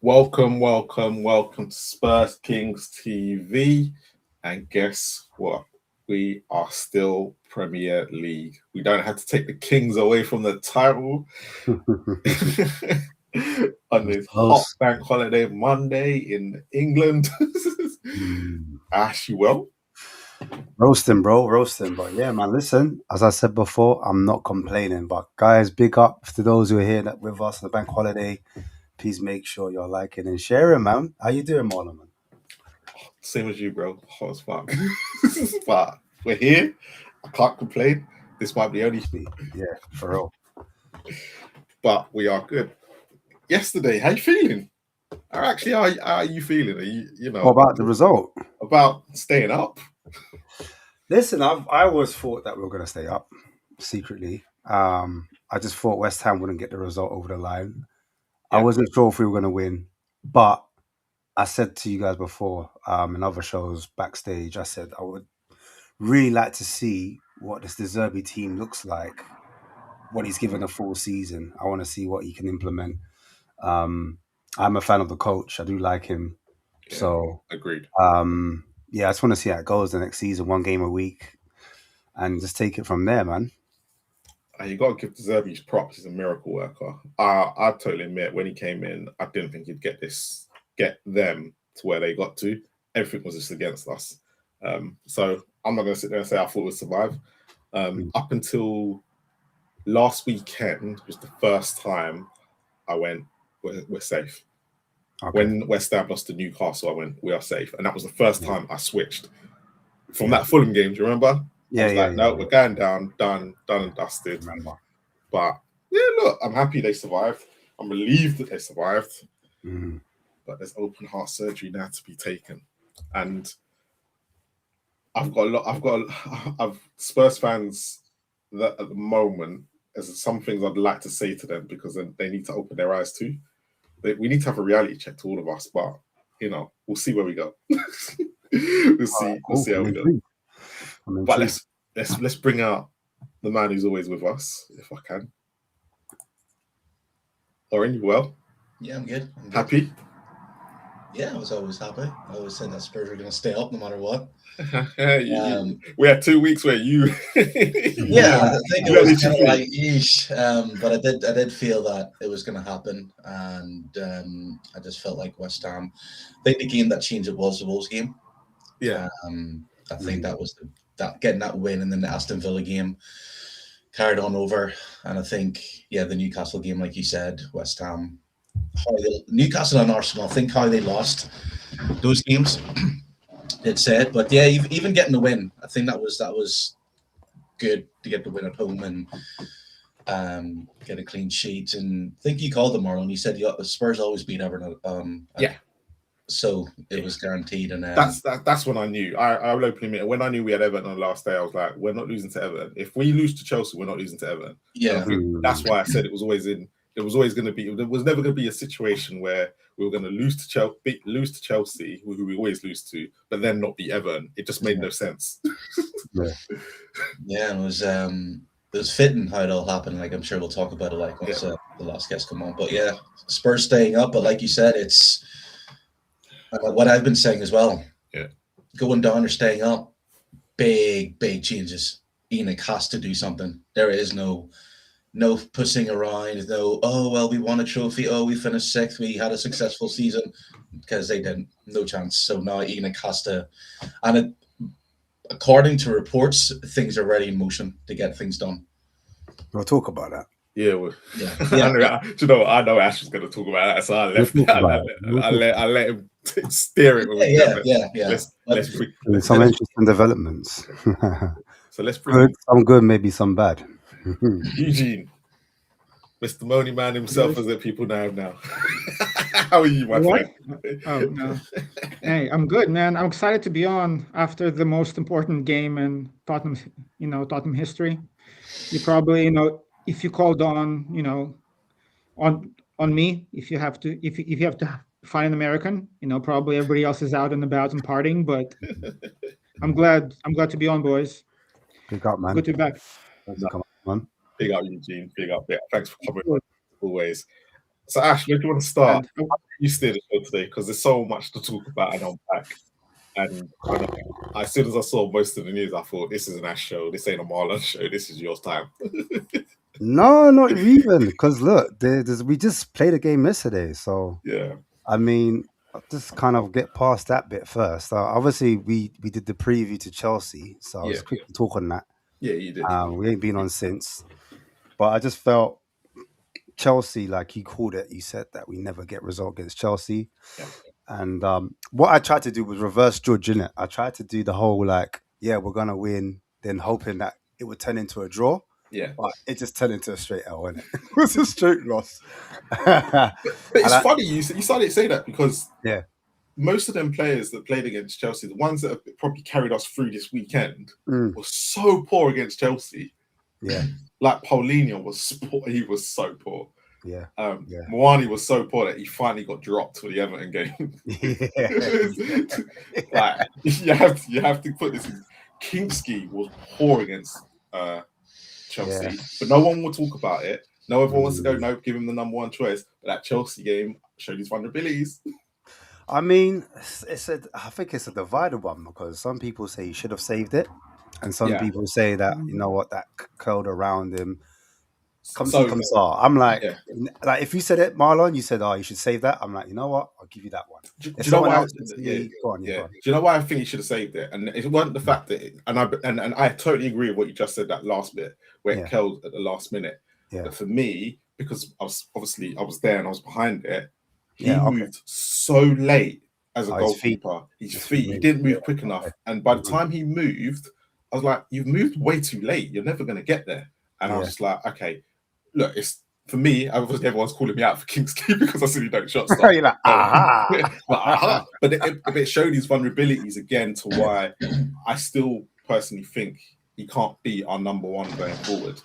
Welcome to Spurs Kings TV. And guess what? We are still Premier League. We don't have to take the Kings away from the title on this hot Close. bank holiday Monday in England. Ash, you well? Roasting, bro, roasting. But yeah, man, listen, as I said before, I'm not complaining. But guys, big up to those who are here with us on the bank holiday. Please make sure you're liking and sharing, man. How you doing, Marlon, man? Same as you, bro. Hot as fuck. But we're here. I can't complain. This might be only, Yeah, for real. but we are good. Yesterday, how you feeling? Or actually, how are you feeling? Are you What about the result? about staying up? Listen, I always thought that we were going to stay up secretly. I just thought West Ham wouldn't get the result over the line. I Yeah. wasn't sure if we were going to win, but I said to you guys before in other shows backstage, I said I would really like to see what this De Zerbi team looks like when he's given a full season. I want to see what he can implement. I'm a fan of the coach. I do like him. Yeah, So, agreed. yeah, I just want to see how it goes the next season, one game a week, and just take it from there, man. You got to give De Zerbi his props. He's a miracle worker. I totally admit when he came in, I didn't think he'd get them to where they got to. Everything was just against us. So I'm not going to sit there and say I thought we'd survive. Up until last weekend was the first time I went, we're safe. Okay. When West Ham lost to Newcastle, I went, we are safe. And that was the first time I switched from Yeah. that Fulham game. Do you remember? Yeah, I was yeah, like, yeah, no, yeah. we're going down, done and dusted. Remember. But yeah, look, I'm happy they survived. I'm relieved that they survived. Mm. But there's open heart surgery now to be taken. And I've Spurs fans that at the moment, there's some things I'd like to say to them because they need to open their eyes too. We need to have a reality check to all of us, but we'll see where we go. We'll see how we go. But let's bring out the man who's always with us, if I can. Lauren, you well? Yeah, I'm good. Happy? Yeah, I was always happy. I always said that Spurs were going to stay up no matter what. We had 2 weeks where you. Yeah, I think it was kind of like yeesh. But I did feel that it was going to happen, and I just felt like West Ham. I think the game that changed it was the Wolves game. Yeah. I think that was that getting that win, and then the Aston Villa game carried on over, and I think the Newcastle game, like you said, West Ham. Newcastle and Arsenal, I think how they lost those games, it's said. But yeah, even getting the win, I think that was good to get the win at home and get a clean sheet. And I think you called them, Marlon. You said Spurs always beat Everton. Yeah. So it was guaranteed. And that's when I knew. I will openly admit, when I knew we had Everton on the last day, I was like, we're not losing to Everton. If we lose to Chelsea, we're not losing to Everton. Yeah. That's why I said it was always going to be. There was never going to be a situation where we were going to lose to Chelsea, who we always lose to, but then not beat Everton. It just made no sense. Yeah, it was fitting how it all happened. Like I'm sure we'll talk about it like once the last guest come on. But yeah, Spurs staying up. But like you said, it's what I've been saying as well. Yeah, going down or staying up, big changes. Enoch has to do something. There is no pussing around. No, oh well, we won a trophy. Oh, we finished sixth. We had a successful season, because they didn't. No chance. So now Enoch has to, and according to reports, things are already in motion to get things done. We'll talk about that. Yeah, I know Ash was going to talk about that, so I left. I let him steer it. Yeah. Let's some interesting developments. So let's bring some good, maybe some bad. Eugene, Mr. Money Man himself, as the people know now. How are you, my friend? Oh no. Hey, I'm good, man. I'm excited to be on after the most important game in Tottenham history. You probably, if you called on, on me, if you have to find an American, probably everybody else is out and about and partying, but I'm glad to be on, boys. Big up, man. Good to be back. Come on. Big up, Eugene. Big up. Thanks for coming on, always. So Ash, where do you want to start? And You steer the show today because there's so much to talk about and unpack. And I know, as soon as I saw most of the news, I thought this is an Ash show. This ain't a Marlon show. This is your time. No, not even. Because look, we just played a game yesterday, so Yeah. I mean, I'll just kind of get past that bit first. Obviously, we did the preview to Chelsea, so I'll just quickly talk on that. Yeah, you did. We ain't been on since, but I just felt Chelsea, like you called it, you said that we never get result against Chelsea. Yeah. And what I tried to do was reverse George, innit? I tried to do the whole like, yeah, we're gonna win, then hoping that it would turn into a draw. Yeah. But it just turned into a straight L, innit? It was a straight loss. But it's funny you started to say that because yeah, most of them players that played against Chelsea, the ones that have probably carried us through this weekend, were so poor against Chelsea. Yeah. Like Paulinho was poor. He was so poor. Yeah. Moani was so poor that he finally got dropped for the Everton game. Like you have to put this in. Kingsky was poor against Chelsea, but no one will talk about it. No one wants to go, no, give him the number one choice. But that Chelsea game showed his vulnerabilities. I mean, I think it's a divided one because some people say he should have saved it, and some people say that, you know what, that curled around him. I'm like, like if you said it, Marlon, you said, oh, you should save that. I'm like, you know what, I'll give you that one. Do you know why? Do you know why I think he should have saved it? And it wasn't the fact that, and I totally agree with what you just said, that last bit where it curled at the last minute. Yeah. But for me, because I was there and I was behind it, he moved so late as a goalkeeper. His feet, he didn't move quick enough. And by the time he moved, I was like, you've moved way too late. You're never going to get there. And I was just like, okay, look, it's for me, obviously everyone's calling me out for Kingsley because I said he don't shot stop. You're like, But it showed his vulnerabilities again to why I still personally think he can't be our number one going forward.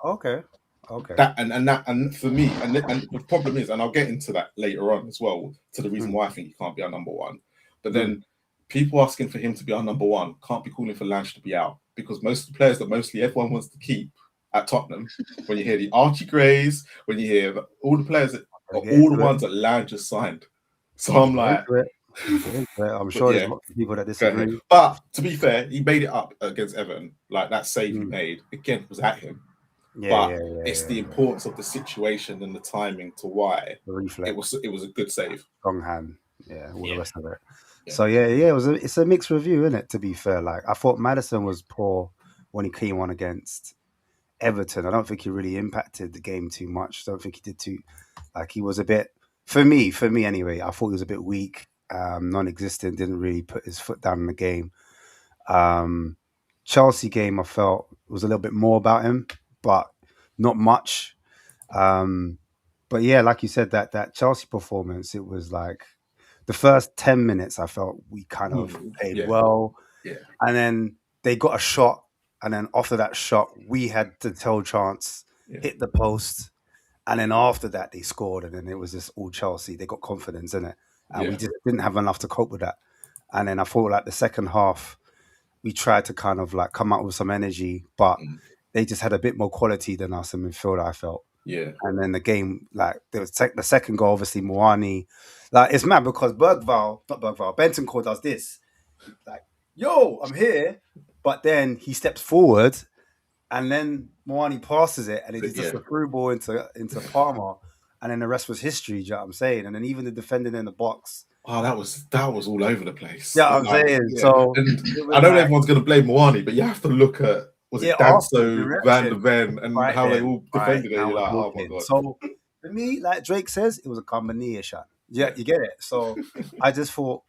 Okay. And for me, and the problem is, and I'll get into that later on as well, to the reason why I think he can't be our number one. But then people asking for him to be our number one can't be calling for Lange to be out, because most of the players that mostly everyone wants to keep at Tottenham, when you hear the Archie Grays, when you hear all the players that are all the ones that Lange just signed. So I'm like, I'm sure there's lots of people that disagree. But to be fair, he made it up against Everton. Like that save he made again was at him. It's the importance of the situation and the timing to why it was a good save. Strong hand, the rest of it. Yeah. So it's a mixed review, isn't it? To be fair, like I thought Maddison was poor when he came on against Everton. I don't think he really impacted the game too much. I don't think he did too. Like he was a bit, for me anyway. I thought he was a bit weak, non-existent. Didn't really put his foot down in the game. Chelsea game, I felt was a little bit more about him, but not much. But yeah, like you said, that Chelsea performance, it was like the first 10 minutes, I felt we kind of played well. Yeah. And then they got a shot. And then after that shot, we had the tail chance, hit the post. And then after that, they scored. And then it was just all Chelsea. They got confidence in it. And we just didn't have enough to cope with that. And then I thought like the second half, we tried to kind of like come out with some energy, but they just had a bit more quality than us in midfield, I felt. Yeah. And then the game, like there was the second goal, obviously Moani. Like it's mad because Bentancur does this. Like, yo, I'm here. But then he steps forward and then Moani passes it and it's just a through ball into Palmer. And then the rest was history, do you know what I'm saying? And then even the defending in the box. Oh, that was all over the place. Yeah, I'm saying. Yeah. So I know everyone's going to blame Moani, but you have to look at Danso, Van der Ven, and how they all defended it. You're like, oh my god. So for me, like Drake says, it was a combination. Yeah, you get it. So I just thought,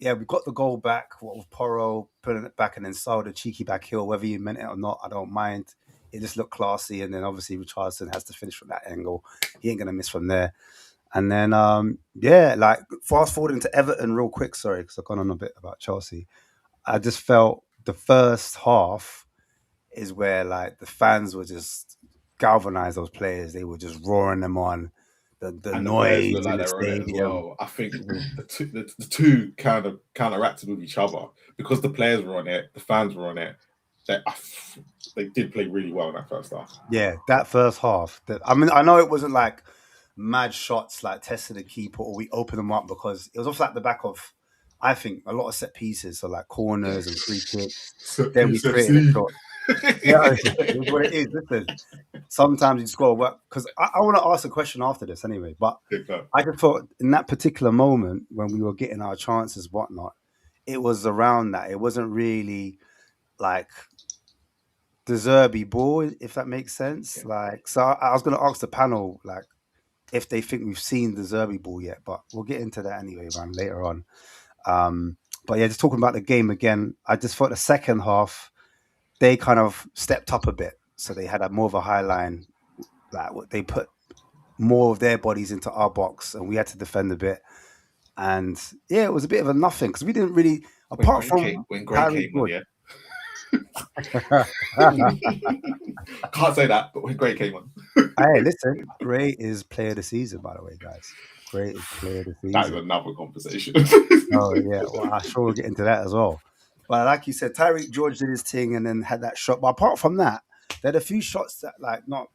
we got the goal back. With Porro putting it back and then saw the cheeky back heel, whether you meant it or not, I don't mind. It just looked classy, and then obviously Richarlison has to finish from that angle. He ain't gonna miss from there. And then, like fast forwarding to Everton real quick, sorry, because I've gone on a bit about Chelsea. I just felt the first half is where like the fans were just galvanized those players. They were just roaring them on. The noise in the stadium. I think the two kind of counteracted with each other because the players were on it, the fans were on it. They did play really well in that first half. Yeah, that first half. I mean, I know it wasn't like mad shots, like testing the keeper, or we open them up because it was off like the back of, I think, a lot of set pieces, so like corners and free kicks. Then we created a shot. Yeah, it's what it is. Listen, sometimes you just got to work because I want to ask a question after this anyway. But I just thought in that particular moment when we were getting our chances, whatnot, it was around that. It wasn't really like the Zerbi ball, if that makes sense. Like, so I was going to ask the panel, like, if they think we've seen the Zerbi ball yet, but we'll get into that anyway, man, later on. But yeah, just talking about the game again, I just thought the second half, they kind of stepped up a bit. So they had more of a high line, like they put more of their bodies into our box and we had to defend a bit. And yeah, it was a bit of a nothing because we didn't really, apart from when Gray came on, yeah. Can't say that, but when Gray came on. Hey, listen, Gray is player of the season, by the way, guys. Gray is player of the season. That is another conversation. Oh, yeah. Well, I'm sure we'll get into that as well. But like you said, Tyreek George did his thing and then had that shot. But apart from that, there had a few shots that, like, not...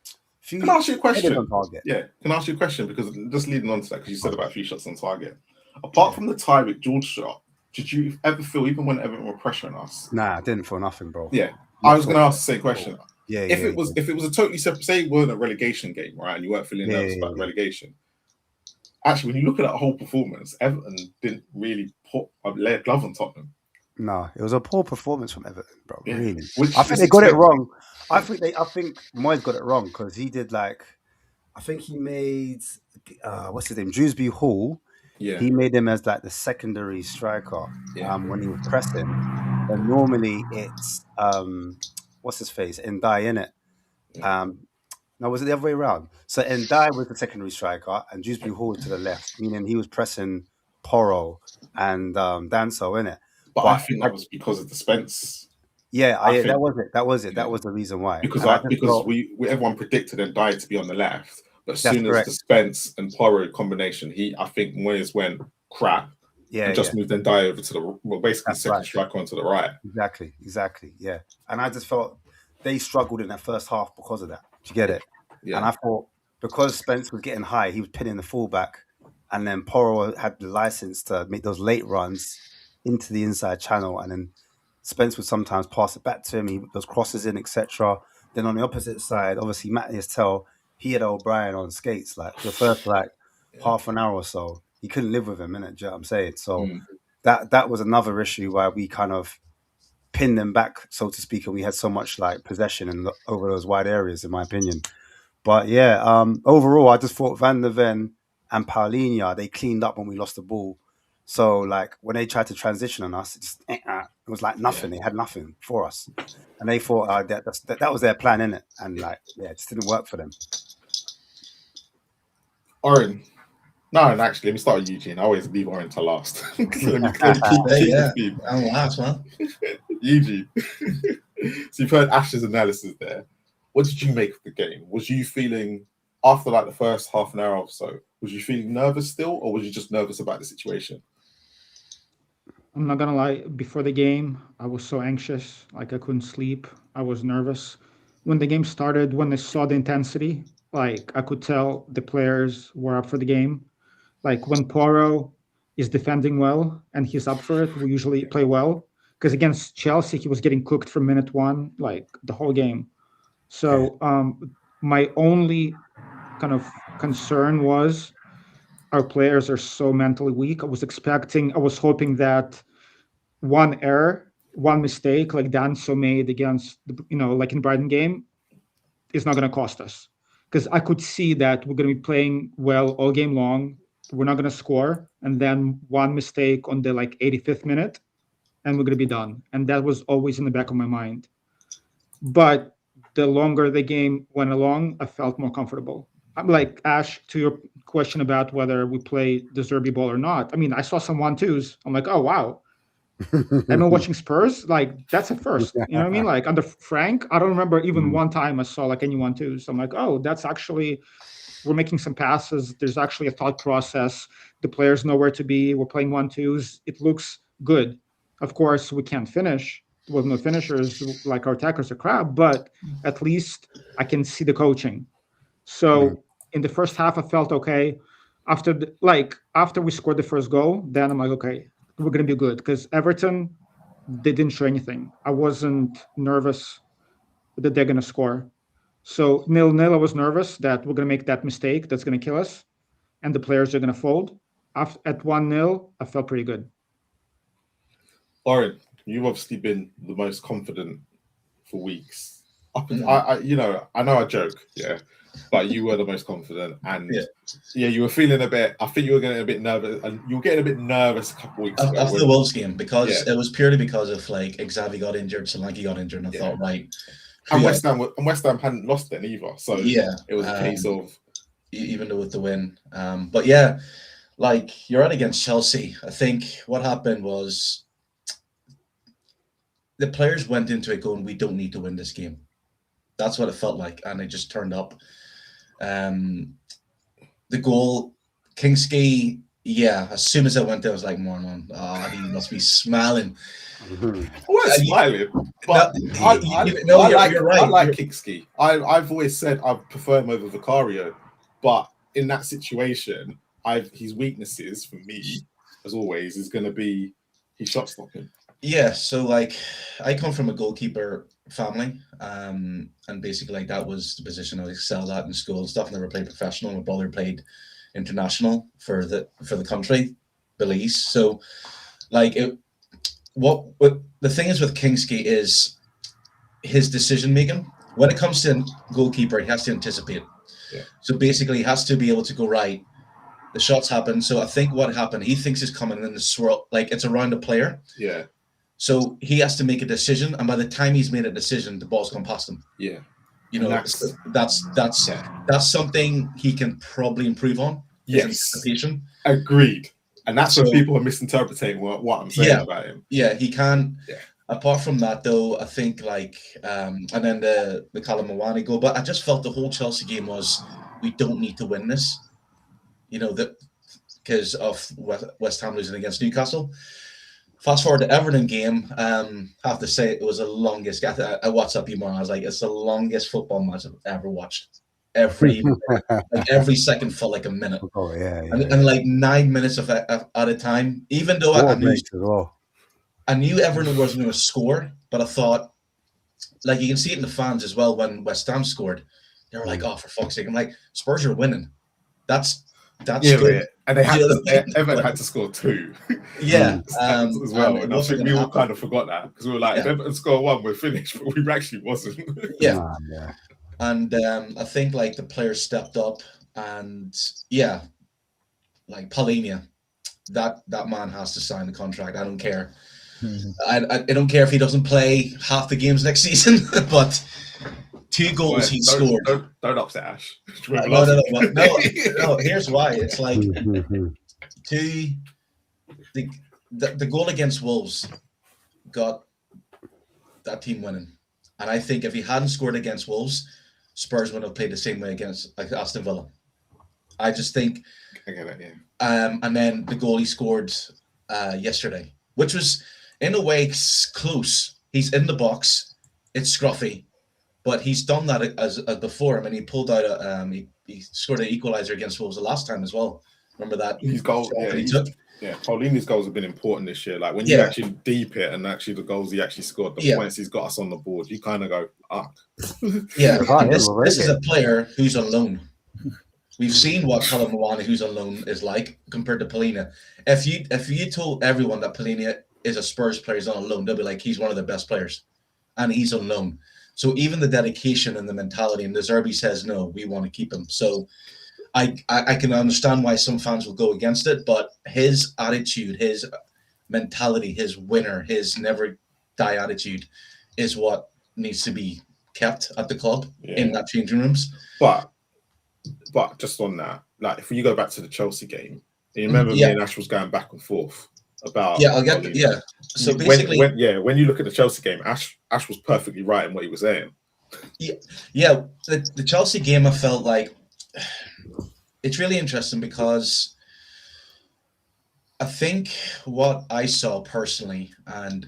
Can I ask you a question? On target. Yeah, can I ask you a question? Because just leading on to that, because you said about a few shots on target. Apart from the Tyreek George shot, did you ever feel, even when Everton were pressuring us? Nah, I didn't feel nothing, bro. Yeah. I was going to ask the same question. Yeah, if it was a totally separate, say we were in a relegation game, right, and you weren't feeling nervous about the relegation. Actually, when you look at that whole performance, Everton didn't really put a layer glove on Tottenham. No, it was a poor performance from Everton, bro. Yeah. Really, Which I think they got it wrong. I think Moyes got it wrong because he did I think he made what's his name, Dewsbury Hall. Yeah, he made him as like the secondary striker. When he was pressing, and normally it's what's his face, Ndiaye, innit? No, was it the other way around? So Ndiaye was the secondary striker and Dewsbury Hall to the left, meaning he was pressing Porro and Danso, innit? But I think that was because of the Spence. Yeah, that was it. That was it. That was the reason why. Because everyone predicted Ndiaye to be on the left, but as soon as the Spence and Porro combination, I think Moyes went crap. And just moved Ndiaye over to the second striker onto the right. Exactly. Yeah, and I just felt they struggled in that first half because of that. Do you get it? Yeah. And I thought because Spence was getting high, he was pinning the fullback, and then Porro had the license to make those late runs into the inside channel, and then Spence would sometimes pass it back to him. He put those crosses in, etc. Then on the opposite side, obviously Matt Estelle, he had O'Brien on skates like the first half an hour or so. He couldn't live with him, innit? Do you know what I'm saying? So that was another issue why we kind of pinned them back, so to speak, and we had so much possession over those wide areas, in my opinion. But yeah, overall, I just thought Van der Ven and Paulinho, they cleaned up when we lost the ball. So when they tried to transition on us, it was like nothing. They had nothing for us, and they thought that was their plan, innit? And it just didn't work for them. Oren. No, actually, let me start with Eugene. I always leave Oren to last. I'm last, man. Eugene. So you've heard Ash's analysis there. What did you make of the game? Was you feeling, after the first half an hour or so, was you feeling nervous still, or was you just nervous about the situation? I'm not gonna lie, before the game, I was so anxious, I couldn't sleep. I was nervous. When the game started, when I saw the intensity, I could tell the players were up for the game. When Porro is defending well and he's up for it, we usually play well. Because against Chelsea, he was getting cooked from minute one, the whole game. So my only kind of concern was our players are so mentally weak. I was hoping that one error, one mistake, like Danso made against, in Brighton game, is not going to cost us. Because I could see that we're going to be playing well all game long. We're not going to score. And then one mistake on the 85th minute, and we're going to be done. And that was always in the back of my mind. But the longer the game went along, I felt more comfortable. I'm Ash, to your question about whether we play the Zerbi ball or not. I mean, I saw some 1-2s. I'm like, oh, wow. I've been watching Spurs. That's a first. You know what I mean? Under Frank, I don't remember even one time I saw any 1-2s. So I'm like, oh, that's actually, we're making some passes. There's actually a thought process. The players know where to be. We're playing 1-2s. It looks good. Of course, we can't finish. With no finishers, our attackers are crap, but at least I can see the coaching. So in the first half, I felt okay. After we scored the first goal, then I'm like, okay, we're gonna be good because Everton, they didn't show anything. I wasn't nervous that they're gonna score. So 0-0, I was nervous that we're gonna make that mistake that's gonna kill us, and the players are gonna fold. At 1-0, I felt pretty good. Lauren, you've obviously been the most confident for weeks. I know I joke, yeah, but you were the most confident, and you were feeling a bit. I think you were getting a bit nervous, and you were getting a bit nervous a couple of weeks ago after the Wolves game because it was purely because of like Xavi got injured, Solanke got injured, and I thought, right. And West Ham hadn't lost then either, so it was a case of even though with the win, but yeah, like you're out against Chelsea. I think what happened was the players went into it going, we don't need to win this game. That's what it felt like, and it just turned up. The goal, Kingsley, as soon as I went there, I was like, man, he must be smiling. I wasn't smiling, but you're right. I like Kingsley. I've always said I prefer him over Vicario, but in that situation, his weaknesses for me, as always, is going to be his shot stopping. Yeah, so like I come from a goalkeeper family, and basically like that was the position I excelled at in school and stuff. Never played professional. My brother played international for the country, Belize. So like what the thing is with Kingsley is his decision making. When it comes to goalkeeper, he has to anticipate. Yeah. So basically, he has to be able to go right. The shots happen. So I think what happened, he thinks it's coming in the swirl, like it's around the player. Yeah. So he has to make a decision, and by the time he's made a decision, the ball's gone past him. Yeah. You know, that's something he can probably improve on. Yes. Anticipation. Agreed. And that's when people are misinterpreting what I'm saying about him. Yeah, he can. Yeah. Apart from that, though, I think like, and then the Callum Mwani goal, but I just felt the whole Chelsea game was, we don't need to win this. You know, that because of West Ham losing against Newcastle. Fast forward to Everton game, I have to say it was the longest. I WhatsApp you more. I was like, it's the longest football match I've ever watched. Every second felt like a minute. Oh yeah. And like 9 minutes at a time. Even though I knew Everton wasn't going to score, but I thought, like you can see it in the fans as well when West Ham scored. They were like, "Oh, for fuck's sake!" I'm like, "Spurs are winning." That's good. And Everton had to score 2. Yeah, as well. And I think we all kind of forgot that because we were like, if Everton score 1, we're finished. But we actually wasn't. Yeah. And I think like the players stepped up, and like Paulinho, that man has to sign the contract. I don't care. I don't care if he doesn't play half the games next season, but 2 goals he scored. Don't upset Ash. No. Here's why. It's like the goal against Wolves got that team winning, and I think if he hadn't scored against Wolves, Spurs would have played the same way against like Aston Villa. I just think. I get it, yeah. And then the goal he scored yesterday, which was in a way close. He's in the box. It's scruffy. But he's done that as before. I mean, he pulled out he scored an equalizer against Wolves the last time as well. Remember that? His goal, he took. Yeah, Paulinho's goals have been important this year. Like when you actually deep it and actually the goals he actually scored, the points he's got us on the board, you kind of go, Yeah, this is a player who's on loan. We've seen what Callum Mwani, who's on loan, is like compared to Paulinho. If you told everyone that Paulinho is a Spurs player, he's on loan, they'll be like, he's one of the best players, and he's on loan. So even the dedication and the mentality, and the Zerbi says, no, we want to keep him. So I can understand why some fans will go against it, but his attitude, his mentality, his winner, his never die attitude is what needs to be kept at the club in that changing rooms. But just on that, like if you go back to the Chelsea game, you remember me and Ash was going back and forth about I'll get So basically, when you look at the Chelsea game, Ash was perfectly right in what he was saying. The Chelsea game, I felt like it's really interesting because I think what I saw personally, and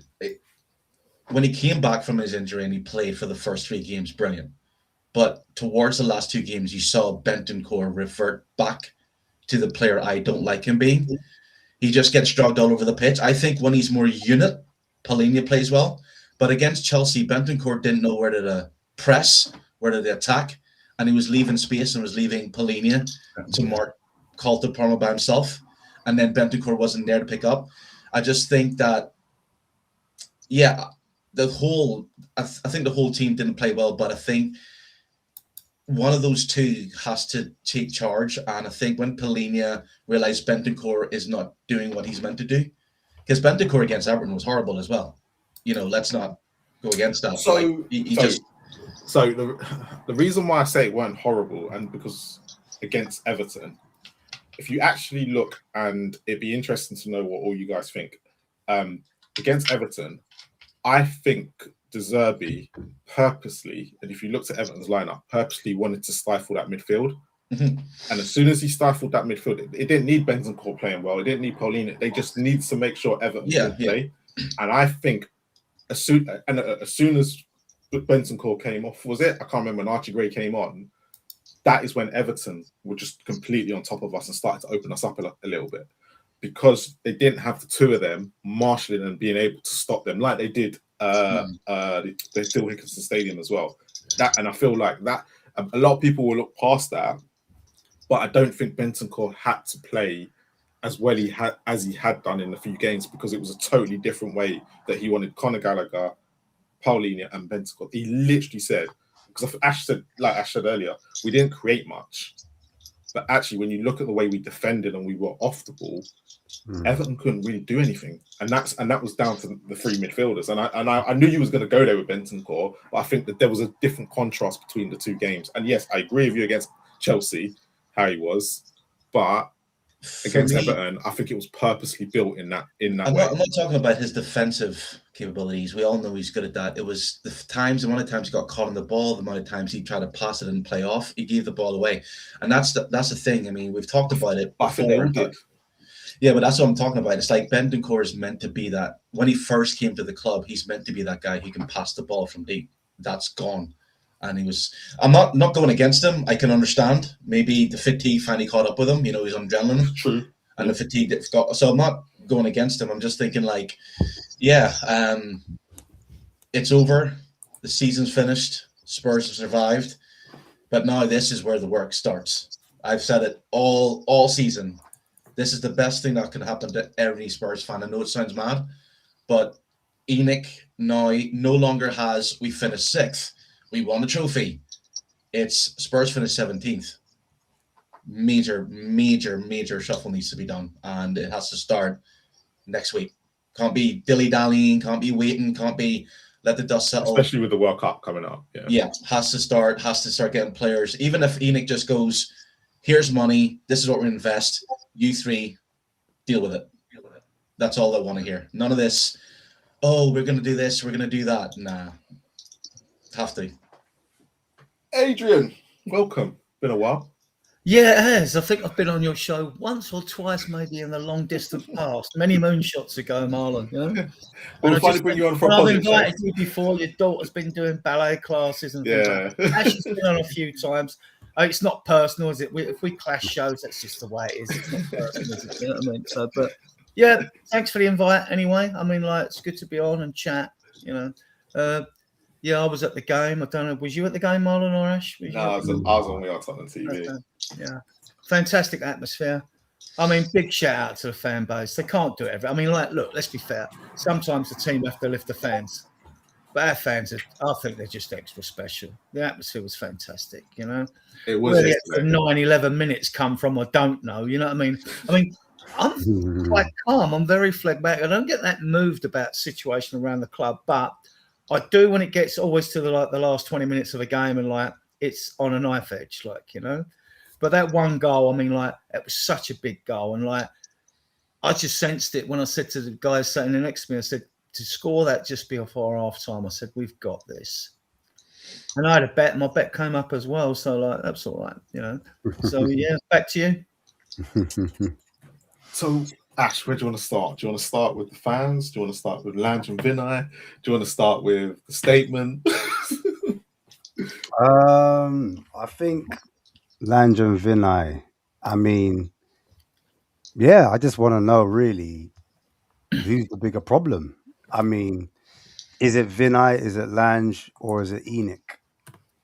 when he came back from his injury and he played for the first 3 games, brilliant. But towards the last 2 games, you saw Bentancur revert back to the player I don't like him being. He just gets dragged all over the pitch. I think when he's more unit, Palhinha plays well. But against Chelsea, Bentancur didn't know where to press, where to attack, and he was leaving space and was leaving Palhinha to mark Colton Parma by himself. And then Bentancur wasn't there to pick up. I just think that, yeah, I think the whole team didn't play well, but I think one of those two has to take charge. And I think when Palhinha realized Bentancur is not doing what he's meant to do, because Bentancur against Everton was horrible as well. Let's not go against that. So the reason why I say it weren't horrible, and because against Everton, if you actually look, and it'd be interesting to know what all you guys think. Against Everton, I think De Zerbi purposely, and if you looked at Everton's lineup, purposely wanted to stifle that midfield. Mm-hmm. And as soon as he stifled that midfield, it didn't need Bentancur playing well. It didn't need Pauline. They just need to make sure Everton can play. And I think as soon as Bentancur came off, was it? I can't remember when Archie Gray came on. That is when Everton were just completely on top of us and started to open us up a little bit, because they didn't have the two of them marshalling and being able to stop them like they did. They still Hickinson Stadium as well. And I feel like that a lot of people will look past that, but I don't think Bentancur had to play as well as he had done in a few games, because it was a totally different way that he wanted Conor Gallagher, Paulinho, and Bentancur. He literally said, because Ash said earlier, we didn't create much, but actually when you look at the way we defended and we were off the ball, Everton couldn't really do anything, and that was down to the 3 midfielders. And I knew you was going to go there with Bentancur, but I think that there was a different contrast between the 2 games. And yes, I agree with you against Chelsea, how he was, but against Everton, I think it was purposely built in that way. I'm not talking about his defensive capabilities. We all know he's good at that. It was the amount of times he got caught on the ball, the amount of times he tried to pass it and play off. He gave the ball away, and that's the thing. I mean, we've talked about it before. I think they all did. Yeah, but that's what I'm talking about. It's like Bentancur is meant to be that. When he first came to the club, he's meant to be that guy who can pass the ball from deep. That's gone. And I'm not going against him. I can understand. Maybe the fatigue finally caught up with him. He's on adrenaline. True. And the fatigue that's got. So I'm not going against him. I'm just thinking it's over. The season's finished. Spurs have survived. But now this is where the work starts. I've said it all season. This is the best thing that can happen to every Spurs fan. I know it sounds mad, but ENIC now no longer has, we finished 6th. We won the trophy. It's Spurs finished 17th. Major shuffle needs to be done, and it has to start next week. Can't be dilly-dallying, can't be waiting, can't be let the dust settle. Especially with the World Cup coming up. Yeah, has to start getting players. Even if ENIC just goes, here's money, this is what we invest, you 3 deal with it. That's all I want to hear. None of this, we're going to do this, we're going to do that. Nah. Have to. Adrian, welcome. Been a while. Yeah, it has. I think I've been on your show once or twice, maybe in the long distant past, many moonshots ago, Marlon. We'll finally bring you on for a I've podcast. invited you before. Your daughter's been doing ballet classes and things like that. Actually, been on a few times. It's not personal, is it? If we clash shows, that's just the way it is. It's not personal, is it? You know what I mean? So, but yeah, thanks for the invite anyway. I mean, it's good to be on and chat. Yeah, I was at the game. I don't know. Was you at the game, Marlon or Ash? No, I was only on Tottenham TV. Okay. Yeah, fantastic atmosphere. I mean, big shout out to the fan base. They can't do it. I mean, look, let's be fair. Sometimes the team have to lift the fans, but our fans, I think they're just extra special. The atmosphere was fantastic. It was. Where the 9-11 minutes come from, I don't know. You know what I mean? I'm quite calm. I'm very phlegmatic. I don't get that moved about the situation around the club, but I do when it gets always to the last 20 minutes of a game and it's on a knife edge, But that one goal, I mean, it was such a big goal, and I just sensed it when I said to the guys sitting next to me, I said, to score that just before half time, I said, we've got this. And I had a bet, my bet came up as well, so that's all right, So yeah, back to you. So Ash, where do you want to start? Do you want to start with the fans? Do you want to start with Lange and Vinay? Do you want to start with the statement? I think Lange and Vinay. I mean, yeah, I just want to know really who's the bigger problem. I mean, is it Vinay, is it Lange, or is it Enoch?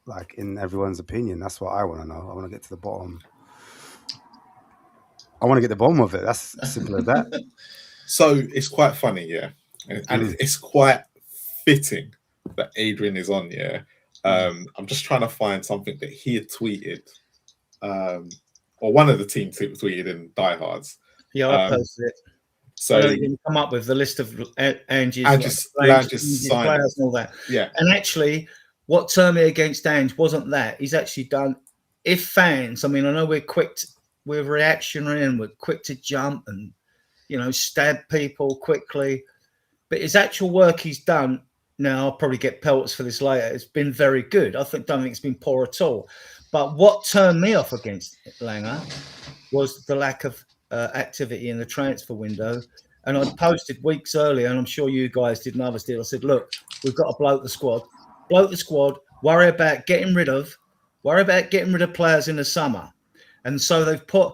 Like in everyone's opinion, that's what I want to know. I want to get to the bottom. I want to get the bottom of it. That's as simple as that. So it's quite funny, yeah, and it's quite fitting that Adrian is on, yeah. I'm just trying to find something that he had tweeted, or one of the team tweeted in Diehards. Yeah, I posted it. So you can come up with the list of Ange's Lange's players and all that. Yeah, and actually, what turned me against Ange wasn't that. He's actually done. If fans, I mean, I know we're reactionary and we're quick to jump and stab people quickly, but his actual work he's done. Now I'll probably get pelts for this later. It's been very good. Don't think it's been poor at all. But what turned me off against Langer was the lack of activity in the transfer window. And I posted weeks earlier, and I'm sure you guys did, and others did. I said, look, we've got to bloat the squad. Worry about getting rid of players in the summer. And so they've put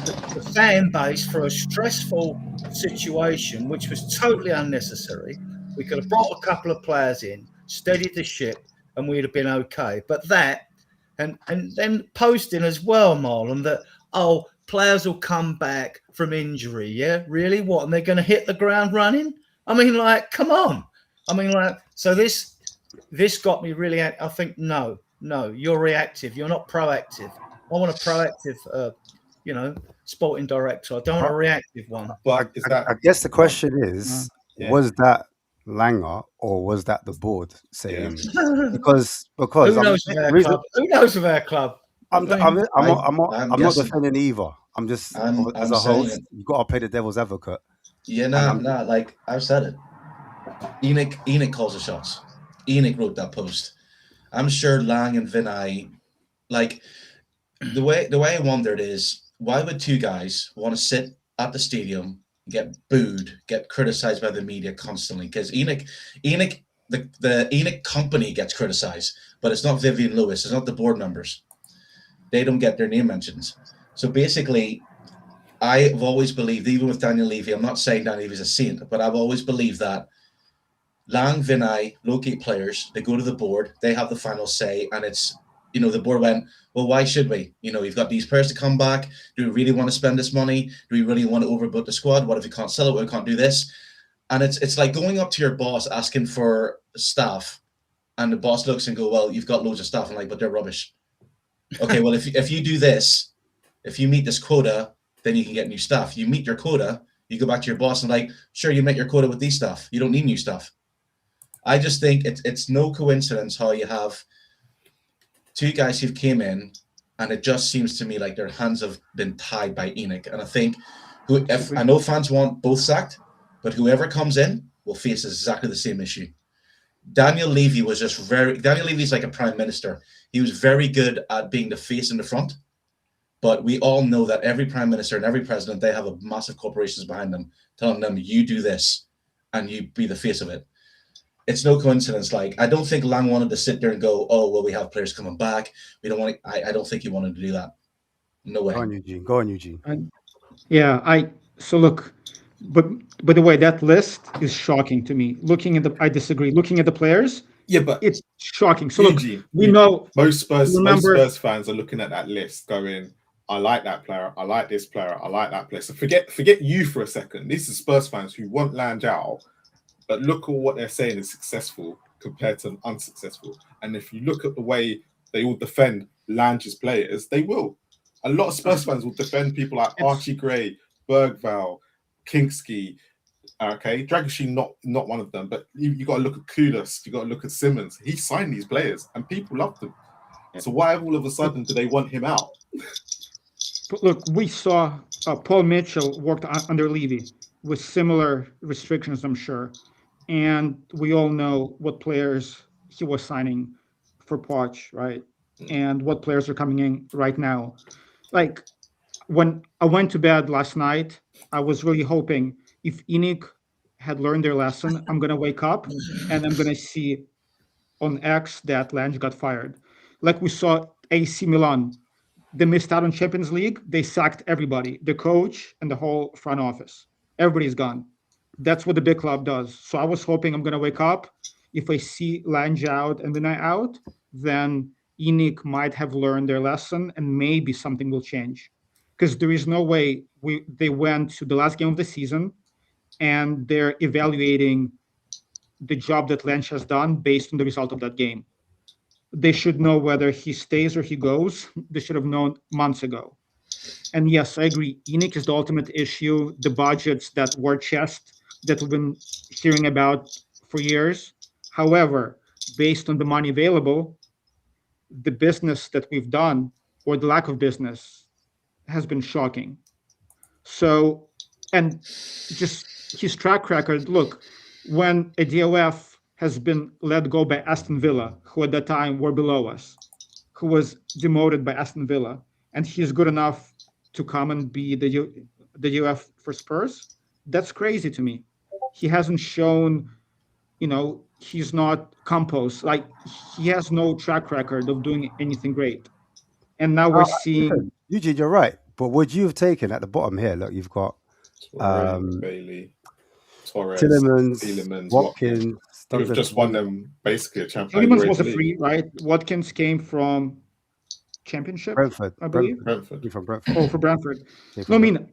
the fan base for a stressful situation, which was totally unnecessary. We could have brought a couple of players in, steadied the ship, and we'd have been okay. But that, and then posting as well, Marlon, that, players will come back from injury. Yeah, really? What? And they're going to hit the ground running? I mean, like, come on. I mean, like, so this got me really. I think no, you're reactive. You're not proactive. I want a proactive, sporting director. I don't want a reactive one. But I guess the question is, was that Langer or was that the board saying? Because who knows of our club? I'm not defending either. I'm just as a host, you've got to play the devil's advocate. Yeah, like I've said it. Enoch calls the shots. Enoch wrote that post. I'm sure Lang and Vinay, like the way I wondered is, why would two guys want to sit at the stadium, get booed, get criticized by the media constantly? Because Enoch, the Enoch company gets criticized, but it's not Vivian Lewis, it's not the board members. They don't get their name mentioned. So basically, I've always believed, even with Daniel Levy, I'm not saying Daniel Levy's a saint, but I've always believed that Lang, Vinay locate players, they go to the board, they have the final say, and it's, the board went, well, why should we? You've got these players to come back. Do we really want to spend this money? Do we really want to overbook the squad? What if we can't sell it? What if we can't do this? And it's like going up to your boss asking for staff, and the boss looks and go, well, you've got loads of staff. I'm like, but they're rubbish. Okay, well, if you do this, if you meet this quota, then you can get new staff. You meet your quota, you go back to your boss and like, sure, you met your quota with these stuff. You don't need new stuff. I just think it's no coincidence how you have two guys who've came in, and it just seems to me like their hands have been tied by Enoch. And I think, I know fans want both sacked, but whoever comes in will face exactly the same issue. Daniel Levy was just Daniel Levy's like a prime minister. He was very good at being the face in the front, but we all know that every prime minister and every president, they have massive corporations behind them telling them, you do this and you be the face of it. It's no coincidence. Like, I don't think Lang wanted to sit there and go, oh, well, we have players coming back. We don't want to, I don't think he wanted to do that. No way. Go on, Eugene. So look, but by the way, that list is shocking to me. I disagree. Looking at the players, but it's shocking. So Eugene, look, we know most Spurs fans are looking at that list going, I like that player, I like this player, I like that player. So forget you for a second. These are Spurs fans who want Lange out, but look at what they're saying is successful compared to unsuccessful. And if you look at the way they all defend Lange's players, they will. A lot of Spurs fans will defend people like Archie Gray, Bergvall, Kingsky, Dragic, not one of them, but you got to look at Kudus, you got to look at Simmons. He signed these players, and people love them. So why all of a sudden do they want him out? But look, we saw Paul Mitchell worked under Levy with similar restrictions, I'm sure, and we all know what players he was signing for Poch, right? And what players are coming in right now. Like, when I went to bed last night, I was really hoping if Enoch had learned their lesson, I'm going to wake up and I'm going to see on X that Lange got fired. like we saw AC Milan. They missed out on Champions League. They sacked everybody, the coach and the whole front office. Everybody's gone. That's what the big club does. So I was hoping I'm going to wake up. If I see Lange out and Vinay out, then ENIC might have learned their lesson and maybe something will change. Because there is no way they went to the last game of the season and they're evaluating the job that Lange has done based on the result of that game. They should know whether he stays or he goes. They should have known months ago. And yes, I agree. ENIC is the ultimate issue. The budgets that war chest that we've been hearing about for years. However, based on the money available, the business that we've done or the lack of business has been shocking. So, and just his track record, look, when a DOF has been let go by Aston Villa, who at that time were below us, who was demoted by Aston Villa, and he's good enough to come and be the UF for Spurs, that's crazy to me. He hasn't shown, he's not composed. Like, he has no track record of doing anything great. And now we're seeing... Eugene, you're right. But would you have taken at the bottom here, look, you've got Bailey, Torres, Tielemans, Watkins. We've just won them basically a Champions League. Tielemans was a League. free, right? Watkins came from Championship, Brentford, I believe. Brentford. From Brentford. Oh, for Brentford. No, I mean,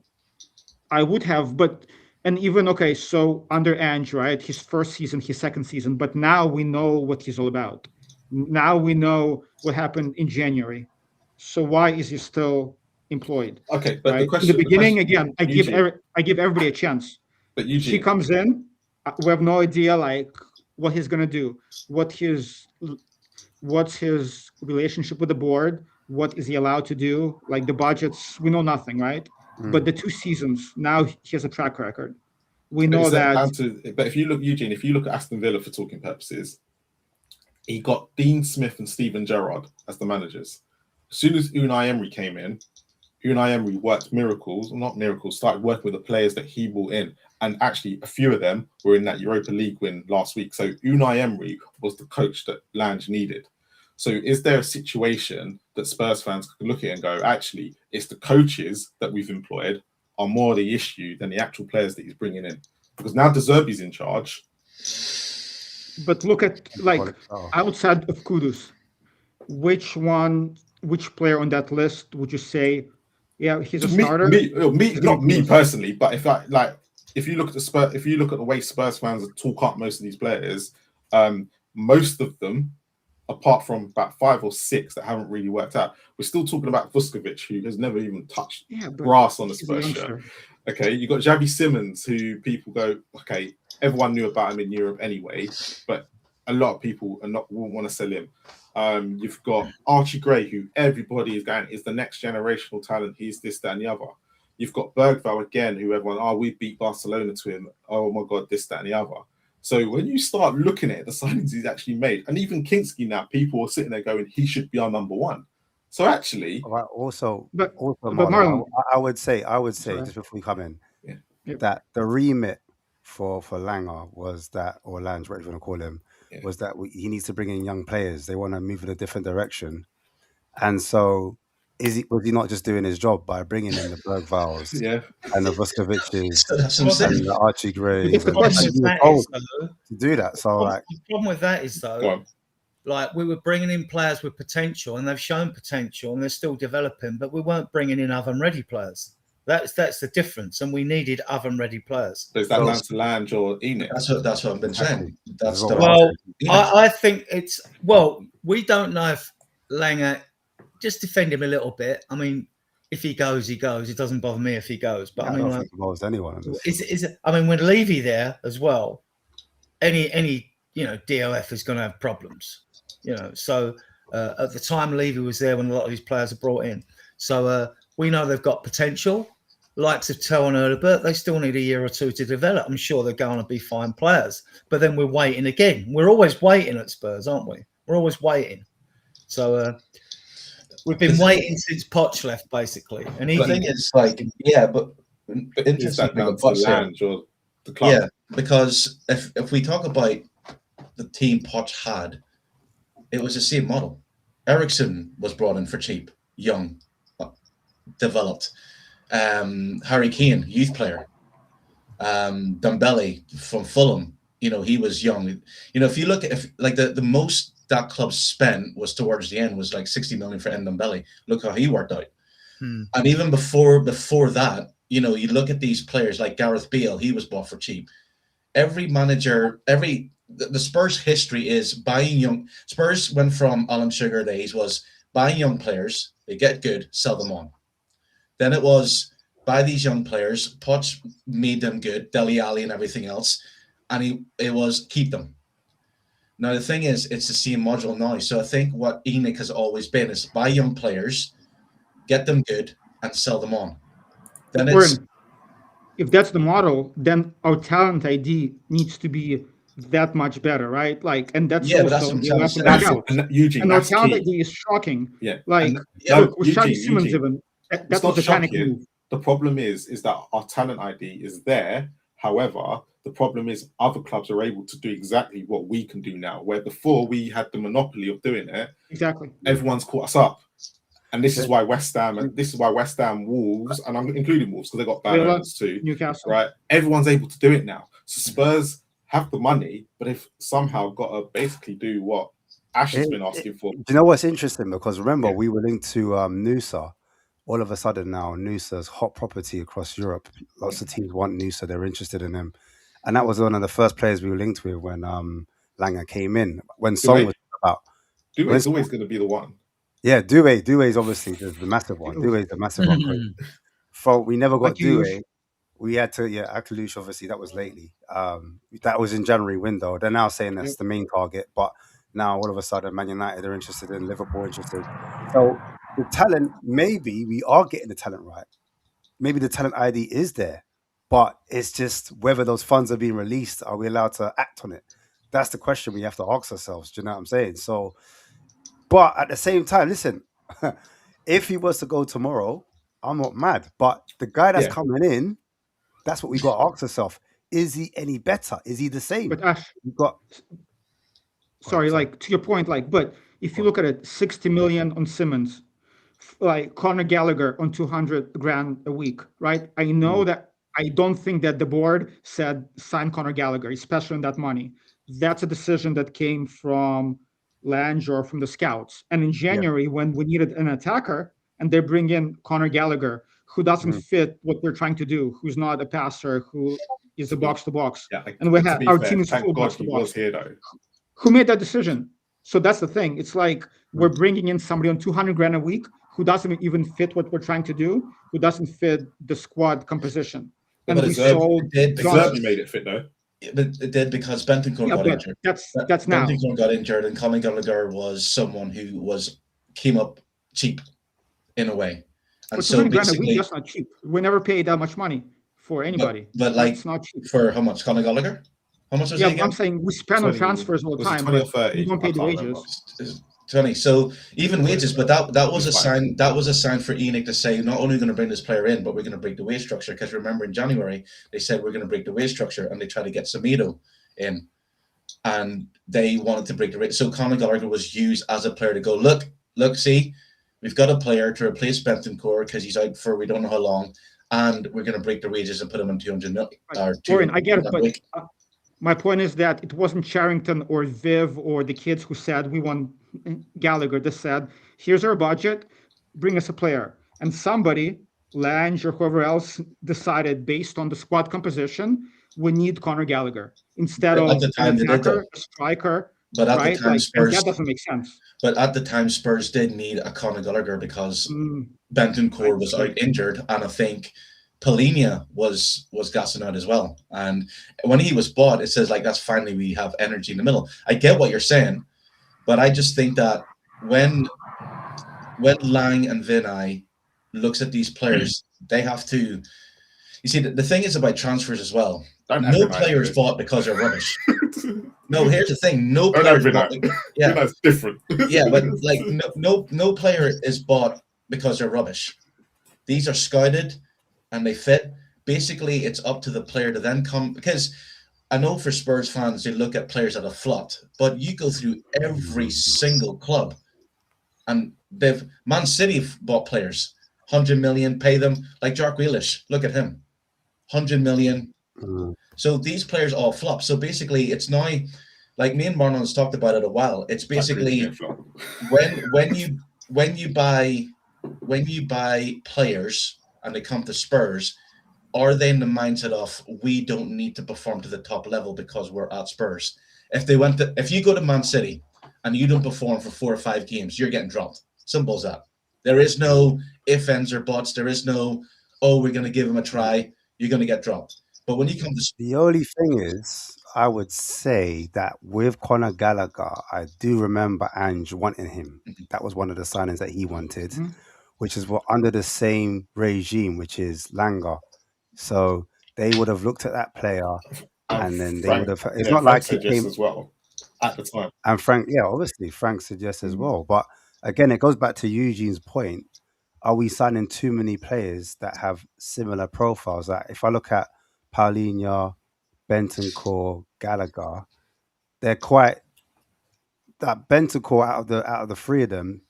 I would have, but... And even, okay, so under Ange, right, his first season, his second season, but now we know what he's all about. Now we know what happened in January. So why is he still employed? Okay, but right? in the beginning, again, I give everybody a chance. But Eugene, he comes in, we have no idea, like, what he's going to do, what's his relationship with the board, what is he allowed to do, like the budgets, we know nothing, right? But the 2 seasons, now he has a track record. We know that. But if you look, Eugene, if you look at Aston Villa for talking purposes, he got Dean Smith and Steven Gerrard as the managers. As soon as Unai Emery came in, Unai Emery worked started working with the players that he brought in. And actually, a few of them were in that Europa League win last week. So Unai Emery was the coach that Lange needed. So is there a situation that Spurs fans could look at and go, actually, it's the coaches that we've employed are more the issue than the actual players that he's bringing in? Because now De Zerbi's in charge. But look at, like, outside of Kudus, which player on that list would you say, yeah, he's a starter? Not me personally, but if you look at the way Spurs fans talk up most of these players, most of them, apart from about 5 or 6 that haven't really worked out, we're still talking about Vuskovic, who has never even touched grass on a Spurs shirt. Okay, you got Xavi Simons, who people go, okay, everyone knew about him in Europe anyway, but a lot of people won't want to sell him. You've got Archie Gray, who everybody is going, is the next generational talent. He's this, that, and the other. You've got Bergvall again, who everyone, we beat Barcelona to him. Oh my God, this, that, and the other. So when you start looking at the signings he's actually made, and even Kinski now, people are sitting there going, he should be our number one. So actually, but Marlon, I would say just before we come in, that the remit for Langer was that, or Lange, whatever you want to call him, was that he needs to bring in young players. They want to move in a different direction, and so. Was he not just doing his job by bringing in the Bergvalls and the Vuskovics and the Archie Grays to do that? So, the problem with that is, though, like, we were bringing in players with potential, and they've shown potential, and they're still developing, but we weren't bringing in oven-ready players. That's the difference, and we needed oven-ready players. So is that down to Lange or ENIC? That's what I've been saying. I think it's we don't know if Langer. Just defend him a little bit. I mean, if he goes, he goes. It doesn't bother me if he goes. But I mean, don't think it bothers anyone. I mean, when Levy there as well, any DOF is going to have problems. So at the time Levy was there when a lot of these players are brought in. So we know they've got potential. Likes of Tell and Erlebert, they still need a year or 2 to develop. I'm sure they're going to be fine players. But then we're waiting again. We're always waiting at Spurs, aren't we? We're always waiting. So. We've been waiting since Poch left, basically. And the thing is, but interesting about Lange or the club. Yeah, because if we talk about the team Poch had, it was the same model. Ericsson was brought in for cheap, young, developed. Harry Kane, youth player. Dembele from Fulham, he was young. If you look at like the most that club spent was towards the end was like 60 million for Dembele. Look how he worked out. And even before that, you look at these players like Gareth Bale, he was bought for cheap. Every manager, the Spurs history is buying young. Spurs went from Alan Sugar days was buying young players, they get good, sell them on. Then it was buy these young players, Poch made them good, Dele Alli and everything else, and it was keep them. Now the thing is, it's the same module now. So I think what ENIC has always been is buy young players, get them good, and sell them on. Then if that's the model, then our talent ID needs to be that much better, right? Like, and that's but also that's what I'm trying to say. back out. And Eugene, And our that's talent key. ID is shocking. Yeah. Like, No, look, with Xavi Eugene, Simons even, that It's was not a panic shocking. move. The problem is that our talent ID is there. However, the problem is other clubs are able to do exactly what we can do now, where before we had the monopoly of doing it. Exactly. Everyone's caught us up. And this is why West Ham, Wolves, and I'm including Wolves because they got bad owners too. Newcastle. Right? Everyone's able to do it now. So Spurs have the money, but they've somehow got to basically do what Ash has been asking for. Do you know what's interesting? Because remember, we were linked to Noosa. All of a sudden now, Noosa's hot property across Europe. Lots of teams want Noosa. They're interested in him. And that was one of the first players we were linked with when Langer came in. When Song was about. Doué's always going to be the one. Yeah, Doué's obviously the massive one. Doué's the massive one. We never got Doué. We had to, Akalush, obviously, that was lately. That was in January window. They're now saying that's the main target. But now, all of a sudden, Man United are interested in, Liverpool interested. So the talent, maybe we are getting the talent right. Maybe the talent ID is there. But it's just whether those funds are being released, are we allowed to act on it? That's the question we have to ask ourselves. Do you know what I'm saying? So, but at the same time, listen, if he was to go tomorrow, I'm not mad. But the guy that's coming in, that's what we got to ask ourselves. Is he any better? Is he the same? But Ash, we got. Sorry, like to your point, like, but if you look at it, 60 million on Simmons, like Conor Gallagher on 200 grand a week, right? I know that I don't think that the board said sign Conor Gallagher, especially on that money. That's a decision that came from Lange or from the scouts. And in January, when we needed an attacker, and they bring in Conor Gallagher, who doesn't fit what we're trying to do, who's not a passer, who is a box to box. And we have our team is full box to box. Who made that decision? So that's the thing. It's like we're bringing in somebody on 200 grand a week who doesn't even fit what we're trying to do, who doesn't fit the squad composition. And we sold. Exactly made it fit though. But it did because Bentancur got injured. That's now. Bentancur got injured, and Conor Gallagher was someone who came up cheap, in a way. And but 200 grand a week, that's not cheap. We never paid that much money for anybody. But like, it's not cheap. For how much? Conor Gallagher? How much was he again? I'm saying we spend on transfers all the time. 20 or 30. We don't pay the wages. 20. So even wages, but that was a sign. That was a sign for ENIC to say not only going to bring this player in, but we're going to break the wage structure. Because remember, in January they said we're going to break the wage structure, and they tried to get Semedo in, and they wanted to break the wage. So Conor Gallagher was used as a player to go look. See, we've got a player to replace Bentancur because he's out for we don't know how long, and we're going to break the wages and put him on 200 million. Warren, I get it, but my point is that it wasn't Charrington or Viv or the kids who said we want Gallagher. They said, here's our budget, bring us a player. And somebody, Lange or whoever else, decided based on the squad composition, we need Conor Gallagher instead of an attacker, a striker. But at the time, Spurs, that doesn't make sense. But at the time, Spurs did need a Conor Gallagher because Bentancur was out injured, and I think Polinia was gassing out as well. And when he was bought, it says like that's finally we have energy in the middle. I get what you're saying, but I just think that when Lang and Vinay looks at these players, they have to. You see, the thing is about transfers as well. No player is bought because they're rubbish. No, here's the thing. No player is bought. Yeah, that's different. Yeah, but like no player is bought because they're rubbish. These are scouted and they fit. Basically, it's up to the player to then come, because I know for Spurs fans, they look at players that have flopped, but you go through every single club And Man City bought players, 100 million, pay them like Jack Grealish. Look at him, 100 million. Mm. So these players all flop. So basically, it's now like me and Marlon has talked about it a while. It's basically when you buy players and they come to Spurs, are they in the mindset of we don't need to perform to the top level because we're at Spurs? If you go to Man City and you don't perform for 4 or 5 games, you're getting dropped. Simple as that. There is no ifs, ands, or buts. There is no, oh, we're going to give him a try. You're going to get dropped. But when you come to The only thing is, I would say that with Conor Gallagher, I do remember Ange wanting him. That was one of the signings that he wanted, which is what under the same regime, which is Langer. So they would have looked at that player, and then they would have. It's not like it came as well at the time. And Frank, obviously Frank suggests as well. But again, it goes back to Eugene's point. Are we signing too many players that have similar profiles? Like if I look at Paulinho, Bentancur, Gallagher, they're quite that Bentancur out of the three of them,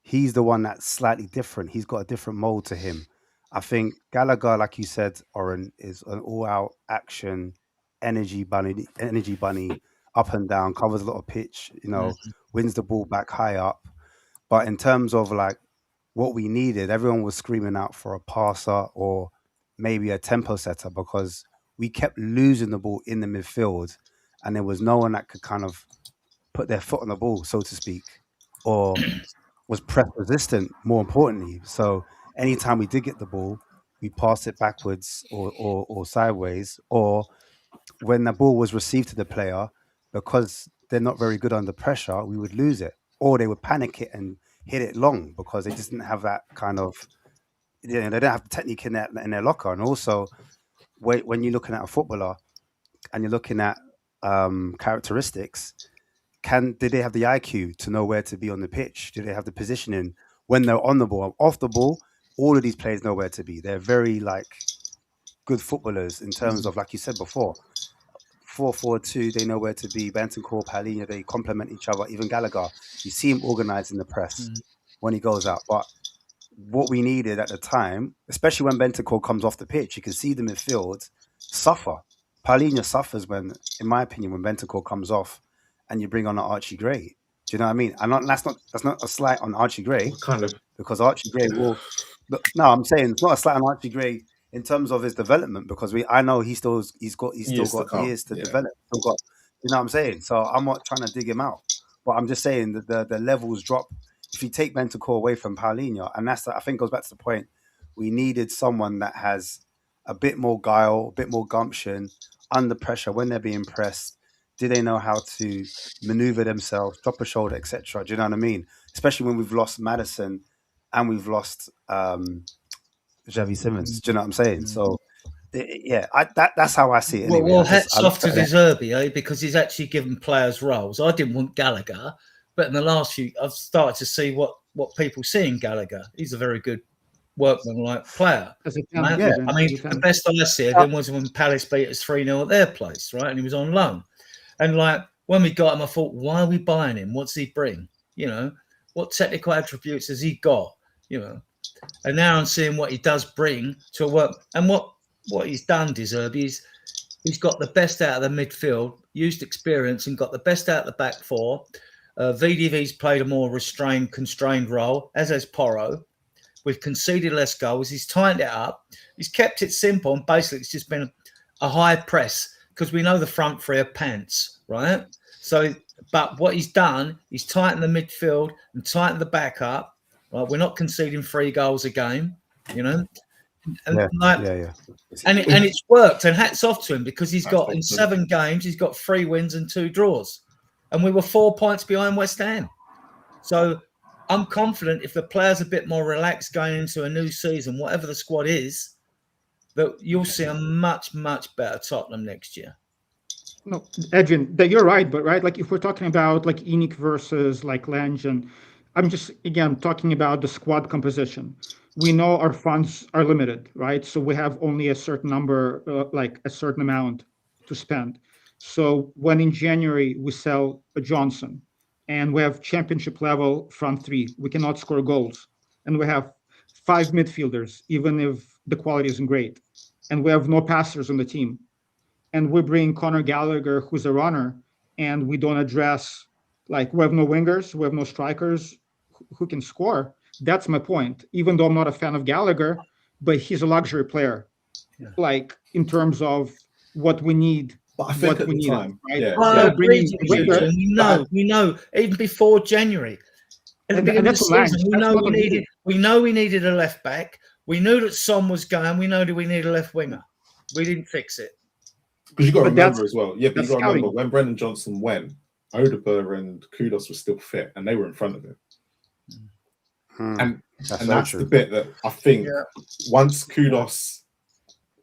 he's the one that's slightly different. He's got a different mold to him. I think Gallagher, like you said, Oren, is an all-out action, energy bunny, up and down, covers a lot of pitch, wins the ball back high up. But in terms of like what we needed, everyone was screaming out for a passer or maybe a tempo setter because we kept losing the ball in the midfield and there was no one that could kind of put their foot on the ball, so to speak, or was press resistant, more importantly. So anytime we did get the ball, we passed it backwards or sideways, or when the ball was received to the player, because they're not very good under pressure, we would lose it, or they would panic it and hit it long because they just didn't have that kind of, they don't have the technique in their locker. And also, when you're looking at a footballer and you're looking at characteristics, do they have the IQ to know where to be on the pitch? Do they have the positioning when they're on the ball? Off the ball, all of these players know where to be. They're very good footballers in terms of, like you said before, 4-4-2, they know where to be. Bentancur, Paulinho, they complement each other. Even Gallagher, you see him organising the press when he goes out. But what we needed at the time, especially when Bentancur comes off the pitch, you can see the midfield suffer. Paulinho suffers when, in my opinion, when Bentancur comes off and you bring on an Archie Gray. Do you know what I mean? And that's not a slight on Archie Gray, because Archie Gray will. No, I'm saying it's not a slight on Archie Gray in terms of his development, because I know he's still got years to develop. You know what I'm saying? So I'm not trying to dig him out, but I'm just saying that the levels drop if you take Bentancur away from Paulinho, and I think goes back to the point. We needed someone that has a bit more guile, a bit more gumption under pressure when they're being pressed. Do they know how to maneuver themselves, drop a shoulder, etc.? Do you know what I mean? Especially when we've lost Maddison and we've lost Xavi Simons. Do you know what I'm saying? So, that's how I see it. Anyway. Well, hats off to De Zerbi, because he's actually given players roles. I didn't want Gallagher, but in the last few, I've started to see what people see in Gallagher. He's a very good workman-like player. I mean, the best I see of him was when Palace beat us 3-0 at their place, right? And he was on loan. And when we got him, I thought, why are we buying him? What's he bring? What technical attributes has he got? And now I'm seeing what he does bring to work. And what he's done, De Zerbi, is he's got the best out of the midfield, used experience, and got the best out of the back four. VDV's played a more constrained role, as has Porro. We've conceded less goals. He's tightened it up. He's kept it simple, and basically it's just been a high press, because we know the front three are pants, right? So, but what he's done, he's tightened the midfield and tightened the back up. Right? We're not conceding 3 goals a game, And it's worked. And hats off to him, because he's got in 7 games, he's got 3 wins and 2 draws, and we were 4 points behind West Ham. So I'm confident if the players are a bit more relaxed going into a new season, whatever the squad is, that you'll see a much, much better Tottenham next year. No, Adrian, you're right, but if we're talking about Enoch versus Lange, and I'm just again talking about the squad composition. We know our funds are limited, right? So we have only a certain number, a certain amount to spend. So when in January we sell a Johnson, and we have championship level front three. We cannot score goals, and we have 5 midfielders, even if the quality isn't great, and we have no passers on the team. And we bring Conor Gallagher, who's a runner, and we don't address, like, we have no wingers, we have no strikers who can score. That's my point. Even though I'm not a fan of Gallagher, but he's a luxury player, like in terms of what we need. But I think what at we the need, time, right? yeah, I yeah. agree Bringing with you, winger, we know, even before January. At the And beginning of that's the what season, that's what we know we needed a left back. We knew that Son was going. We know that we need a left winger. We didn't fix it. Because you got to But remember as well. Yeah, but you that's got to remember scouting. when Brendan Johnson went, Odegaard and Kudos were still fit, and they were in front of him. And that's the bit that I think once Kudos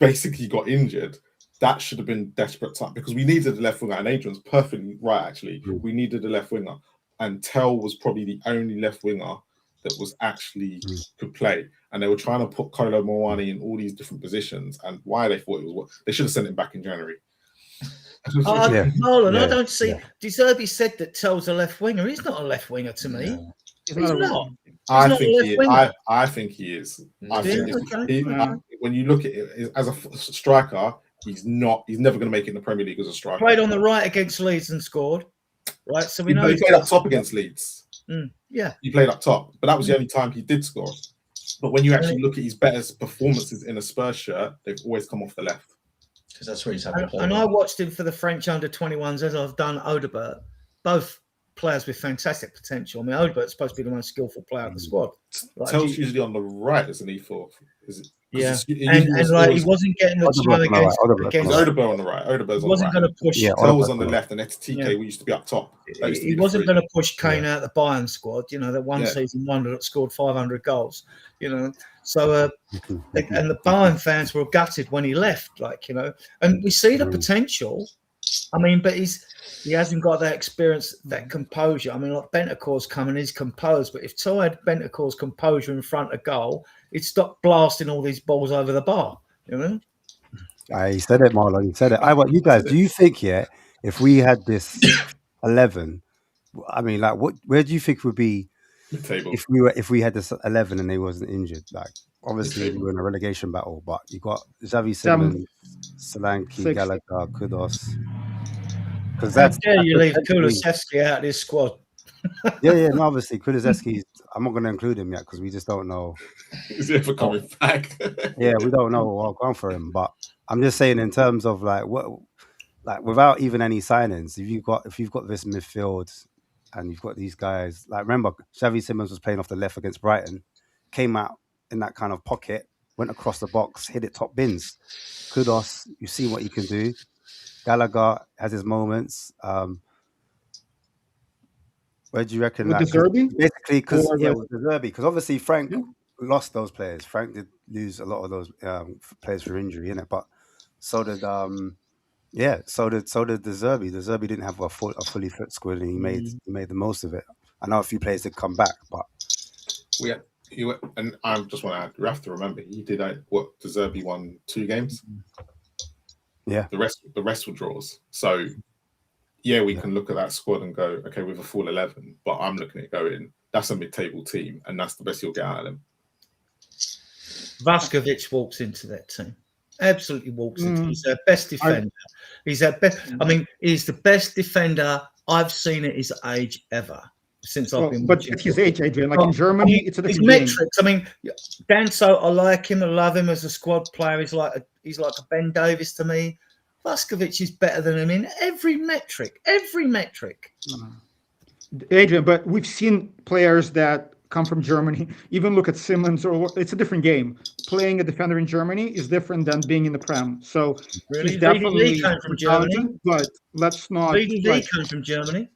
basically got injured, that should have been desperate time, because we needed a left winger, and Adrian's perfectly right, actually. We needed a left winger, and Tell was probably the only left winger that was actually could play. And they were trying to put Kolo Muani in all these different positions, and why they thought it was what they should have sent him back in January. Nolan, I don't see. De Zerbi said that Tell's a left winger. He's not a left winger to me. No. He's He's not. not. I think he is. I think he is. I think Okay. when you look at it as a striker, he's not. He's never going to make it in the Premier League as a striker. Played on the right against Leeds and scored. Right, so we know he played up top against Leeds. Yeah, he played up top, but that was the only time he did score. But when you actually look at his better performances in a Spurs shirt, they've always come off the left. Because that's where he's had to play. And I watched him for the French under-21s, as I've done Odegaard. Both players with fantastic potential. I mean, Odegaard's supposed to be the most skillful player of the squad. Like, Tell's usually on the right, isn't he? Yeah, and like he wasn't getting the time against Odegaard on the right. Odegaard's on the right. Wasn't going to push. Tell was on the left, and TK we used to be up top. He wasn't going to push Kane out the Bayern squad. You know, that one season wonder that scored 500 goals. You know, so and the Bayern fans were gutted when he left. Like, you know, and we see the potential. I mean, but he hasn't got that experience, that composure. I mean, like Bentancur's coming, he's composed, but if Tell had Bentancur's composure in front of goal, he'd stop blasting all these balls over the bar. You know. He said it, Marlon. He said it. What you guys do you think? Yeah, if we had this 11, I mean, like, where do you think would be if we had this 11 and they wasn't injured? Like, obviously we were in a relegation battle, but you got Xavi Simons, Solanke, Gallagher, Kudos. Because that's you leave Kulusevski out of this squad. No, obviously Kulusevski. I'm not going to include him yet because we just don't know. Is he ever coming back? We don't know what's going for him. But I'm just saying, in terms of like without even any signings, if you've got this midfield and you've got these guys, like, remember Xavi Simons was playing off the left against Brighton, came out in that kind of pocket, went across the box, hit it top bins. Kudos, you see what he can do. Gallagher has his moments. Where do you reckon? With De Zerbi? Basically, with De Zerbi, because obviously Frank lost those players. Frank did lose a lot of those players for injury, innit? But so did De Zerbi. De Zerbi didn't have a fully fit squad, and he made the most of it. I know a few players did come back, but and I just want to add, you have to remember he did De Zerbi won 2 games. Yeah, the rest were draws. So we can look at that squad and go, okay, with a full 11. But I'm looking at going, that's a mid-table team, and that's the best you'll get out of them. Vaskovic walks into that team. Absolutely walks into. He's their best defender. He's their best. I mean, he's the best defender I've seen at his age ever since I've been. But at his age, Adrian, like in Germany, it's a different metrics. I mean, Danso, I like him. I love him as a squad player. He's like a Ben Davies to me. Vaskovic is better than him in every metric. Every metric. Adrian, but we've seen players that come from Germany. Even look at Simmons, it's a different game. Playing a defender in Germany is different than being in the Prem. So really, he's definitely came from Germany, but let's not. VDV came from Germany.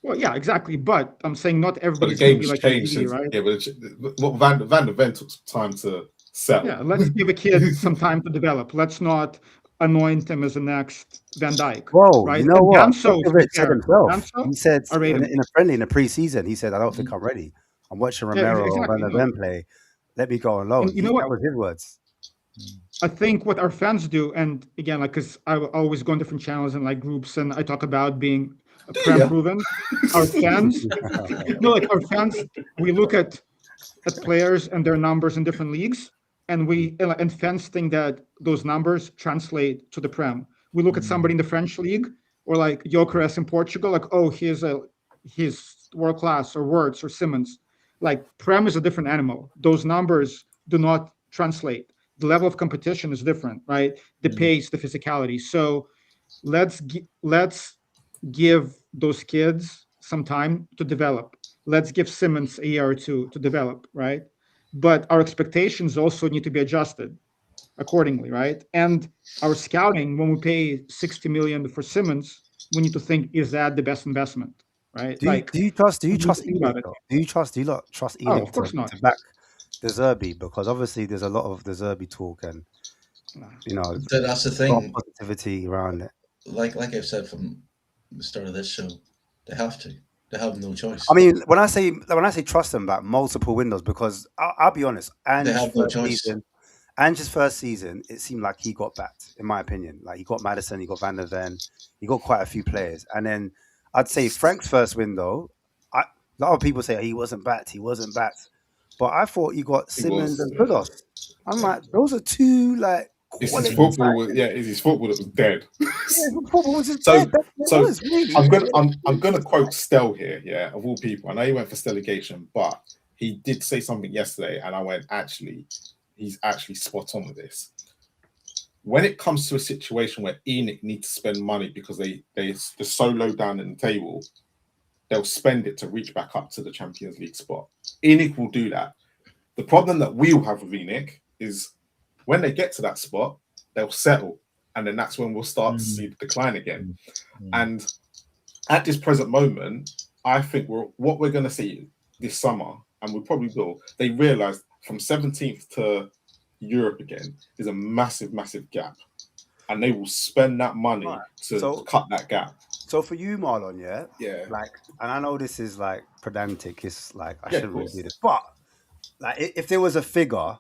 Well, yeah, exactly. But I'm saying not everybody's going to be like changed, VDV, right? Yeah, but Van der Ven took time to settle. Yeah, let's give a kid some time to develop. Let's not anoint him as the next Van Dijk. Whoa, right? You know what? Danso said himself. He said in a friendly in the preseason, he said, "I don't think I'm ready. I'm watching Romero or Van der Ven play. Let me go alone." You know what? That was his words. I think what our fans do, and again, like, because I always go on different channels and like groups, and I talk about being Prem proven. Our fans, no, like our fans, we look at players and their numbers in different leagues, and fans think that those numbers translate to the Prem. We look at somebody in the French league or like Gyökeres in Portugal, like, oh, he's world class, or Wirtz or Simmons. Like Prem is a different animal. Those numbers do not translate. The level of competition is different, right? The pace, the physicality. So let's give those kids some time to develop. Let's give Simmons a year or two to develop, right? But our expectations also need to be adjusted accordingly, right? And our scouting, when we pay 60 million for Simmons, we need to think, is that the best investment, right? Do you trust think about Enoch? it. Do you trust Oh, Enoch of course not. to back De Zerbi? Because obviously there's a lot of De Zerbi talk and That's the a lot of thing. positivity around it. Like I've said from the start of this show, they have to. They have no choice. I mean, when I say trust them back multiple windows, because I'll be honest, They have no choice. Ange's first season, it seemed like he got backed, in my opinion. Like he got Maddison, he got Van der Ven, he got quite a few players. And then I'd say Frank's first window, a lot of people say he wasn't backed. But I thought you got Simmons and Kudos. I'm like, those are two like It's quality. his football. It's his football that was dead. Football was just So- dead. That's what it was, really. I'm gonna quote Stell here, yeah, of all people. I know he went for Stelligation, but he did say something yesterday, and I went, actually, he's actually spot on with this. When it comes to a situation where Enoch needs to spend money because they're so low down in the table, they'll spend it to reach back up to the Champions League spot. Enoch will do that. The problem that we'll have with Enoch is when they get to that spot, they'll settle. And then that's when we'll start to see the decline again. And at this present moment, I think what we're going to see this summer, and we probably will, they realize from 17th to Europe again is a massive, massive gap. And they will spend that money to cut that gap. So for you, Marlon, Yeah. like, and I know this is like pedantic, it's like I Yeah, shouldn't really do this, but like if there was a figure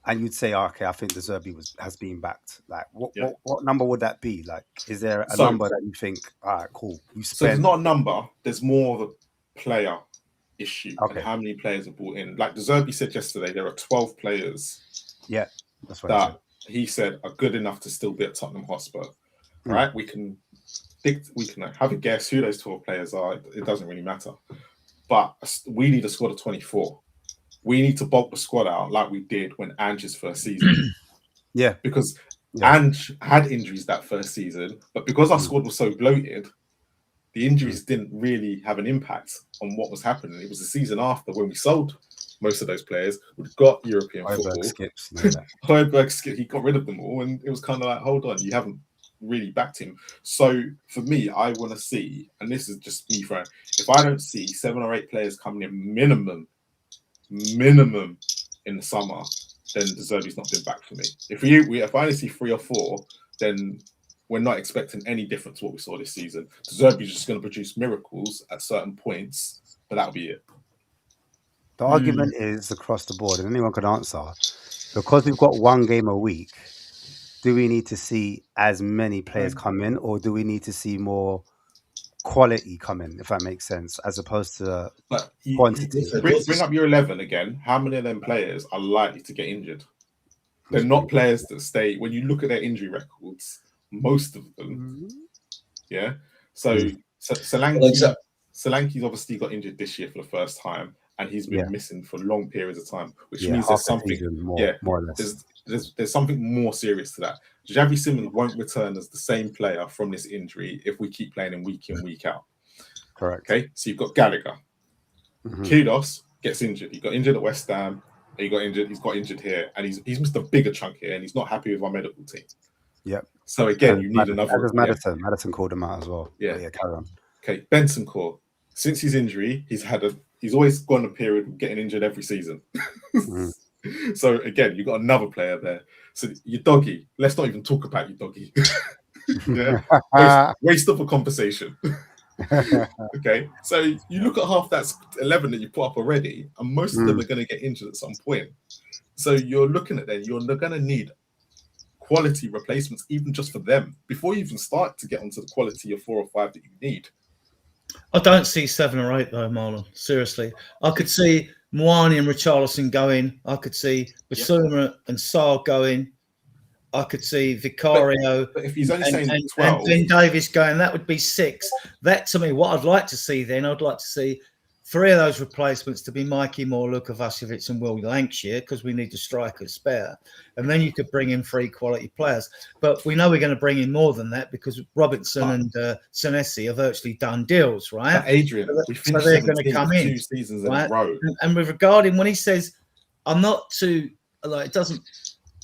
and you'd say, okay, I think De Zerbi has been backed, like what number would that be? Like, is there a number that you think, all right, cool, you spend? So there's not a number, there's more of a player issue and how many players are brought in. Like De Zerbi said yesterday, there are 12 players that's what he said are good enough to still be at Tottenham Hotspur. Right? We can have a guess who those 12 players are. It doesn't really matter. But we need a squad of 24. We need to bulk the squad out like we did when Ange's first season. Because Ange had injuries that first season, but because our squad was so bloated, the injuries didn't really have an impact on what was happening. It was the season after when we sold most of those players. We've got European football. Højbjerg skips. He got rid of them all, and it was kind of like, hold on, you haven't really backed him. So for me, I want to see, and this is just me, Frank, if I don't see 7 or 8 players coming in minimum in the summer, then De Zerbi's not been back for me. If I only see 3 or 4, then we're not expecting any difference to what we saw this season. De Zerbi's just going to produce miracles at certain points, but that'll be it. The argument is across the board, and anyone can answer, because we've got one game a week, do we need to see as many players come in, or do we need to see more quality come in, if that makes sense, as opposed to quantity? Bring up your 11 again. How many of them players are likely to get injured? They're not players that stay. When you look at their injury records, most of them, So Solanke's obviously got injured this year for the first time, and he's been missing for long periods of time, which means there's something more or less. There's something more serious to that. Xavi Simons won't return as the same player from this injury if we keep playing him week in, week out. Correct. Okay, so you've got Gallagher. Kudos gets injured. He got injured at West Ham. He's got injured here, and he's missed a bigger chunk here, and he's not happy with our medical team. So again, you need another. Madison called him out as well. Carry on. Okay, Bentancur. Since his injury, he's always gone a period of getting injured every season. So again, you've got another player there. So your doggy. Let's not even talk about your doggy. Waste of a conversation. Okay, so you look at half that 11 that you put up already, and most of them are going to get injured at some point. So you're looking at that. You're going to need quality replacements, even just for them, before you even start to get onto the quality of 4 or 5 that you need. I don't see 7 or 8 though, Marlon. Seriously, I could see Moani and Richarlison going. I could see Basuma and Sarr going. I could see Vicario but if he's only saying and 12, Ben Davies going. That would be 6. That to me, what I'd like to see then, I'd like to see 3 of those replacements to be Mikey Moore, Luka Vasovic, and Will Lancashire, because we need the striker spare. And then you could bring in 3 quality players. But we know we're going to bring in more than that because Robinson and Senesi are virtually done deals, right? Adrian, so they're going to come in 2 seasons in right? a row. And with regarding when he says, I'm not too, like, it doesn't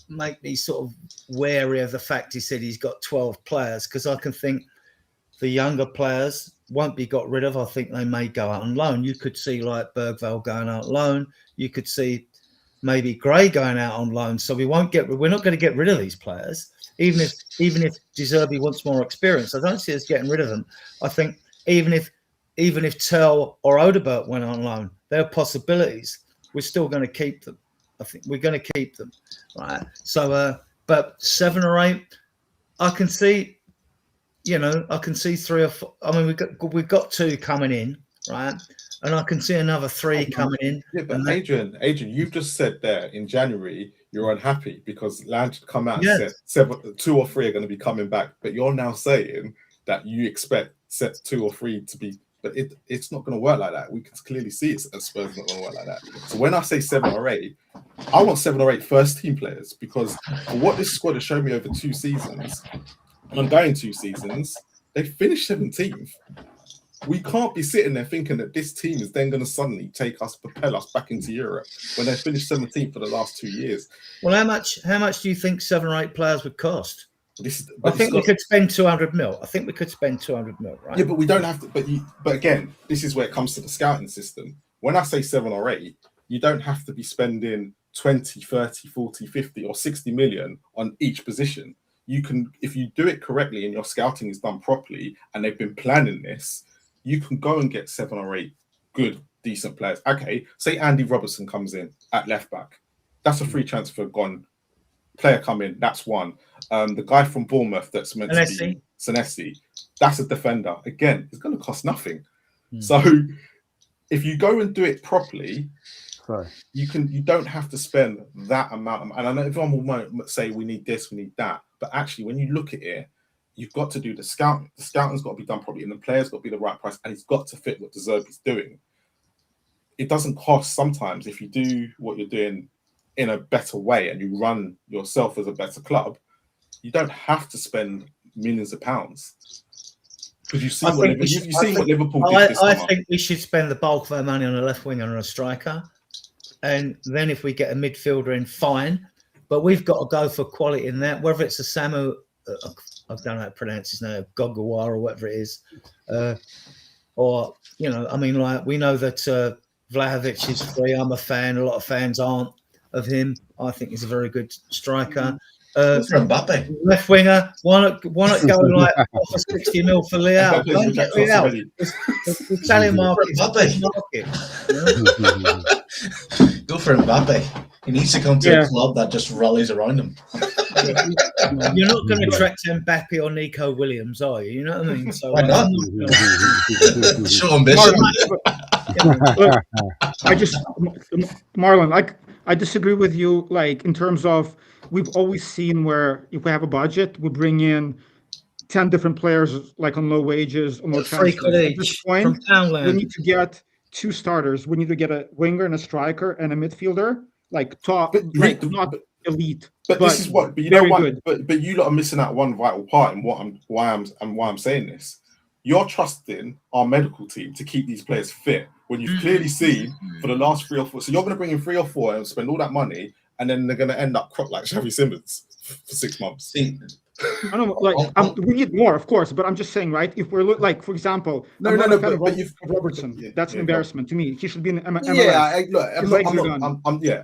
make me sort of wary of the fact he said he's got 12 players, because I can think the younger players won't be got rid of. I think they may go out on loan. You could see like Bergvall going out on loan. You could see maybe Gray going out on loan. So we're not going to get rid of these players, even if De Zerbi wants more experience. I don't see us getting rid of them. I think even if Tell or Odebert went on loan, there are possibilities. We're still going to keep them. I think we're going to keep them, right? So, but 7 or 8, I can see. I can see 3 or 4. I mean, we've got 2 coming in, right? And I can see another 3 coming in. Yeah, but Adrian, you've just said there in January you're unhappy because Lange had come out and said 2 or 3 are going to be coming back. But you're now saying that you expect 2 or 3 to be. But it's not going to work like that. We can clearly see it's Spurs not going to work like that. So when I say 7 or 8, I want 7 or 8 first team players, because for what this squad has shown me over 2 seasons. And I'm going 2 seasons, they finished 17th. We can't be sitting there thinking that this team is then going to suddenly propel us back into Europe when they finished 17th for the last 2 years. Well, how much do you think 7 or 8 players would cost? I think we could spend 200 mil. I think we could spend 200 mil, right? Yeah, but we don't have to. But again, this is where it comes to the scouting system. When I say 7 or 8, you don't have to be spending 20, 30, 40, 50 or 60 million on each position. You can, if you do it correctly and your scouting is done properly and they've been planning this, you can go and get 7 or 8 good, decent players. Okay, say Andy Robertson comes in at left back. That's a free transfer gone. Player come in, that's one. The guy from Bournemouth that's meant to be Senesi, that's a defender. Again, it's going to cost nothing. So if you go and do it properly, you don't have to spend that amount. And I know everyone will say we need this, we need that. But actually, when you look at it, you've got to do the scouting. The scouting's got to be done properly, and the player's got to be the right price, and it's got to fit what De Zerbi's doing. It doesn't cost sometimes if you do what you're doing in a better way and you run yourself as a better club. You don't have to spend millions of pounds. Because you've seen what Liverpool did this summer. I think we should spend the bulk of our money on a left winger and a striker. And then if we get a midfielder in, fine. But we've got to go for quality in that, whether it's a Samu, I don't know how to pronounce his name, Gogawar or whatever it is. Or, I mean, like, we know that Vlahovic is free. I'm a fan. A lot of fans aren't of him. I think he's a very good striker. Mbappe. Left winger, why not go like offer 60 mil for Leao? Don't get Leao. The Italian market is a big market. Go for Mbappe. He needs to come to a club that just rallies around him. You're not going to attract Mbappe or Nico Williams, are you? You know what I mean? So why not? Show ambition. Marlon, I disagree with you, like, in terms of we've always seen where if we have a budget, we bring in 10 different players, like on low wages, on low transfers. At this point, we need to get 2 starters. We need to get a winger and a striker and a midfielder, like top, not elite. But this is what. But you know what? But you lot are missing out one vital part in why I'm saying this. You're trusting our medical team to keep these players fit when you've clearly seen for the last 3 or 4. So you're going to bring in 3 or 4 and spend all that money, and then they're going to end up cropped like Xavi Simons for 6 months. I don't know, like, we need more, of course, but I'm just saying, right? If we're like, for example, but Robertson, that's an embarrassment to me. He should be in MLS.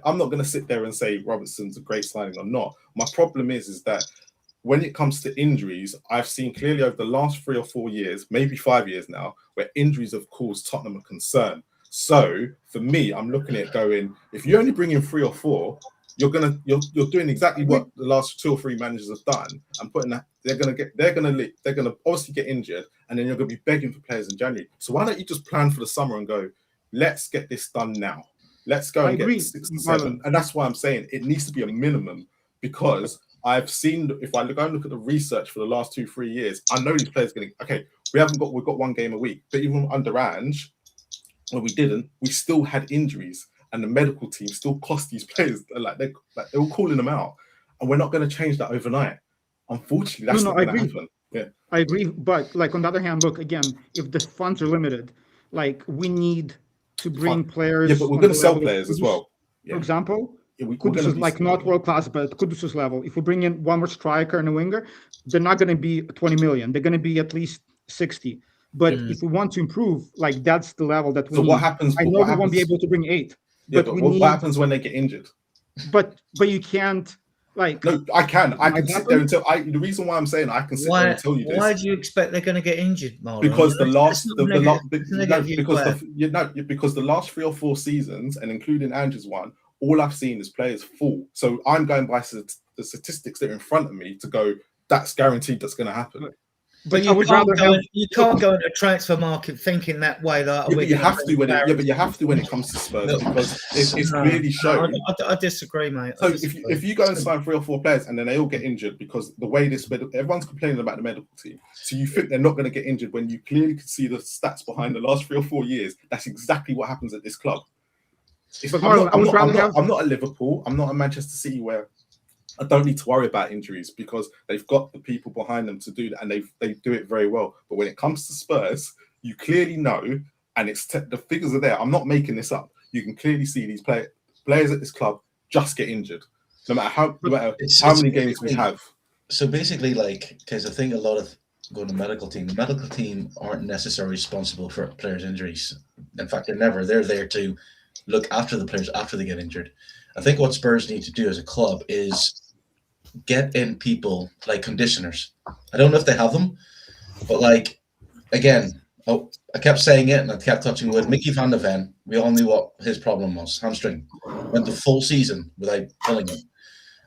I'm not going to sit there and say Robertson's a great signing or not. My problem is that when it comes to injuries, I've seen clearly over the last 3 or 4 years, maybe 5 years now, where injuries have caused Tottenham a concern. So for me, I'm looking at going, if you only bring in 3 or 4, you're doing exactly what the last 2 or 3 managers have done, and putting that they're gonna obviously get injured, and then you're gonna be begging for players in January. So why don't you just plan for the summer and go, let's get this done now. Let's go and get 6 to 7, and that's why I'm saying it needs to be a minimum, because I've seen, if I go and look at the research for the last 2-3 years, I know these players getting okay. We've got 1 game a week, but even under Ange, when we didn't, we still had injuries, and the medical team still cost these players. They were calling them out, and we're not going to change that overnight. Unfortunately, that's not going to happen. Yeah, I agree, but like on the other hand, look again, if the funds are limited, like we need to bring players. Yeah, but we're going to sell players as well. For example, Kudus is like not world class, but Kudus's level. If we bring in one more striker and a winger, they're not going to be 20 million. They're going to be at least 60. But if we want to improve, like that's the level that we need. What happens? I know we won't be able to bring 8. Yeah, but what happens when they get injured? But you can't. Like, no, I can. I can sit there and tell. The reason why I'm saying I can sit there and tell you this. Why do you expect they're going to get injured, Marlon? Because because the last 3 or 4 seasons, and including Ange's one, all I've seen is players fall. So I'm going by the statistics that are in front of me to go, that's guaranteed that's going to happen. But you can't go into a transfer market thinking that way. That but you have to when it comes to Spurs, because it's clearly shown. I disagree, mate. So if you go and sign 3 or 4 players and then they all get injured, because the way everyone's complaining about the medical team, so you think they're not going to get injured when you clearly can see the stats behind the last 3 or 4 years. That's exactly what happens at this club. I'm not a Liverpool. I'm not a Manchester City where I don't need to worry about injuries, because they've got the people behind them to do that, and they do it very well. But when it comes to Spurs, you clearly know, and the figures are there. I'm not making this up. You can clearly see these players at this club just get injured, no matter how many games we have. So basically, because I think a lot of go to the medical team aren't necessarily responsible for players' injuries. In fact, they're there to look after the players after they get injured. I think what Spurs need to do as a club is get in people like conditioners. I don't know if they have them, but I kept saying it and I kept touching wood. Mickey van der Ven, we all knew what his problem was. Hamstring. Went the full season without pulling it.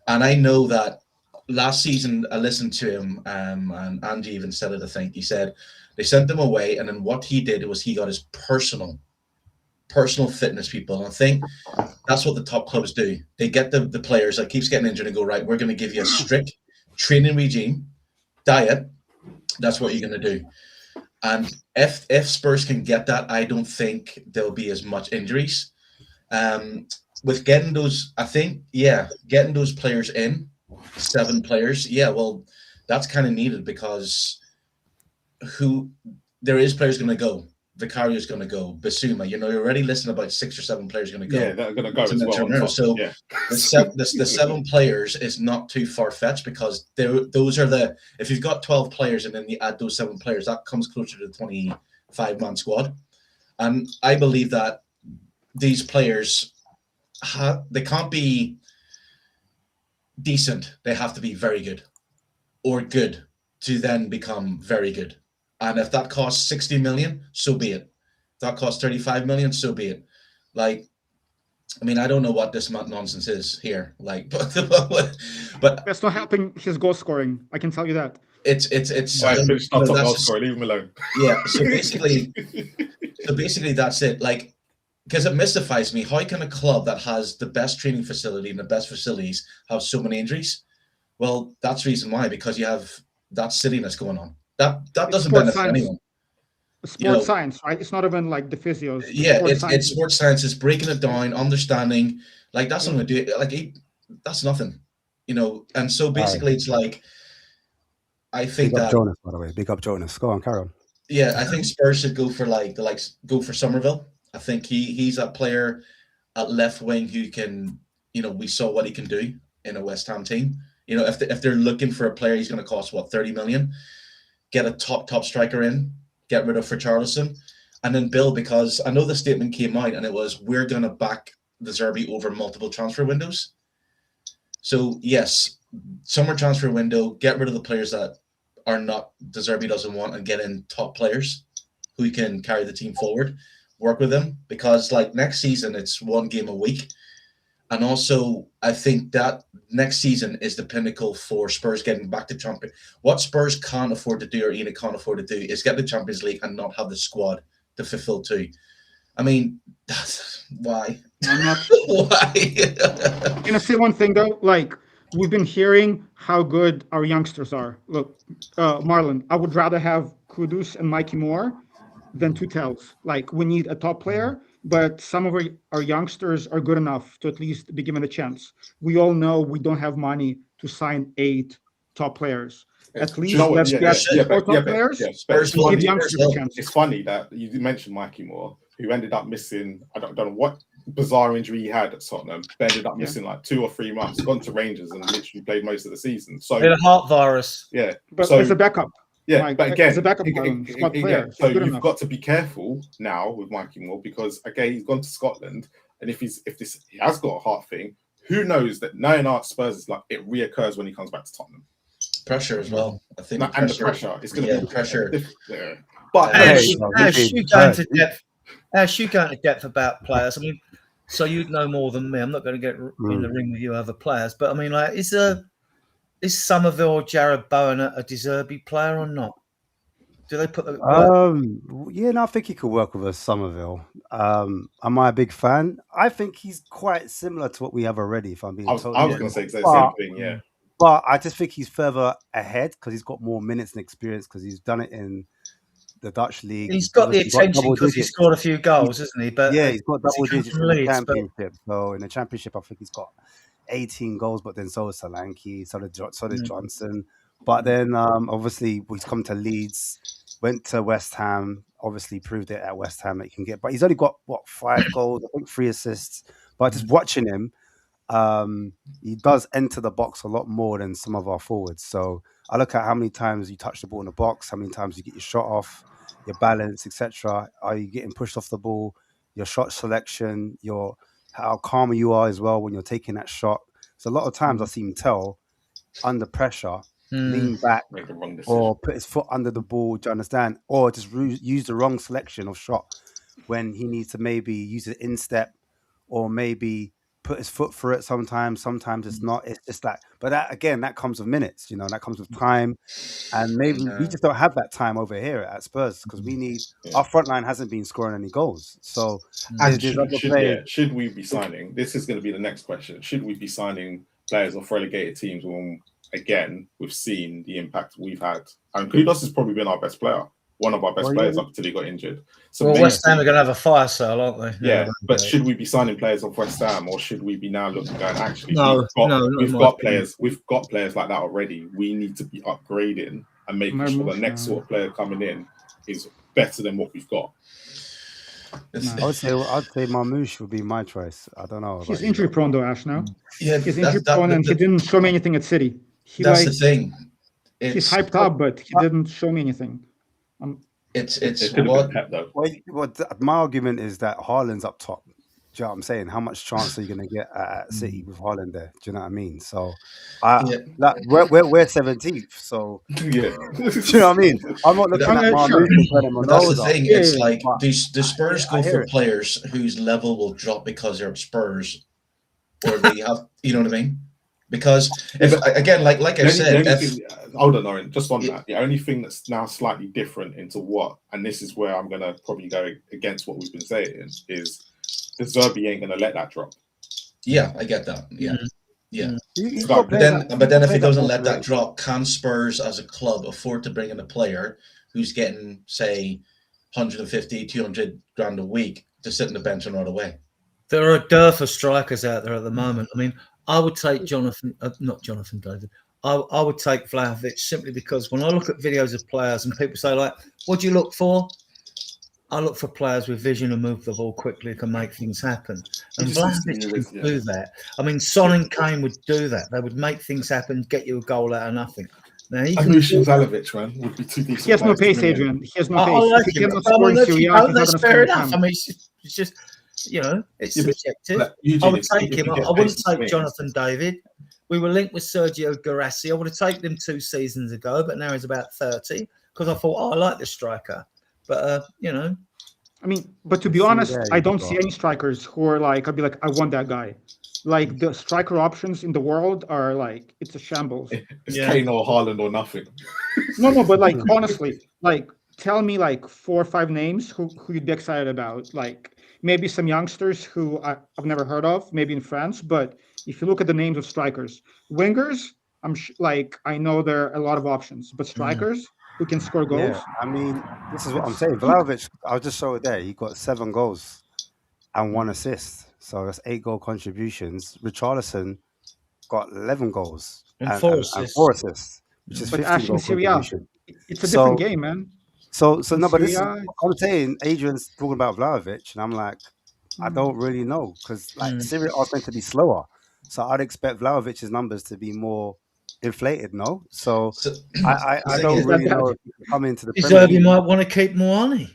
And I know that last season I listened to him, and Andy even said it, I think. He said they sent him away, and then what he did was he got his personal fitness people. And I think that's what the top clubs do. They get the players that keeps getting injured and go, right, we're going to give you a strict training regime, diet. That's what you're going to do. And if Spurs can get that, I don't think there'll be as much injuries. With getting those, I think, getting those players in, 7 players, well, that's kind of needed, because there is players going to go. Vicario is going to go. Basuma, you're already listing about 6 or 7 players going to go. Yeah, they're going to go as well. So the 7 players is not too far-fetched, because those are if you've got 12 players and then you add those 7 players, that comes closer to the 25-man squad. And I believe that these players, they can't be decent. They have to be very good or good to then become very good. And if that costs 60 million, so be it. If that costs 35 million, so be it. I don't know what this nonsense is here. But that's not helping his goal scoring. I can tell you that. It's not top goal scorer. Leave him alone. Yeah. So basically, that's it. Because it mystifies me. How can a club that has the best training facility and the best facilities have so many injuries? Well, that's the reason why. Because you have that silliness going on. That doesn't benefit anyone. Sports science, right? It's not even like the physios. It's sports science. It's breaking it down, understanding. That's not going to do it. That's nothing, And so basically, it's I think Big up Jonas, by the way. Big up Jonas. Go on, carry on. Yeah, I think Spurs should go for go for Somerville. I think he's a player at left wing who can, we saw what he can do in a West Ham team. If they're looking for a player, he's going to cost 30 million. Get a top striker in, get rid of Richarlison, and then build, because I know the statement came out and it was, we're going to back De Zerbi over multiple transfer windows. So yes, summer transfer window, get rid of the players that are not De Zerbi doesn't want, and get in top players who can carry the team forward, work with them, because next season it's 1 game a week. And also, I think that next season is the pinnacle for Spurs getting back to champion. What Spurs can't afford to do, or Enoch can't afford to do, is get the Champions League and not have the squad to fulfill two. I mean, that's why. I'm not. Why? I'm gonna say one thing though. Like, we've been hearing how good our youngsters are. Look, Marlon, I would rather have Kudus and Mikey Moore than Tutels. Like, we need a top player, but some of our youngsters are good enough to at least be given a chance. We all know we don't have money to sign 8 top players. At Do you least know what? let's get 4 top players. Spurs and want give to youngsters a chance. It's funny that you mentioned Mikey Moore, who ended up missing, I don't know what bizarre injury he had at Tottenham, but ended up missing like 2 or 3 months, gone to Rangers and literally played most of the season. So He had a heart virus. yeah, But so, as a backup. yeah, Like, but again, as a backup squad player, so good you've enough. got to be careful now with Mikey Moore because again he's gone to Scotland, and if he has got a heart thing, who knows that knowing our Spurs is like it reoccurs when he comes back to Tottenham. Pressure as well. I think And the pressure, it's going to be pressure. Yeah. But As Hey, you going to depth about players, I mean, so you'd know more than me. I'm not going to get in the ring with you other players, but I mean, like, is Somerville or Jared Bowen a De Zerbi player or not? Do they put the Yeah, no, I think he could work with us, Somerville. Am I a big fan? I think he's quite similar to what we have already. If I'm being I was totally going to say honest. the same thing, yeah. But I just think he's further ahead because he's got more minutes and experience because he's done it in the Dutch league. He's got the attention because he scored a few goals, hasn't he? But yeah, he's got double digits in the Leeds, championship. So in the championship, I think he's got 18 goals, but then so is Solanke, so did Johnson. But then obviously he's come to Leeds, went to West Ham, obviously proved it at West Ham that he can get. But he's only got 5 goals, I think 3 assists. But just watching him, he does enter the box a lot more than some of our forwards. So I look at how many times you touch the ball in the box, how many times you get your shot off, your balance, etc. Are you getting pushed off the ball? Your shot selection, how calm you are as well when you're taking that shot. So a lot of times I see him tell under pressure, lean back, or put his foot under the ball. Do you understand? Or just use the wrong selection of shot when he needs to maybe use an instep or maybe put his foot through it sometimes it's not. It's just that. But that comes with minutes, that comes with time. And maybe we just don't have that time over here at Spurs because we need our front line hasn't been scoring any goals. So should we be signing? This is going to be the next question. Should we be signing players off relegated teams when again we've seen the impact we've had? And Kudos has probably been our best player. One of our best players up until he got injured. So West Ham are going to have a fire sale, aren't they? Yeah, but should we be signing players off West Ham, or should we be now looking going? Actually, we've got players like that already. We need to be upgrading and making sure the next sort of player coming in is better than what we've got. I'd say Marmoush would be my choice. I don't know. He's injury prone though, Ash. Now, he's injury prone, and he didn't show me anything at City. That's the thing. He's hyped up, but he didn't show me anything. It's what my argument is that Haaland's up top. Do you know what I'm saying? How much chance are you going to get at City with Haaland there? Do you know what I mean? So, we're 17th. So, do you know what I mean? I'm not looking at Marmoush. That's the thing. It's like the Spurs go for players whose level will drop because they're Spurs, or they have, you know what I mean? Because if again, like I said, hold on, Oren, just on that. The only thing that's now slightly different into what, and this is where I'm gonna probably go against what we've been saying, is the Zerbi ain't gonna let that drop. Yeah, I get that. Yeah. But then if he doesn't let that drop, can Spurs as a club afford to bring in a player who's getting, say, 150, 200 grand a week to sit on the bench and run away? There are a dearth of strikers out there at the moment. I mean, I would take not Jonathan David. I would take Vlahovic simply because when I look at videos of players and people say, like, what do you look for? I look for players with vision and move the ball quickly, can make things happen. And Vlahovic can do that. I mean, Son and Kane would do that. They would make things happen, get you a goal out of nothing. Now, Vlahovic, man, would be too decent. He has no pace, Adrian. He has no pace. I like him. That's fair enough. I mean, it's just it's subjective. I would take him. I wouldn't take Jonathan David. We were linked with Sergio Garassi. I would have taken him 2 seasons ago, but now he's about 30 because I thought, I like this striker. But I mean, but to be See honest, there, I you don't got see any strikers who are like, I'd be like, I want that guy. Like the striker options in the world are like, it's a shambles. It's Yeah. Kane or Haaland or nothing. No, but like honestly, like tell me like 4 or 5 names who you'd be excited about. Like maybe some youngsters who I've never heard of, maybe in France. But if you look at the names of strikers, wingers, like I know there are a lot of options, but strikers who can score yeah. goals, I mean, this is what I'm it's saying. Vlahovic, I'll just show it there. He got 7 goals and 1 assist, so that's 8 goal contributions. Richarlison got 11 goals And and, 4 and, and assists. 4 assists, which is but 15 Ash in goal Syria, contribution. it's a different So, game, man. so In no, but this is Syria, I'm saying. Adrian's talking about Vlahovic, and I'm like, I don't really know because like Syria are meant to be slower, so I'd expect Vlahovic's numbers to be more inflated. No, so So I thing don't is, is that really know bad? if he can come into the His Premier League. might want to keep Moani.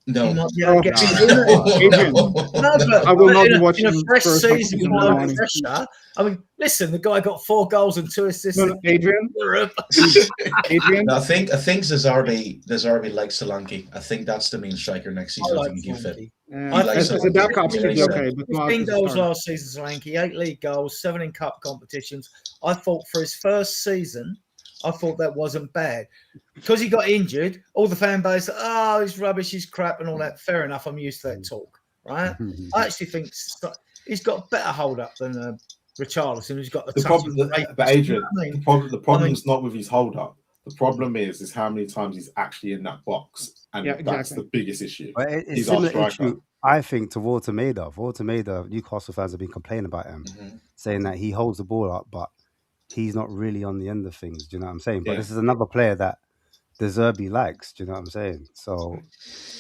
He no. might be able to Oh, get No, him in no, it. Adrian, No, but I will not be in a watching fresh Spurs season with tomorrow no morning. pressure. I mean, listen, the guy got 4 goals and 2 assists No, in no, Adrian, Europe. Adrian. I think Zazarbi likes Solanke. I think that's the main striker next I season. like I think he fit. Solanke. He likes As a Solanke. backup, Yeah, he'd he be said. okay, but not 15 as a goals starter. last season, Solanke, 8 league goals, 7 in cup competitions. I thought for his first season, I thought that wasn't bad. Because he got injured, all the fan base, oh, he's rubbish, he's crap, and all that. Fair enough, I'm used to that talk, right? I actually think he's got a better hold up than Richarlison, who's got the touch. But Adrian, the problem's I mean, not with his hold up. The problem is how many times he's actually in that box, and Yeah, that's exactly. the biggest issue. But it's He's our similar striker. issue, I think, to Walter Maida. Walter Maida, Newcastle fans have been complaining about him, saying that he holds the ball up, but he's not really on the end of things. Do you know what I'm saying? But Yeah. this is another player that De Zerbi likes. Do you know what I'm saying? So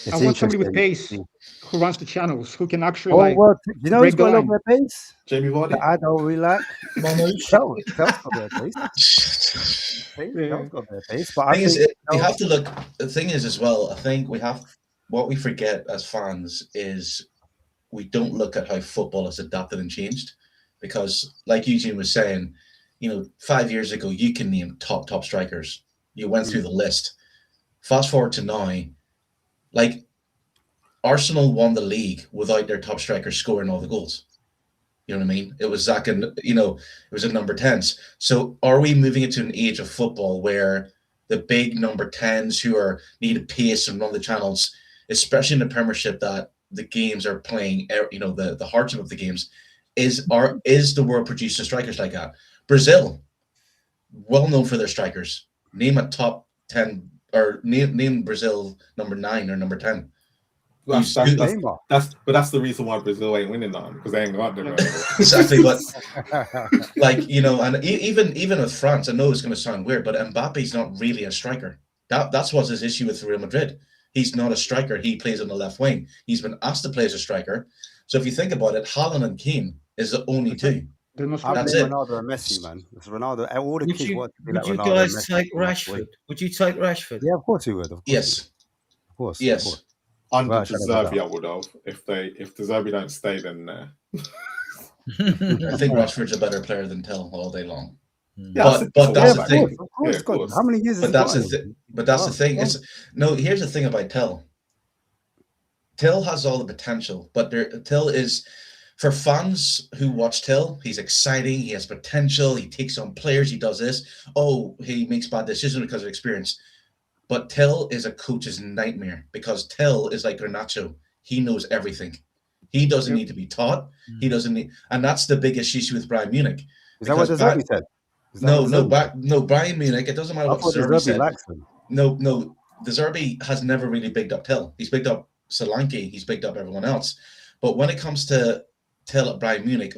it's I want somebody with interesting. pace who runs the channels, who can actually Oh, like well, you know who's break the got a little line. bit of pace Jamie Vardy. that I don't really like? Mamouche. Tel's got a bit of pace. Yeah. Tel's got a bit of pace. But I Thing is, think we have to look. The thing is, as well, I think what we forget as fans is we don't look at how football has adapted and changed. Because, like Eugene was saying, 5 years ago, you can name top strikers. You went through the list. Fast forward to now, like Arsenal won the league without their top striker scoring all the goals. You know what I mean? It was Zach and, it was a number 10s. So are we moving into an age of football where the big number 10s who need a pace and run the channels, especially in the Premiership, that the games are playing, the heart of the games, is the world producing strikers like that? Brazil, well known for their strikers. Name a top 10 or name Brazil number 9 or number 10. That's the reason why Brazil ain't winning now, because they ain't got them. Exactly, but and even with France, I know it's going to sound weird, but Mbappe's not really a striker. That's what's his issue with Real Madrid. He's not a striker. He plays on the left wing. He's been asked to play as a striker. So if you think about it, Haaland and Kane is the only two. That's it. Ronaldo and Messi, man. It's Ronaldo. All the kids want to be like Ronaldo. Would you guys take Rashford? Would you take Rashford? Yeah, of course you would. Yes. Of course. Yes. Of course. Under De Zerbi, I would have. If De Zerbi don't stay, then I think Rashford's a better player than Tell all day long. Yeah, but that's the thing. Of course. How many years? But that's the thing. Here's the thing about Tell. Tell has all the potential, but Tell is, for fans who watch Tell, he's exciting. He has potential. He takes on players. He does this. Oh, he makes bad decisions because of experience. But Tell is a coach's nightmare, because Tell is like Garnacho. He knows everything. He doesn't need to be taught. He doesn't need, and that's the biggest issue with Bayern Munich. Is that what De Zerbi said? No, Bayern Munich. It doesn't matter what De Zerbi said. No, De Zerbi has never really bigged up Tell. He's bigged up Solanke. He's bigged up everyone else. But when it comes to Tell at Bayern Munich,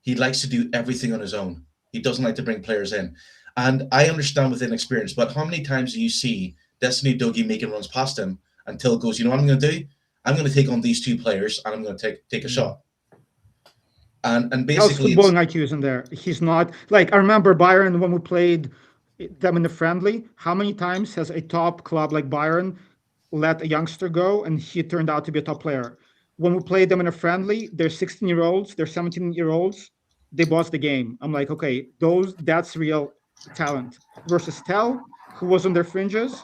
he likes to do everything on his own. He doesn't like to bring players in. And I understand with inexperience, but how many times do you see Destiny Dougie making runs past him and Till goes, you know what I'm going to do? I'm going to take on these 2 players and I'm going to take a shot. And basically, footballing IQ isn't there. He's not like, I remember Bayern when we played them in the friendly. How many times has a top club like Bayern let a youngster go and he turned out to be a top player? When we played them in a friendly, they're 16-year-olds, they're 17-year-olds. They bossed the game. I'm like, okay, that's real talent. Versus Tell, who was on their fringes,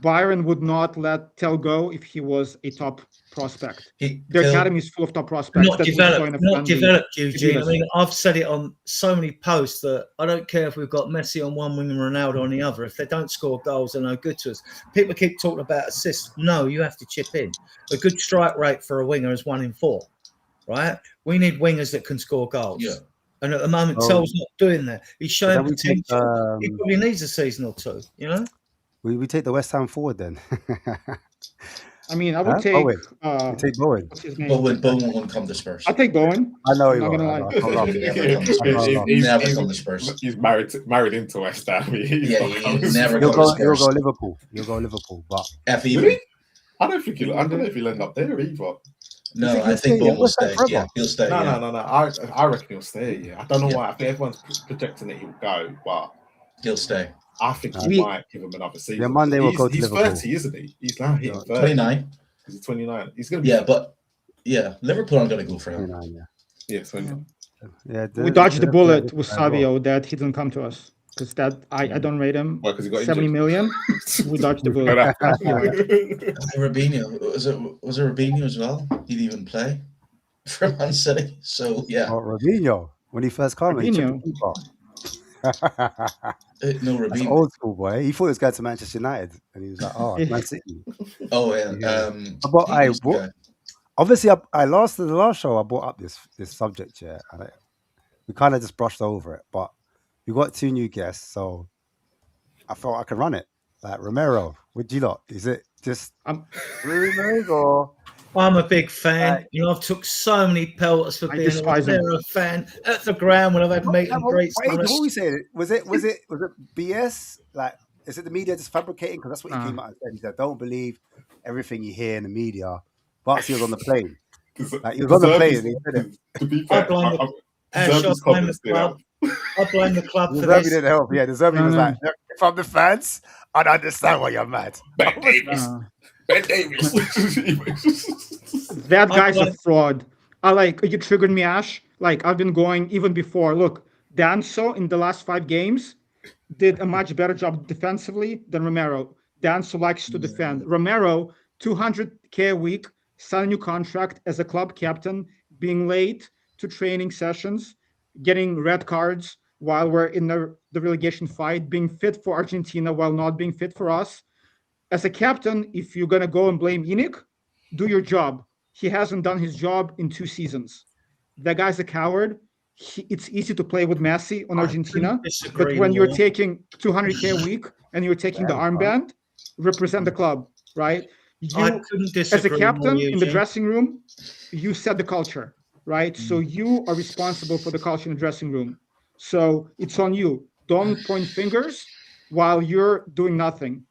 Byron would not let Tell go if he was a top prospect. The Phil, academy is full of top prospects. Not that would developed, join a not friendly developed, Eugene. I Adidas. mean, I've said it on so many posts that I don't care if we've got Messi on one wing and Ronaldo on the other. If they don't score goals, they're no good to us. People keep talking about assists. No, you have to chip in. A good strike rate for a winger is 1 in 4, right? We need wingers that can score goals. Yeah. And at the moment, Oh. Tell's not doing that. He's showing Then we take, potential. He probably needs a season or two, you know? we take the West Ham forward then. I mean, I would Huh? take. Bowen. We take Bowen. What's his name? Bowen won't come to Spurs. I'll take Bowen. I know I'm he not won't. gonna I lie. know. I can't lie. Never come to Spurs. Never come to Spurs. He's married into West Ham. He's Yeah, not he coming. never He'll come to go Spurs. Liverpool. He'll go Liverpool. But F Really? even. I don't know if he'll end up there either. No, think I he'll think stay? Bowen will What's that stay. forever? Yeah, he'll stay. Yeah. No. I reckon he'll stay. Yeah. I don't know Yeah. why. I think everyone's projecting that he'll go, but He'll stay. I think he We- might give him another season. Yeah, Monday we'll go to he's Liverpool. 30, isn't he? He's now hitting 30. 29. He's 29. He's gonna be Yeah, but yeah, Liverpool aren't going to go for him. 29, yeah, 29. yeah. We dodged the bullet with Savio that he didn't come to us because that I don't rate him. Why? Because he got 70 injured. million. We dodged the bullet. Robinho, was it Robinho as well? He didn't even play for Man City. So yeah, Oh, Robinho when he first came, he Robinho. chipped the keeper. no That's Robinho. old school boy. He thought he was going to Manchester United, and he was like, "Oh, Man City." Oh yeah. Yeah. But obviously, the last show I brought up this subject here, and we kind of just brushed over it. But we got 2 new guests, so I thought I could run it. Like Romero, would you lot? Is it just rumors or? I'm a big fan. You know, I've took so many pelters for I being a despise him. Romero fan at the ground when I've had meet and greets. Wait, what we saying? Was it BS? Like, is it the media just fabricating? Because that's what he came out and said. He said, "Don't believe everything you hear in the media." Barksy was on the plane. Like, he was on the plane and he said it. To be I fair, blame the club. I blame the club for Deserby this. didn't help. Yeah, Deserby was like, "From the fans, I don't understand why you're mad." Ben Davis. Ben Davis. That guy's a fraud. You triggered me, Ash. Like, I've been going even before. Look, Danso in the last 5 games did a much better job defensively than Romero. Danso likes to defend. Romero, 200K a week, signed a new contract as a club captain, being late to training sessions, getting red cards while we're in the relegation fight, being fit for Argentina while not being fit for us. As a captain, if you're going to go and blame Inic, do your job. He hasn't done his job in 2 seasons. That guy's a coward. It's easy to play with Messi on Argentina, but when you're taking 200K a week and you're taking the armband, represent the club, right? I couldn't disagree as a captain more, in the dressing room, you set the culture, right? So you are responsible for the culture in the dressing room. So it's on you. Don't point fingers while you're doing nothing.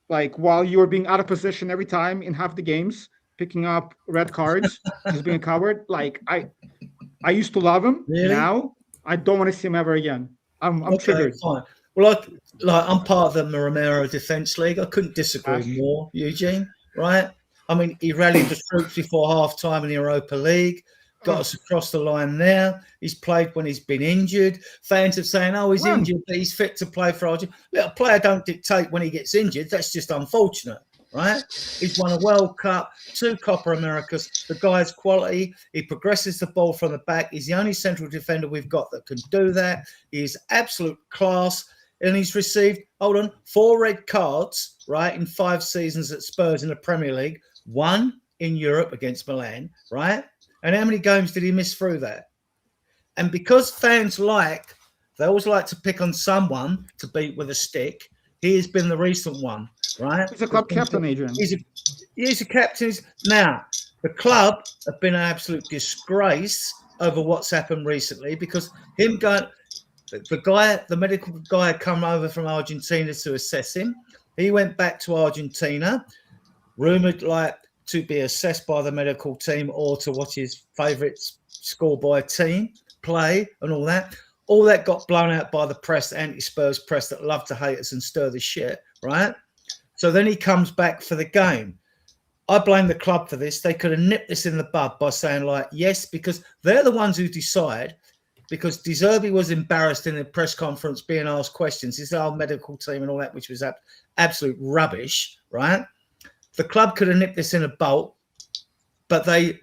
Like, while you're being out of position every time in half the games, picking up red cards, just being a coward. Like, I used to love him. Really? Now I don't want to see him ever again. I'm triggered. Fine. Well, I'm part of the Romero Defence League. I couldn't disagree more, Eugene. Right? I mean, he rallied the troops before half time in the Europa League, got us across the line there. He's played when he's been injured. Fans are saying, "Oh, he's injured, but he's fit to play for Argentina." Look, a player don't dictate when he gets injured. That's just unfortunate. Right? He's won a World Cup, 2 Copa Americas. The guy's quality. He progresses the ball from the back. He's the only central defender we've got that can do that. He's absolute class. And he's received, 4 red cards, right, in 5 seasons at Spurs in the Premier League. 1 in Europe against Milan, right? And how many games did he miss through that? And because fans they always like to pick on someone to beat with a stick. He has been the recent one. Right? He's a club captain, Adrian. He's a captain. Now, the club have been an absolute disgrace over what's happened recently because the medical guy come over from Argentina to assess him. He went back to Argentina, rumoured to be assessed by the medical team or to watch his favourite schoolboy team play and all that. All that got blown out by the press, anti-Spurs press that love to hate us and stir the shit, right? So then he comes back for the game. I blame the club for this. They could have nipped this in the bud by saying yes, because they're the ones who decide because De Zerbi was embarrassed in the press conference being asked questions. This is our medical team and all that, which was absolute rubbish, right? The club could have nipped this in a bolt, but they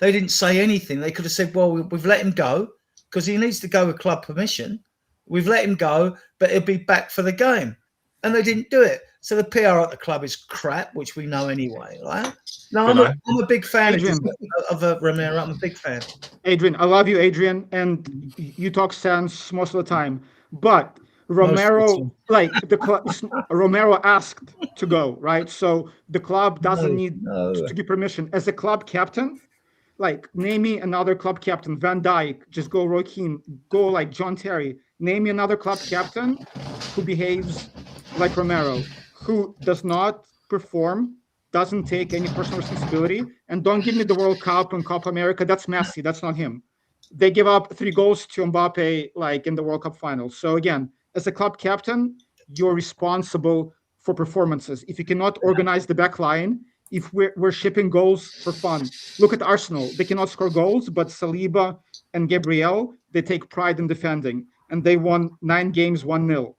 didn't say anything. They could have said, well, we've let him go because he needs to go with club permission. We've let him go, but he'll be back for the game. And they didn't do it. So the PR at the club is crap, which we know anyway, right? No, I'm a big fan of Romero. I'm a big fan. Adrian, I love you, Adrian, and you talk sense most of the time. But Romero, Romero asked to go, right? So the club doesn't need to give permission. As a club captain, name me another club captain. Van Dijk, just go Roy Keane, go like John Terry. Name me another club captain who behaves like Romero, who does not perform, doesn't take any personal responsibility, and don't give me the World Cup and Copa America. That's Messi. That's not him. They give up 3 goals to Mbappe, in the World Cup final. So again, as a club captain, you're responsible for performances. If you cannot organize the back line, if we're shipping goals for fun, look at Arsenal. They cannot score goals, but Saliba and Gabriel, they take pride in defending, and they won 9 games 1-0.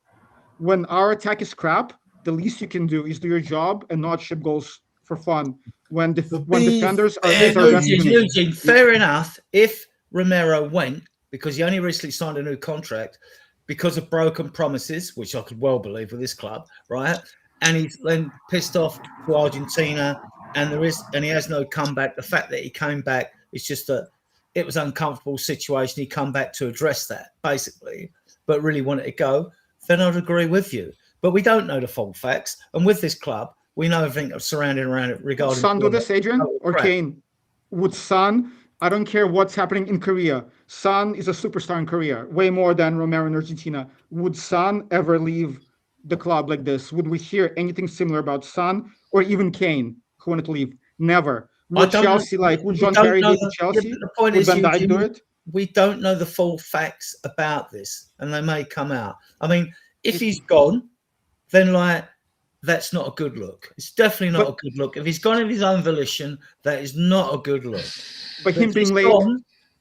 When our attack is crap, the least you can do is do your job and not ship goals for fun. When defenders are Eugene, fair enough. If Romero went because he only recently signed a new contract because of broken promises, which I could well believe with this club, right? And he's then pissed off to Argentina, and he has no comeback. The fact that he came back is just that it was an uncomfortable situation. He come back to address that basically, but really wanted to go. Then I'd agree with you. But we don't know the full facts. And with this club, we know everything surrounding around it regarding... Would Son do this, Adrian? Or Kane? Would Son... I don't care what's happening in Korea. Son is a superstar in Korea, way more than Romero in Argentina. Would Son ever leave the club like this? Would we hear anything similar about Son or even Kane, who wanted to leave? Never. Would Chelsea, would John Terry leave Chelsea? The point would is, Van Dijk do it? We don't know the full facts about this, and they may come out. I mean, if he's gone, then that's not a good look. It's definitely not a good look. If he's gone of his own volition, that is not a good look. But him being late.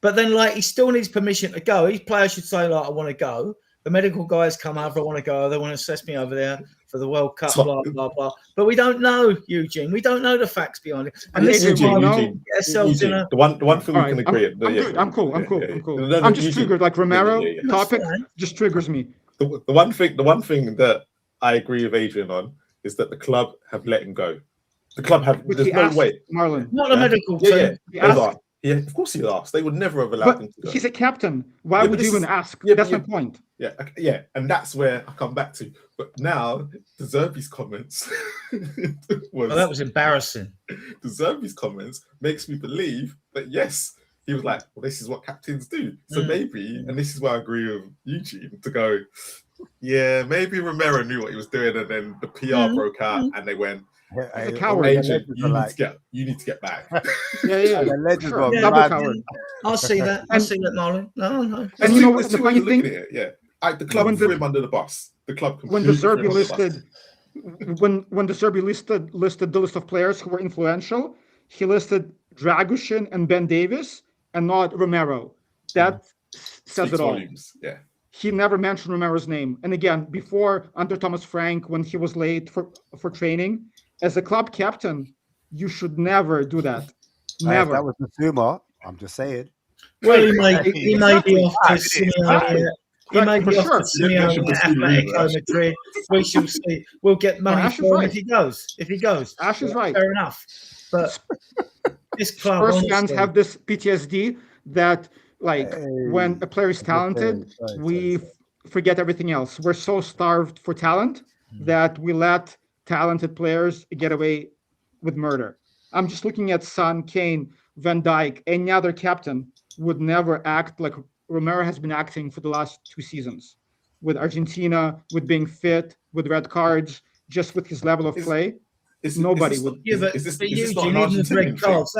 But then, he still needs permission to go. Each player should say, I want to go. The medical guys come over, I want to go. They want to assess me over there for the World Cup, blah, blah, blah. But we don't know, Eugene. We don't know the facts behind it. And this is why the one thing we can agree on. I'm cool. I'm just triggered. Romero topic just triggers me. The one thing that I agree with Adrian on is that the club have let him go. The club have. There's no way. Marlon, not a medical team. Yeah, of course he asked. They would never have allowed him to go. He's a captain. Why would you even ask? That's my point. Yeah, and that's where I come back to. But now, De Zerbi's comments that was embarrassing. De Zerbi's comments makes me believe that yes, he was like, well, this is what captains do. So maybe, and this is where I agree with Eugene to go. Yeah, maybe Romero knew what he was doing, and then the PR broke out, and they went. A coward. Agent, you need to get back. Double coward. I'll see that. Marlon. No. And you know what the funny thing? The club threw him under the bus. The club when De Zerbi listed, when De Zerbi listed the list of players who were influential, he listed Dragushin and Ben Davis, and not Romero. That says it all. Volumes. Yeah. He never mentioned Romero's name. And again, before under Thomas Frank, when he was late for training, as a club captain, you should never do that. Never. That was the Zuma. I'm just saying. Well, he may be off to Simeone. He may be off to Simeone at Atletico Madrid. We shall see. We'll get money for him if he goes. Ash is right. Fair enough. But this club, Spurs fans have this PTSD that, when a player is talented, we forget everything else. We're so starved for talent that we let talented players get away with murder. I'm just looking at Son, Kane, Van Dijk. Any other captain would never act like Romero has been acting for the last 2 seasons, with Argentina, with being fit, with red cards, just with his level of play. Nobody would. Yeah, but Eugene, even with red cards,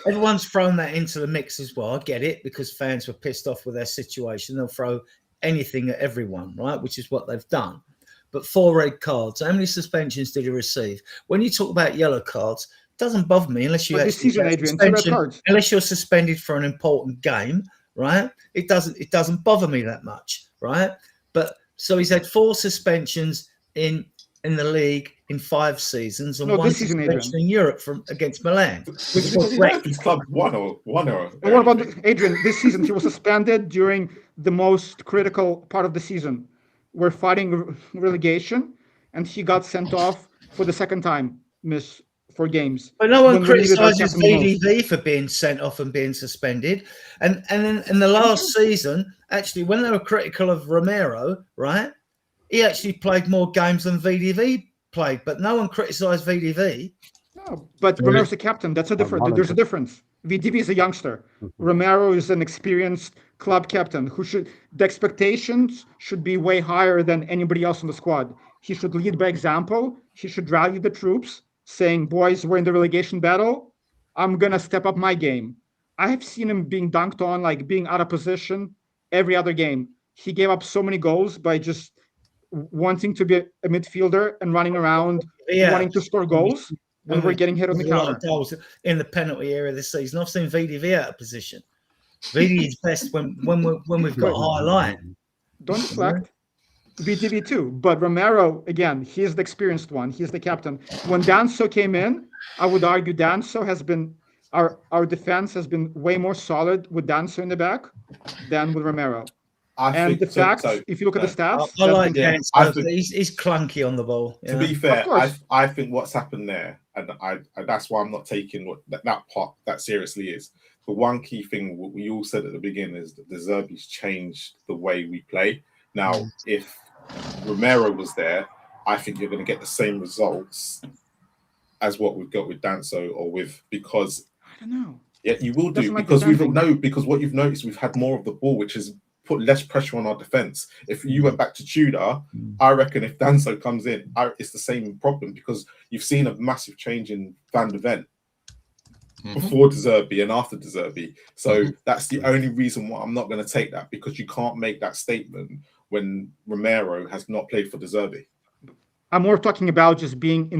everyone's thrown that into the mix as well. I get it, because fans were pissed off with their situation. They'll throw anything at everyone, right? Which is what they've done. But 4 red cards. How many suspensions did he receive? When you talk about yellow cards, it doesn't bother me unless you unless you're suspended for an important game, right? It doesn't bother me that much, right? But so he's had 4 suspensions in the league in 5 seasons, and No, 1 this season, suspension Adrian. in Europe against Milan. Which because he left his club one or. And what about Adrian? This season, he was suspended during the most critical part of the season. We're fighting relegation, and he got sent off for the second time, miss 4 games. But no one when we needed our criticises captain the most. VDV for being sent off and being suspended. And in the last season, actually, when they were critical of Romero, right, he actually played more games than VDV played. But no one criticised VDV. No, but Romero's the captain. That's a different. There's a difference. VDV is a youngster. Romero is an experienced club captain who the expectations should be way higher than anybody else in the squad. He should lead by example. He should rally the troops, saying, "Boys, we're in the relegation battle. I'm gonna step up my game." I have seen him being dunked on, like being out of position every other game. He gave up so many goals by just wanting to be a midfielder and running around, wanting to score goals. And we're getting hit on the counter. Goals in the penalty area this season. I've seen VDV out of position. VDV is best when we've got a high line. Don't deflect. VDV too. But Romero, again, he's the experienced one. He's the captain. When Danso came in, I would argue Danso has been our defense has been way more solid with Danso in the back than with Romero. And the fact, if you look at the stats, I like Danso. He's clunky on the ball. To be fair, I think what's happened there, and that's why I'm not taking that part that seriously is. The one key thing what we all said at the beginning is that the Zerbi's changed the way we play. Now, if Romero was there, I think you're going to get the same results as what we've got with Danso because I don't know. Yeah, you will do because because what you've noticed, we've had more of the ball, which has put less pressure on our defense. If you went back to Tudor, I reckon if Danso comes in, it's the same problem because you've seen a massive change in Van de Ven before De Zerbi and after De Zerbi. So that's the only reason why I'm not going to take that, because you can't make that statement when Romero has not played for De Zerbi. I'm more talking about just being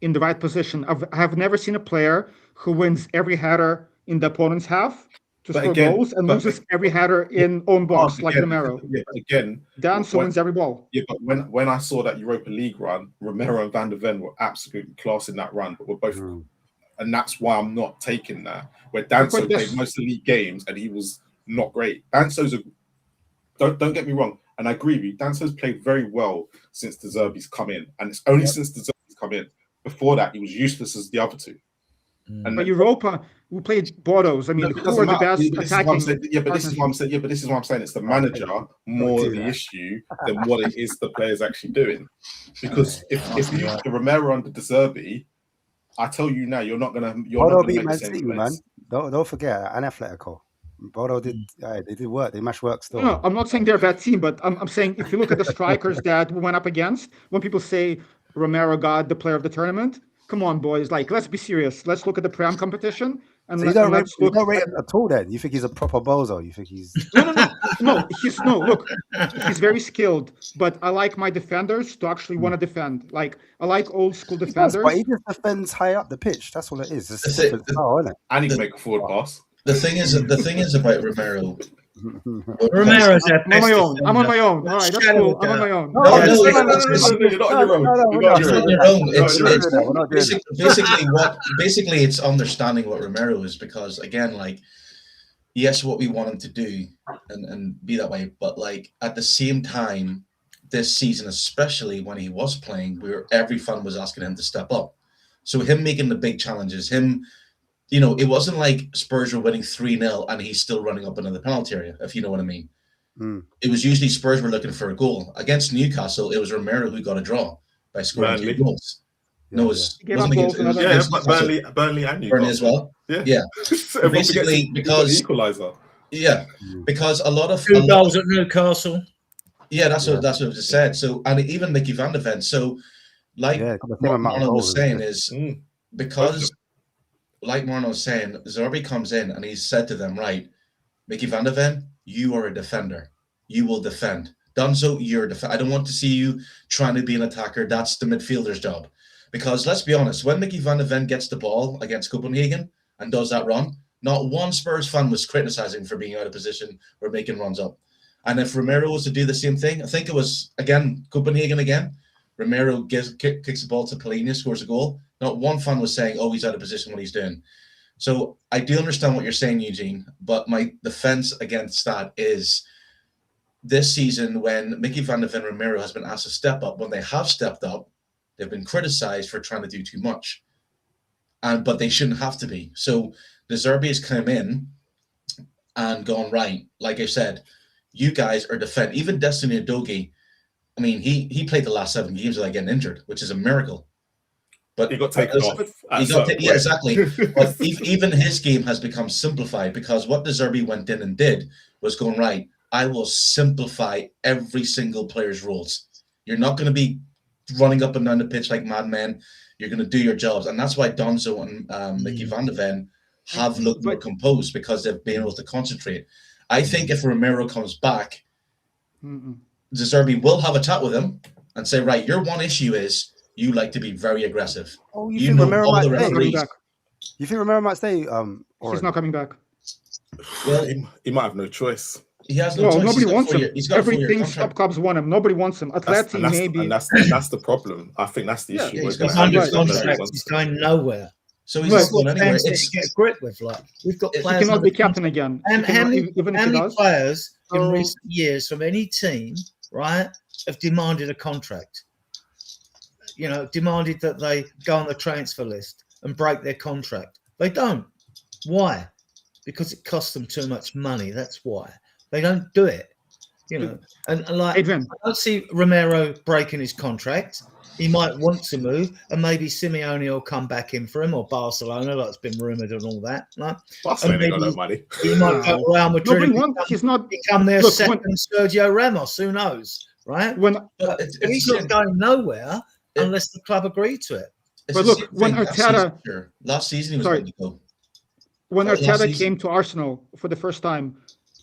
in the right position. I have never seen a player who wins every header in the opponent's half to score goals and loses every header in own box like Romero. Yeah, again, Danso wins every ball. Yeah, but when I saw that Europa League run, Romero and Van de Ven were absolutely class in that run, but we're both, and that's why I'm not taking that. Where Danso played most of the league games and he was not great. Danso's don't get me wrong, and I agree with you. Danso's played very well since De Zerbi's come in, and it's only since De Zerbi's come in. Before that, he was useless as the other two. But Europa, we played Bordeaux. I mean, who are the best attacking? But this is what I'm saying. Yeah, but this is what I'm saying. It's the manager more the issue than what it is the players actually doing. Because if you Romero under De Zerbi, I tell you now, you're not gonna beat Man City, man. Don't forget, and Atletico. Bordeaux did they did work. They matched work still. No, I'm not saying they're a bad team, but I'm saying if you look at the strikers that we went up against, when people say Romero got the player of the tournament. Come on, boys! Like, let's be serious. Let's look at the Prem competition, and so you don't rate him at all. Then you think he's a proper bozo? You think he's no? Look, he's very skilled, but I like my defenders to actually want to defend. Like, I like old school defenders. But he just defends high up the pitch. That's all it is. It's a different style, isn't it? And he can make a forward pass. The thing is about Romero. Romero's our best. I'm on my own. All right, that's cool. I'm on my own. No, you're not on your own. Basically, it's understanding what Romero is, because again, like, yes, what we want him to do and be that way, but like at the same time, this season, especially when he was playing, every fan was asking him to step up. So him making the big challenges, it wasn't like Spurs were winning 3-0 and he's still running up into the penalty area, if you know what I mean. It was usually Spurs were looking for a goal. Against Newcastle, it was Romero who got a draw by scoring 2 goals. No, but Burnley and Burnley as well. Yeah. Basically, because equalizer. Yeah, because a lot of 2 goals at Newcastle. Yeah, that's what I just said. So, and even Mickey Van de Ven. So, like what Marlon was saying is because. Like Marno was saying, Zerbi comes in and he's said to them, right, Mickey Van de Ven, you are a defender. You will defend. Danso, you're a defender. I don't want to see you trying to be an attacker. That's the midfielder's job. Because let's be honest, when Mickey Van de Ven gets the ball against Copenhagen and does that run, Not one Spurs fan was criticizing for being out of position or making runs up. And if Romero was to do the same thing, I think it was, again, Copenhagen again. Romero kicks the ball to Polina, scores a goal. Not one fan was saying, oh, he's out of position, what he's doing. So I do understand what you're saying, Eugene, but my defense against that is this season when Mickey van de Ven Romero has been asked to step up, when they have stepped up, they've been criticized for trying to do too much. But they shouldn't have to be. So De Zerbi has come in and gone, right, like I said, you guys are defending. Even Destiny Udogie, I mean, he played the last 7 games without getting injured, which is a miracle. But he got taken off. Yeah, exactly. But even his game has become simplified because what De Zerbi went in and did was going, right, I will simplify every single player's roles. You're not going to be running up and down the pitch like madmen. You're going to do your jobs. And that's why Donzo and Mickey van de Ven have looked more composed because they've been able to concentrate. I think if Romero comes back, De Zerbi will have a chat with him and say, right, your one issue is you like to be very aggressive. Oh, you think Romero might stay? You think Romero might stay? He's not coming back. Well, he might have no choice. He has no choice. Nobody wants him. Everything top clubs want him. Nobody wants him. Atleti maybe. And that's the problem. I think that's the issue. He's going nowhere. So he's not going anywhere. It's get grip with. Like we've got players. He cannot be captain again. And how many players in recent years from any team, right, have demanded a contract? You know, demanded that they go on the transfer list and break their contract. They don't. Why? Because it costs them too much money. That's why. They don't do it. You know, and like Adrian, I don't see Romero breaking his contract. He might want to move, and maybe Simeone will come back in for him, or Barcelona, like it's been rumoured and all that. Right? Barcelona got no money. He might go to Real Madrid. He's not become their second Sergio Ramos. Who knows, right? But he's not going nowhere unless the club agree to it. But look, when Arteta last season, he was ready to go. When Arteta came to Arsenal for the first time,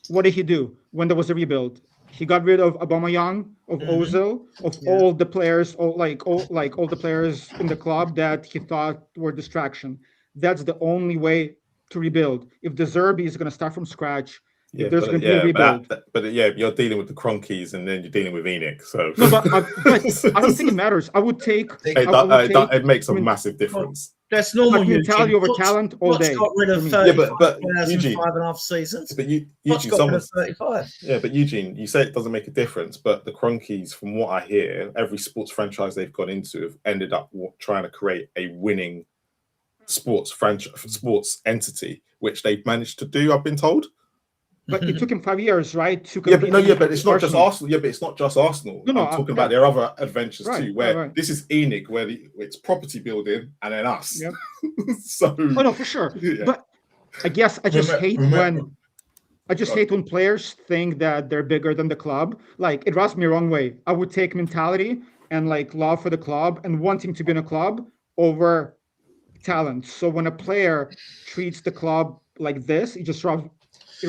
what did he do when there was a rebuild? He got rid of Aubameyang, of Ozil, of all the players, all the players in the club that he thought were distraction. That's the only way to rebuild. If De Zerbi is going to start from scratch, if there's going to be a rebuild. But you're dealing with the Cronkies and then you're dealing with Enoch. So no, but I don't think it matters. I would take. It makes a massive difference. That's normal. Mentality over talent all day. Got rid of 30 but Eugene, 5.5 seasons. But Eugene, got rid of 35. Yeah, but Eugene, you say it doesn't make a difference, but the Cronkies, from what I hear, every sports franchise they've gone into have ended up trying to create a winning sports entity, which they've managed to do. I've been told. But it took him 5 years, right? But it's not just Arsenal. Yeah, but it's not just Arsenal. No, I'm talking about their other adventures too, where this is Enoch, where it's property building, and then us. Yep. So. Oh no, for sure. Yeah. But I guess I just hate when players think that they're bigger than the club. Like, it rubs me the wrong way. I would take mentality and like love for the club and wanting to be in a club over talent. So when a player treats the club like this, it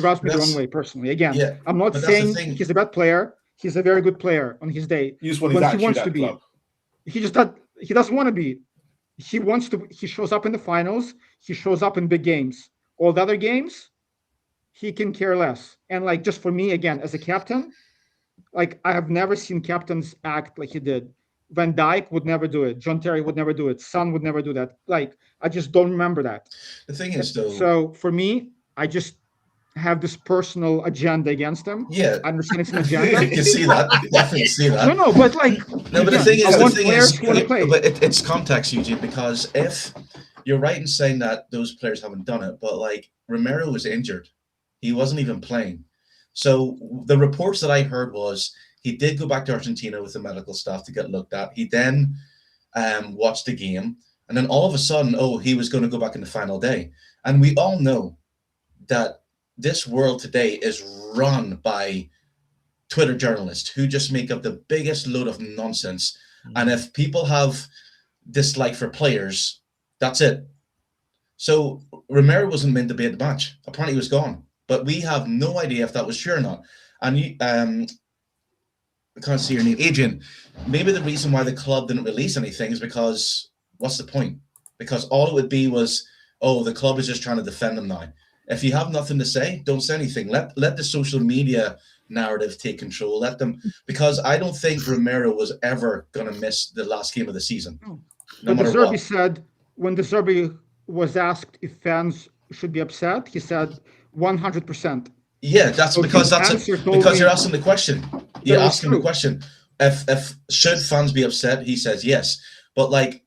rubs me the wrong way personally. Again, I'm not saying he's a bad player. He's a very good player on his day. He wants to be. He doesn't want to be. He wants to. He shows up in the finals. He shows up in big games. All the other games, he can care less. And like, just for me, again, as a captain, like, I have never seen captains act like he did. Van Dijk would never do it. John Terry would never do it. Son would never do that. Like, I just don't remember that. The thing is, though. So for me, I just have this personal agenda against him. Yeah, I understand it's an agenda. You can see that. You definitely see that. No, but like, no, but the thing is, but it's context, Eugene, because if you're right in saying that those players haven't done it, but like, Romero was injured, he wasn't even playing. So the reports that I heard was he did go back to Argentina with the medical staff to get looked at. He then watched the game, and then all of a sudden, he was going to go back in the final day. And we all know that this world today is run by Twitter journalists who just make up the biggest load of nonsense. And if people have dislike for players, that's it. So Romero wasn't meant to be at the match. Apparently he was gone. But we have no idea if that was true or not. And you, I can't see your name, Adrian. Maybe the reason why the club didn't release anything is because, what's the point? Because all it would be was, the club is just trying to defend them now. If you have nothing to say, don't say anything. Let the social media narrative take control. Let them, because I don't think Romero was ever going to miss the last game of the season. No But matter De Zerbi what. said, when De Zerbi was asked if fans should be upset, he said 100%. Yeah, that's So because his answer told because me you're asking the question. that You're it was asking the true. question. If should fans be upset? He says yes. But like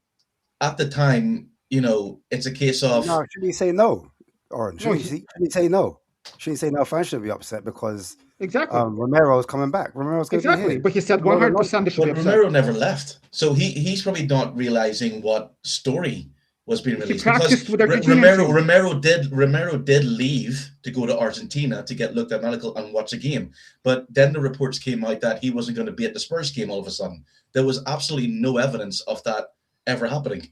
at the time, you know, it's a case of No, should he say no? Or No, should he say no? Should he say no? Fans should be upset because Exactly. Romero's coming back. Romero's going to be Exactly. here. But he said A lot of 100% they should be but upset. Romero never left, so he's probably not realizing what story was being He released practiced with because Argentinian team. Romero did leave to go to Argentina to get looked at medical and watch a game, but then the reports came out that he wasn't going to be at the Spurs game all of a sudden. There was absolutely no evidence of that ever happening.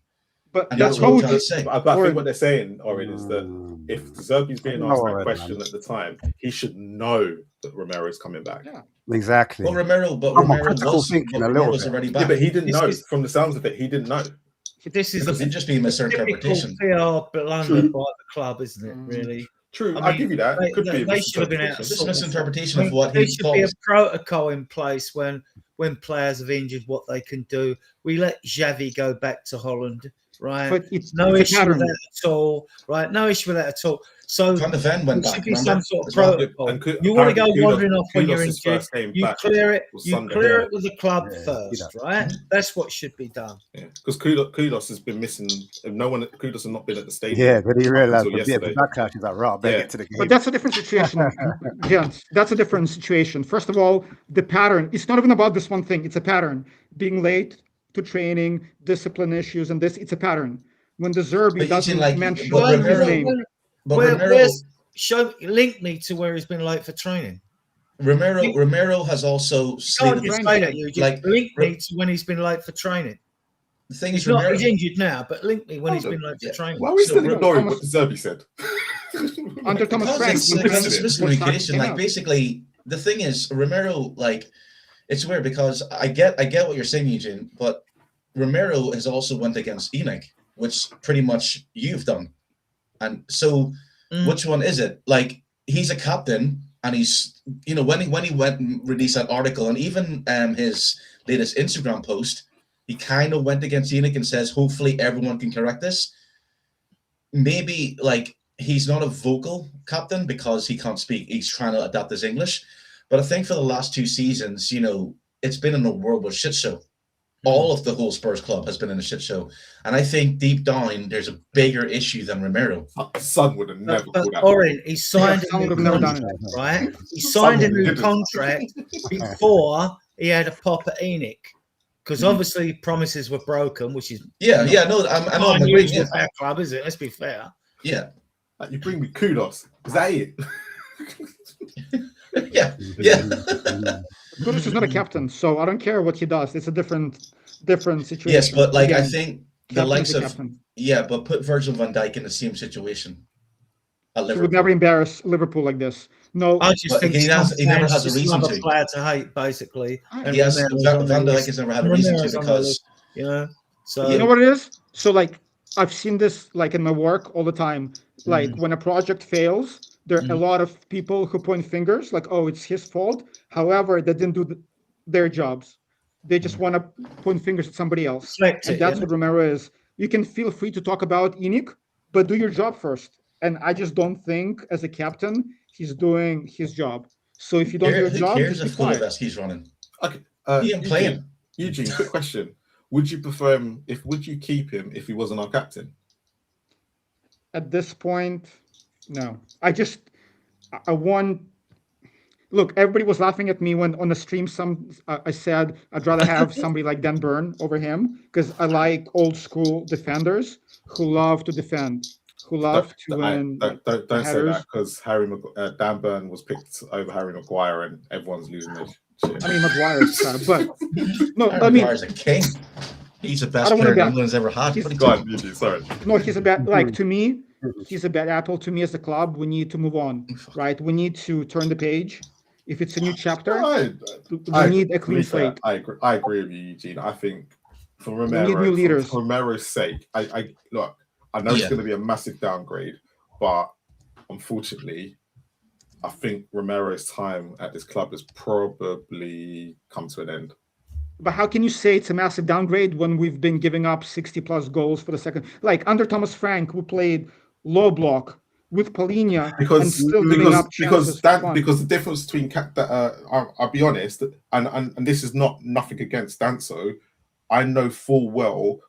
But And that's that's what I'm coach. trying to say. I think what they're saying, Orin, is that if Zerbi's being No, asked that Orin, question man. at the time, he should know that Romero's coming back. Yeah. Exactly. But Romero critical thinking a little was bit. already back. Yeah, but he didn't This know. is- From the sounds of it, he didn't know. This is Because a it'd just be a typical misinterpretation. PR blunder by the club, isn't it? Really, True, I I mean, give you that. It could be a they should have been out. misinterpretation. It's just a misinterpretation I mean, of what there he should be a calls. protocol in place when players have injured, what they can do. We let Xavi go back to Holland, right? But it's No it's a issue with pattern. that at all, right? No issue with that at all. So Van de Ven went there back. should be Remember? some sort of As well. protocol. And You want to go apparently wandering off when you're Kudus' injured. first game You back clear it. was You Sunday. clear it with the club Yeah, first, right? That's what should be done. Because Kudus has been missing. Kudus has not been at the stadium. Yeah, but he realized until the yesterday. backlash. He's like, right, I better Yeah. get to the game. But that's a different situation, gents. That's a different situation. First of all, the pattern, it's not even about this one thing. It's a pattern. Being late to training, discipline issues, and this, it's a pattern. When the Zerbi But doesn't like, mention but his Romero- name, But Romero, Link me to where he's been late for training. Romero has also You can't stated just Training. say that. You just Like, link me to when he's been late for training. the thing He's is, Romero, he's injured now, but link me when he's Hold been on. late Yeah. for training. Why are we still So, ignoring Thomas- what Zerbi said? under Thomas because Frank, it's when because Frank it's was miscommunication. came Like out. basically, the thing is, Romero, like, it's weird because I get what you're saying, Eugene, but Romero has also went against Enoch, which pretty much you've done, and so which one is it? Like, he's a captain, and he's, you know, when he went and released that article, and even his latest Instagram post, he kind of went against Enoch and says, hopefully everyone can correct this. Maybe like he's not a vocal captain because he can't speak. He's trying to adapt his English. But I think for the last 2 seasons, you know, it's been in a world shit show. All of the whole Spurs club has been in a shit show. And I think deep down, there's a bigger issue than Romero. Son would have never But called out. Orin, he signed Son a would new have never done contract, right? He signed a new contract before he had a pop at Enoch. Because obviously promises were broken, which is Yeah, no, I know. I'm agreeing. unusual Yeah, for our club, is it? Let's be fair. yeah, Like, you bring me Kudos. Is that it? yeah. Kudus is not a captain, so I don't care what he does. It's a different situation. Yes, but like I Again, think the captain likes is a of captain. but put Virgil van Dijk in the same situation at He would Liverpool. never embarrass Liverpool like this. No, I just But think he never has a just reason another to. player to hate, basically. And He has Romero's on the Van Dijk list. has never had a reason to Romero's on the because list, you know. So you know what it is? So like I've seen this like in my work all the time. Like when a project fails, there are a lot of people who point fingers like, oh, it's his fault. However, they didn't do their jobs. They just want to point fingers at somebody else. Deflect And it, that's yeah. what Romero is. You can feel free to talk about Enoch, but do your job first. And I just don't think as a captain, he's doing his job. So if you don't do your who job, cares just be if quiet. Kuleveski's running? Okay. He ain't playing. Eugene, quick question. Would you prefer him would you keep him if he wasn't our captain? At this point, no. I want. Look, everybody was laughing at me when on the stream. I said I'd rather have somebody like Dan Burn over him because I like old school defenders who love to defend, who love to win. Don't say headers. that because Dan Burn was picked over Harry Maguire and everyone's losing their shit. I mean, Maguire's but no, Harry I mean, Maguire's a king. He's the I best don't wanna player be- England's ever had. he's- What are you Go on, talking- Eugene, sorry. no, he's a bad. Like to me, he's a bad apple. To me, as a club, we need to move on. Right? We need to turn the page. If it's a new chapter, we need a clean slate. I agree with you, Eugene. I think for need new leaders. for Romero's sake, I look. I know it's Yeah. going to be a massive downgrade, but unfortunately, I think Romero's time at this club has probably come to an end. But how can you say it's a massive downgrade when we've been giving up 60+ goals for the second? Like under Thomas Frank, we played low block with Polinia and still giving up chances for fun. Because the difference between I'll be honest, and this is nothing against Danso. I know full well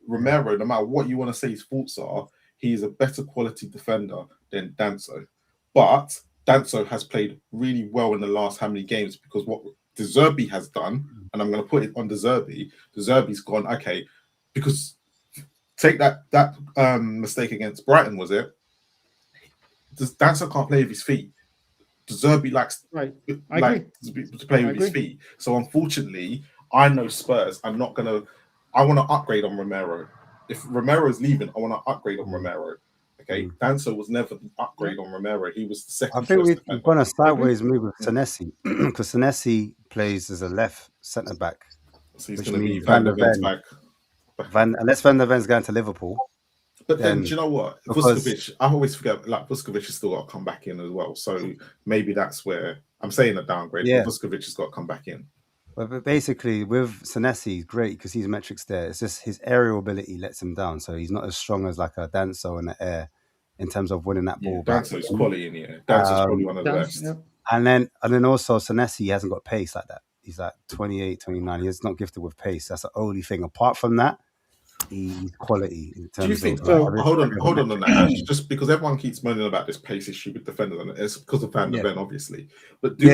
Romero, no matter what you want to say his faults are, he is a better quality defender than Danso. But Danso has played really well in the last how many games, because what De Zerbi has done, and I'm going to put it on De Zerbi. De Zerbi's gone, okay, because take that mistake against Brighton, was it? Danso can't play with his feet. De Zerbi likes to play with his feet. So unfortunately, I know Spurs. I want to upgrade on Romero. If Romero's leaving, I want to upgrade on Romero. Okay, Danso was never the upgrade on Romero. He was the second. I think we've gone a sideways move with Senesi, because Senesi plays as a left centre back. So he's going to be Van der Ven's back. Unless Van der Ven's going to Liverpool. But then do you know what? Vuskovic, I always forget, like Vuskovic has still got to come back in as well. So maybe that's where I'm saying a downgrade. Yeah. Vuskovic has got to come back in. But basically, with Senesi, great because he's metrics there. It's just his aerial ability lets him down. So he's not as strong as like a Danso in the air in terms of winning that ball. Danso's quality in the air. Danso's probably one of the best. Yeah. And then also Senesi hasn't got pace like that. He's like 28, 29. He's not gifted with pace. That's the only thing. Apart from that, he's quality in terms. Do you think? Hold on that. Just because everyone keeps moaning about this pace issue with defenders, and it's because of Van der Ven, obviously. But do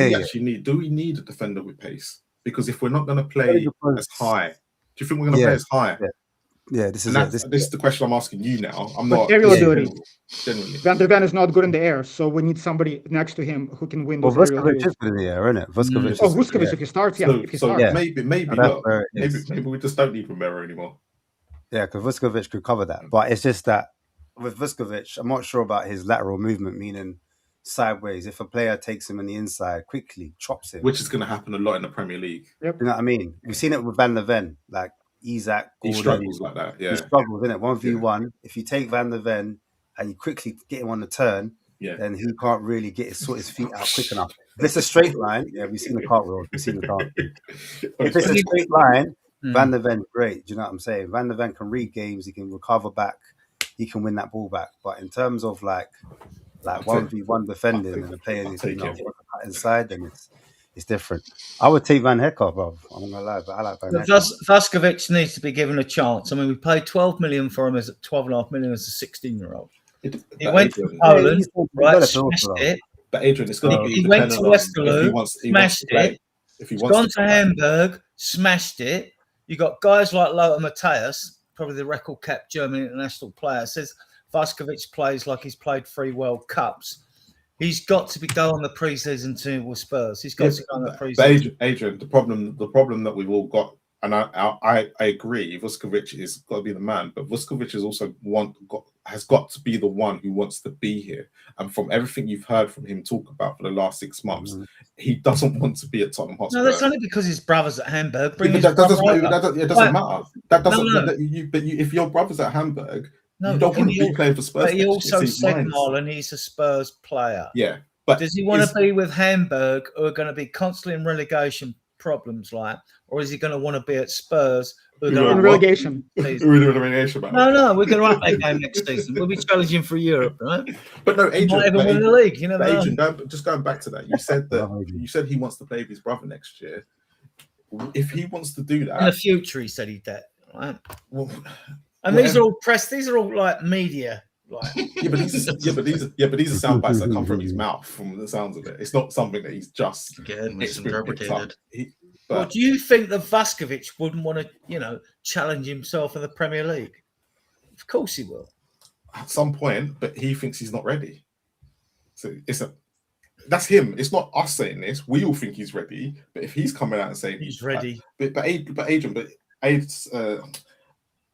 we need a defender with pace? Because if we're not going to play as high, do you think we're going to play as high? Yeah, this is the question I'm asking you now. I'm not aerial ability. Generally, Van der Ven is not good in the air, so we need somebody next to him who can win those aerial duels. Vuskovic is good in the air, isn't it? Vuskovic, if he starts, maybe we just don't need Romero anymore. Yeah, because Vuskovic could cover that, but it's just that with Vuskovic, I'm not sure about his lateral movement, meaning sideways. If a player takes him on the inside, quickly chops him, which is going to happen a lot in the Premier League. Yep. You know what I mean? We've seen it with Van der Ven, like Isaac. Gordon, he struggles like that. Yeah, he struggles, isn't it? 1v1. If you take Van der Ven and you quickly get him on the turn, then he can't really sort his feet out quick enough. If it's a straight line, we've seen the cartwheel. We've seen the cartwheel. If it's a straight line, Van der Ven, great. Do you know what I'm saying? Van der Ven can read games. He can recover back. He can win that ball back. But in terms of like 1v1 defending and the player inside, then it's different. I would take Van Hecker, bro. I'm not gonna lie, but I like Van Hecker. Vuskovic needs to be given a chance. I mean, we paid 12 million for him as 12.5 million as a 16-year-old. He went to Poland, smashed it. But Adrian, it's going to be. He went to Westerlo, smashed it. He's gone to Hamburg, smashed it. You got guys like Lothar Matthäus, probably the record-kept German international player, says Vuskovic plays like he's played 3 World Cups. He's got to go on the pre-season team with Spurs. He's got to go on the pre-season. Adrian, the problem that we've all got, and I agree, Vuskovic has got to be the man, but Vuskovic is also has got to be the one who wants to be here. And from everything you've heard from him talk about for the last 6 months, he doesn't want to be at Tottenham Hotspur. No, that's only because his brother's at Hamburg. It doesn't matter. That doesn't. But if your brother's at Hamburg, you don't want to be playing for Spurs. But he also said, Marlon, he's a Spurs player. Yeah, but does he want to be with Hamburg, who are going to be constantly in relegation problems, or is he going to want to be at Spurs? In relegation. We're in relegation. No, we're going to up that game next season. We'll be challenging for Europe, right? But no, Adrian, might even win the league. You know, Adrian, just going back to that, you said he wants to play with his brother next year. If he wants to do that in the future, he said he'd do. Right? Well, and these are all press. These are all like media. Like. but these are sound bites that come from his mouth. From the sounds of it, it's not something that he's just misinterpreted. Well, do you think that Vuskovic wouldn't want to, challenge himself in the Premier League? Of course he will. At some point, but he thinks he's not ready. So that's him. It's not us saying this. We all think he's ready. But if he's coming out and saying he's ready,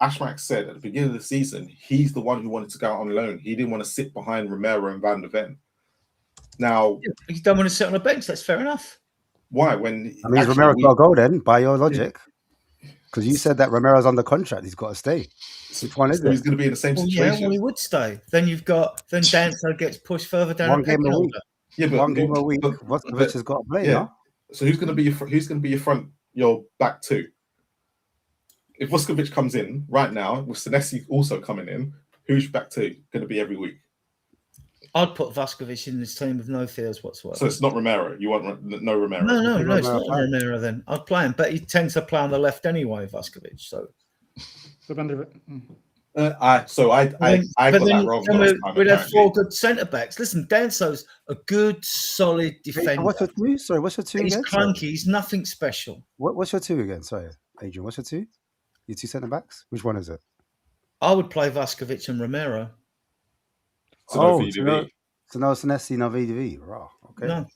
Ashmatic said at the beginning of the season, he's the one who wanted to go out on loan. He didn't want to sit behind Romero and Van der Ven. Now, he don't want to sit on a bench. That's fair enough. Why? When Romero got to go then, by your logic. Because you said that Romero's under contract. He's got to stay. Which one is So he's it? going to be in the same Well, situation. yeah, well, he would stay. Then Danso gets pushed further down. One the game a pecking week. order. Yeah, but One game a week. but- Vuskovic has got to play, yeah. no? So who's going to be your back two? If Vuskovic comes in right now, with Senesi also coming in, who's back two going to be every week? I'd put Vuskovic in this team with no fears whatsoever. So it's not Romero. You want no Romero? No, Put it's Romero not Romero then. I'd play him, but he tends to play on the left anyway, Vuskovic. So So then the- I got that wrong. last time, we'd have apparently. 4 good centre backs. Listen, Danso's a good, solid defender. What's your two? Sorry, what's your two He's again? Sorry. clunky. He's nothing special. What's your two again? Sorry, Adrian. What's your two? Your two centre backs? Which one is it? I would play Vuskovic and Romero. So no Oh, VDV. So no Senesi, no VDV. Raw. Okay. No.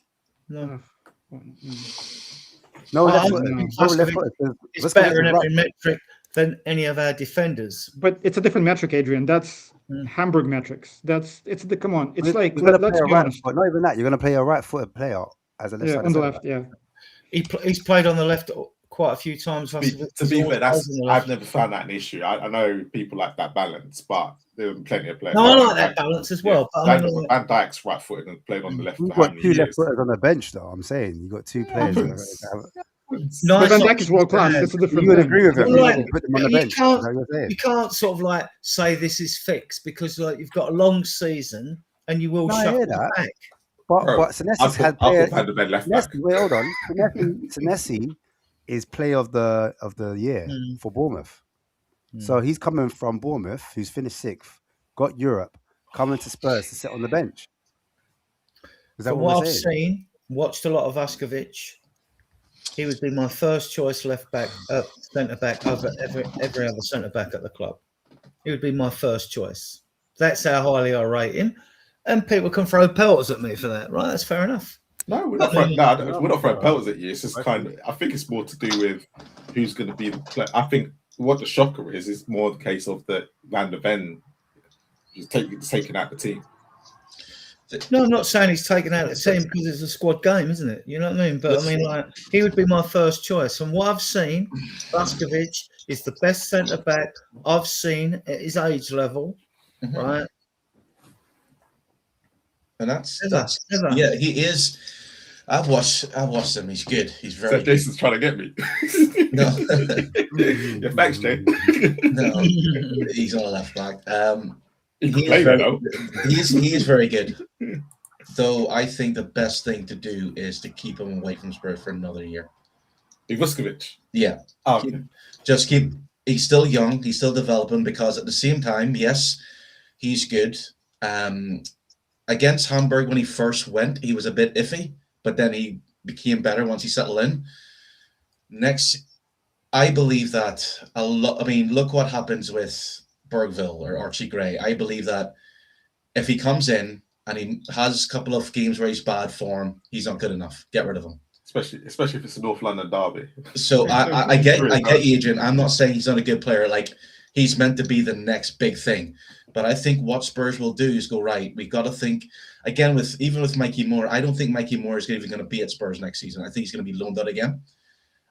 No I left think footed. No Vuskovic left footed. It's Vuskovic better is in right. every metric than any of our defenders. but it's a different metric, Adrian. That's Mm. Hamburg metrics. Come on. It's You're like gonna let's play a be right honest. foot. Not even that. You're gonna play a right-footed player as a left Yeah, side on the centre left. back. Yeah. He's played on the left quite a few times. To be fair, I've never found that an issue. I know people like that balance, but there are plenty of players. No, I like that balance as well. But I mean, Van Dijk's right-footed and played on the left You've for how got many two left years? footers on the bench, though. I'm saying you've got two players. Yeah, no, But Van it's Dijk is world class. It's a different. You would thing. agree with him. Well, You like, would put them on the you bench. can't- Is that what you're saying? you can't sort of like say this is fixed because like you've got a long season and you will No, I shuffle hear that. back. But Bro, Senesi's had I'll players. put Van de Ven left back. Wait, hold on. Senesi is player of the year Mm. for Bournemouth. Mm. So he's coming from Bournemouth, who's finished 6th, got Europe, coming to Spurs to sit on the bench. Is that From what what we're I've saying? seen, watched a lot of Vuskovic. He would be my first choice left back, centre back over every other centre back at the club. He would be my first choice. That's how highly I rate him. And people can throw pelts at me for that, right? That's fair enough. No, we're not throwing pelts at you. It's just kind of. I think it's more to do with who's going to be the player. I think what the shocker is more the case of that Van de Ven is taking out the team. No, I'm not saying he's taken out of the team because it's a squad game, isn't it? You know what I mean? But I mean, like, he would be my first choice. And what I've seen, Vuskovic is the best centre back I've seen at his age level, right? And that's Ever. yeah, he is. I've watched him. He's good. He's So very Jason's trying to get me. no, Yeah, thanks, Jay. no, he's on a left back. You can He play is that very, though. he is very good. Though I think the best thing to do is to keep him away from Spurs for another year. Vuskovic. Yeah, Oh, just keep. He's still young. He's still developing because at the same time, yes, he's good. Against Hamburg when he first went, he was a bit iffy, but then he became better once he settled in. Next, I believe that a lot. I mean, look what happens with Bergville or Archie Gray. I believe that if he comes in and he has a couple of games where he's bad form, he's not good enough. Get rid of him. especially if it's a North London derby. So I get you, Adrian. I'm not saying he's not a good player. Like he's meant to be the next big thing. But I think what Spurs will do is go, right, we've got to think again with Mikey Moore. I don't think Mikey Moore is even going to be at Spurs next season. I think he's going to be loaned out again.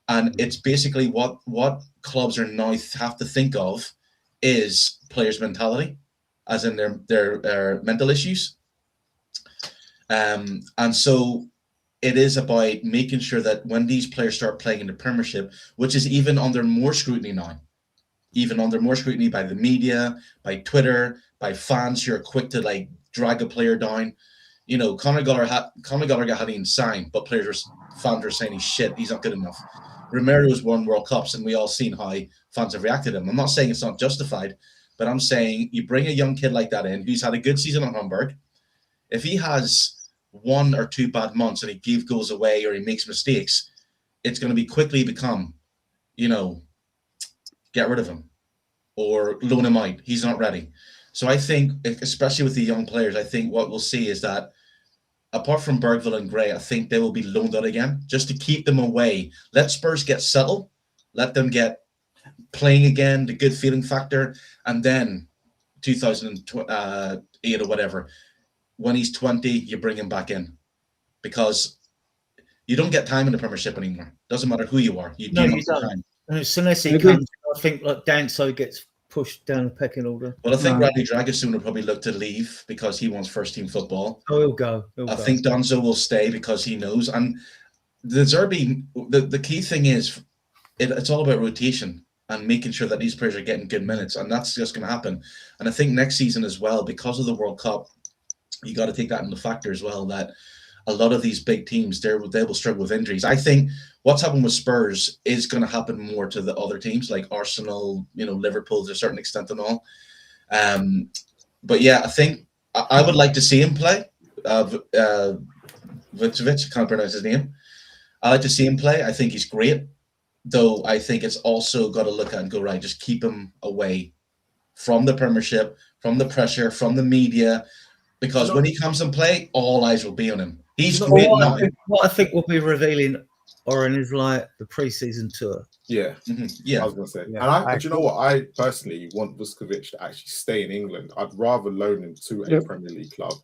And it's basically what clubs are now have to think of is players' mentality, as in their mental issues. And so it is about making sure that when these players start playing in the Premiership, which is even under more scrutiny now, even under more scrutiny by the media, by Twitter, by fans who are quick to like drag a player down. You know, Conor Gallagher hadn't even signed, but fans are saying he's shit, he's not good enough. Romero's won World Cups, and we all seen how fans have reacted to him. I'm not saying it's not justified, but I'm saying you bring a young kid like that in who's had a good season at Hamburg. If he has 1 or 2 bad months and he goes away or he makes mistakes, it's going to be quickly become, get rid of him or loan him out. He's not ready. So I think, especially with the young players, I think what we'll see is that apart from Bergville and Gray, I think they will be loaned out again just to keep them away. Let Spurs get settled. Let them get playing again, the good feeling factor. And then 2008 or whatever, when he's 20, you bring him back in. Because you don't get time in the Premiership anymore. Doesn't matter who you are. You don't. And as soon as I he agree. comes, I think like Danso gets pushed down the pecking order. Well, I think No. Randy Dragosoon will probably look to leave because he wants first team football. Oh, he'll go. I think Donzo will stay because he knows. And the Zerbi, the key thing is it's all about rotation and making sure that these players are getting good minutes. And that's just going to happen. And I think next season as well, because of the World Cup, you got to take that into factor as well, that a lot of these big teams, they will struggle with injuries. I think what's happened with Spurs is going to happen more to the other teams like Arsenal, Liverpool to a certain extent and all. But yeah, I think I would like to see him play. Vucevic, I can't pronounce his name. I like to see him play. I think he's great. Though I think it's also got to look at and go, right, just keep him away from the Premiership, from the pressure, from the media. Because when he comes and play, all eyes will be on him. He's great. What I think will be revealing, Oren, is like the pre-season tour. Yeah, Yeah. I was going to say. Yeah, And do you know what? I personally want Vucevic to actually stay in England. I'd rather loan him to a Premier League club,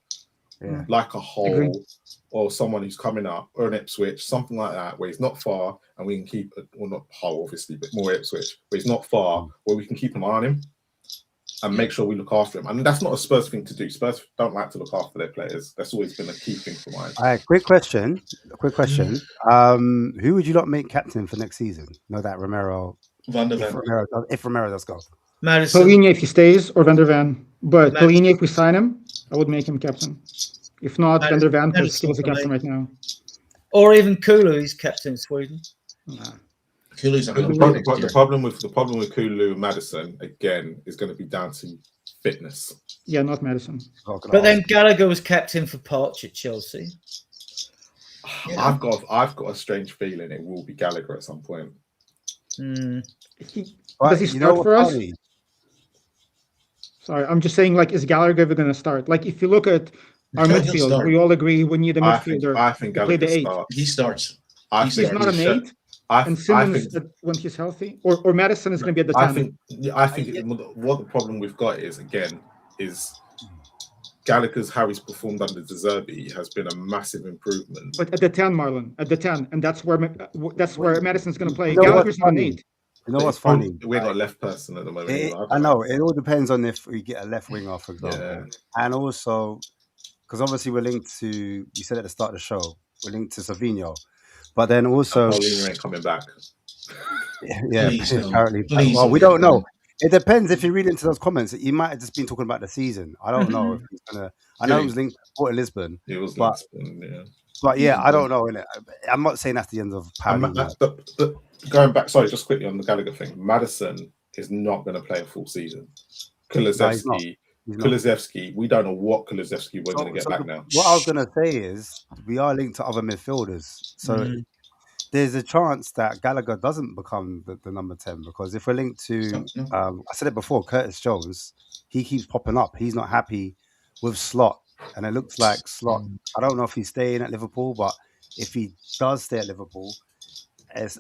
like a Hull or someone who's coming up, or an Ipswich, something like that, where he's not far and we can keep, well, not Hull obviously, but more Ipswich, where he's not far, where we can keep an eye on him and make sure we look after him. And that's not a Spurs thing to do. Spurs don't like to look after their players. That's always been a key thing for mine. All right, quick question. Who would you not make captain for next season? Know that Romero. Van der Ven. If Romero does go. Madison. Paulinho if he stays, or Van der Ven. But Paulinho, if we sign him, I would make him captain. If not, Van der Ven, because he's the captain right now. Or even Kulu, he's captain in Sweden. Nah. Kulu's The problem with Kulu and Madison again is going to be down to fitness. Yeah, not Madison. But then Gallagher was captain for Poch at Chelsea. Yeah. I've got a strange feeling it will be Gallagher at some point. Does he start for us? Sorry, I'm just saying, like, is Gallagher ever going to start? Like, if you look at our midfield, we all agree we need a midfielder. I think Gallagher starts. He starts. He's not an 8. And Simmons, when he's healthy, or Madison is going to be at the 10. I think what the problem we've got is Gallagher's how he's performed under De Zerbi has been a massive improvement. But at the 10, Marlon, at the 10, and that's where Madison's going to play. Gallagher's not an 8. You know what's funny? We're not a left person at the moment. I know. It all depends on if we get a left winger, for example. And also, because obviously we're linked to, you said at the start of the show, we're linked to Savinho. But then also... Paulinho ain't coming back. Yeah, apparently. Well, we don't know. It depends. If you read into those comments, he might have just been talking about the season. I don't know if he's going to... I know it was linked to Port Lisbon. It was Lisbon, yeah. But yeah, I don't know. Innit? I'm not saying that's the end of Paris. Going back, sorry, just quickly on the Gallagher thing. Madison is not going to play a full season. Kulusevski, we don't know what Kulusevski we're going to get back now. What I was going to say is we are linked to other midfielders. So there's a chance that Gallagher doesn't become the number 10 because if we're linked to, I said it before, Curtis Jones, he keeps popping up. He's not happy with Slot. And it looks like Slot, I don't know if he's staying at Liverpool, but if he does stay at Liverpool, it's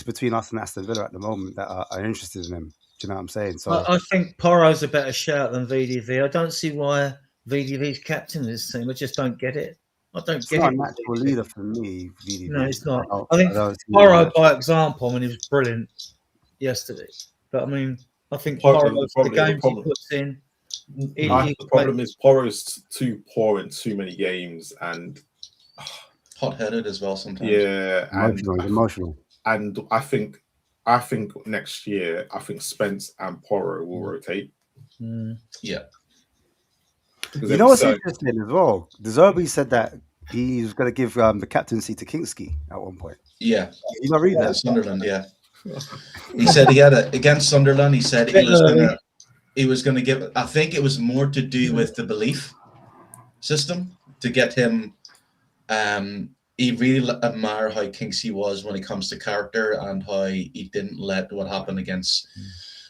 between us and Aston Villa at the moment that are interested in him. Do you know what I'm saying? So I think Porro's a better shout than VDV. I don't see why VDV's captain of this team. I just don't get it. I don't get it. It's not a natural leader for me, VDV. No, it's not. I think Porro, by example, he was brilliant yesterday. But I mean, I think Porro, the games he puts in. The problem is Porro's too poor in too many games and hot-headed as well sometimes. Yeah, emotional. And I think next year, Spence and Porro will rotate. Yeah. You know what's interesting as well? De Zerbi said that he was going to give the captaincy to Kingsky at one point. Yeah. You not read that? Sunderland, yeah. He said he had against Sunderland. He said he was going to give. I think it was more to do with the belief system to get him. He really admired how Kingsky was when it comes to character and how he didn't let what happened against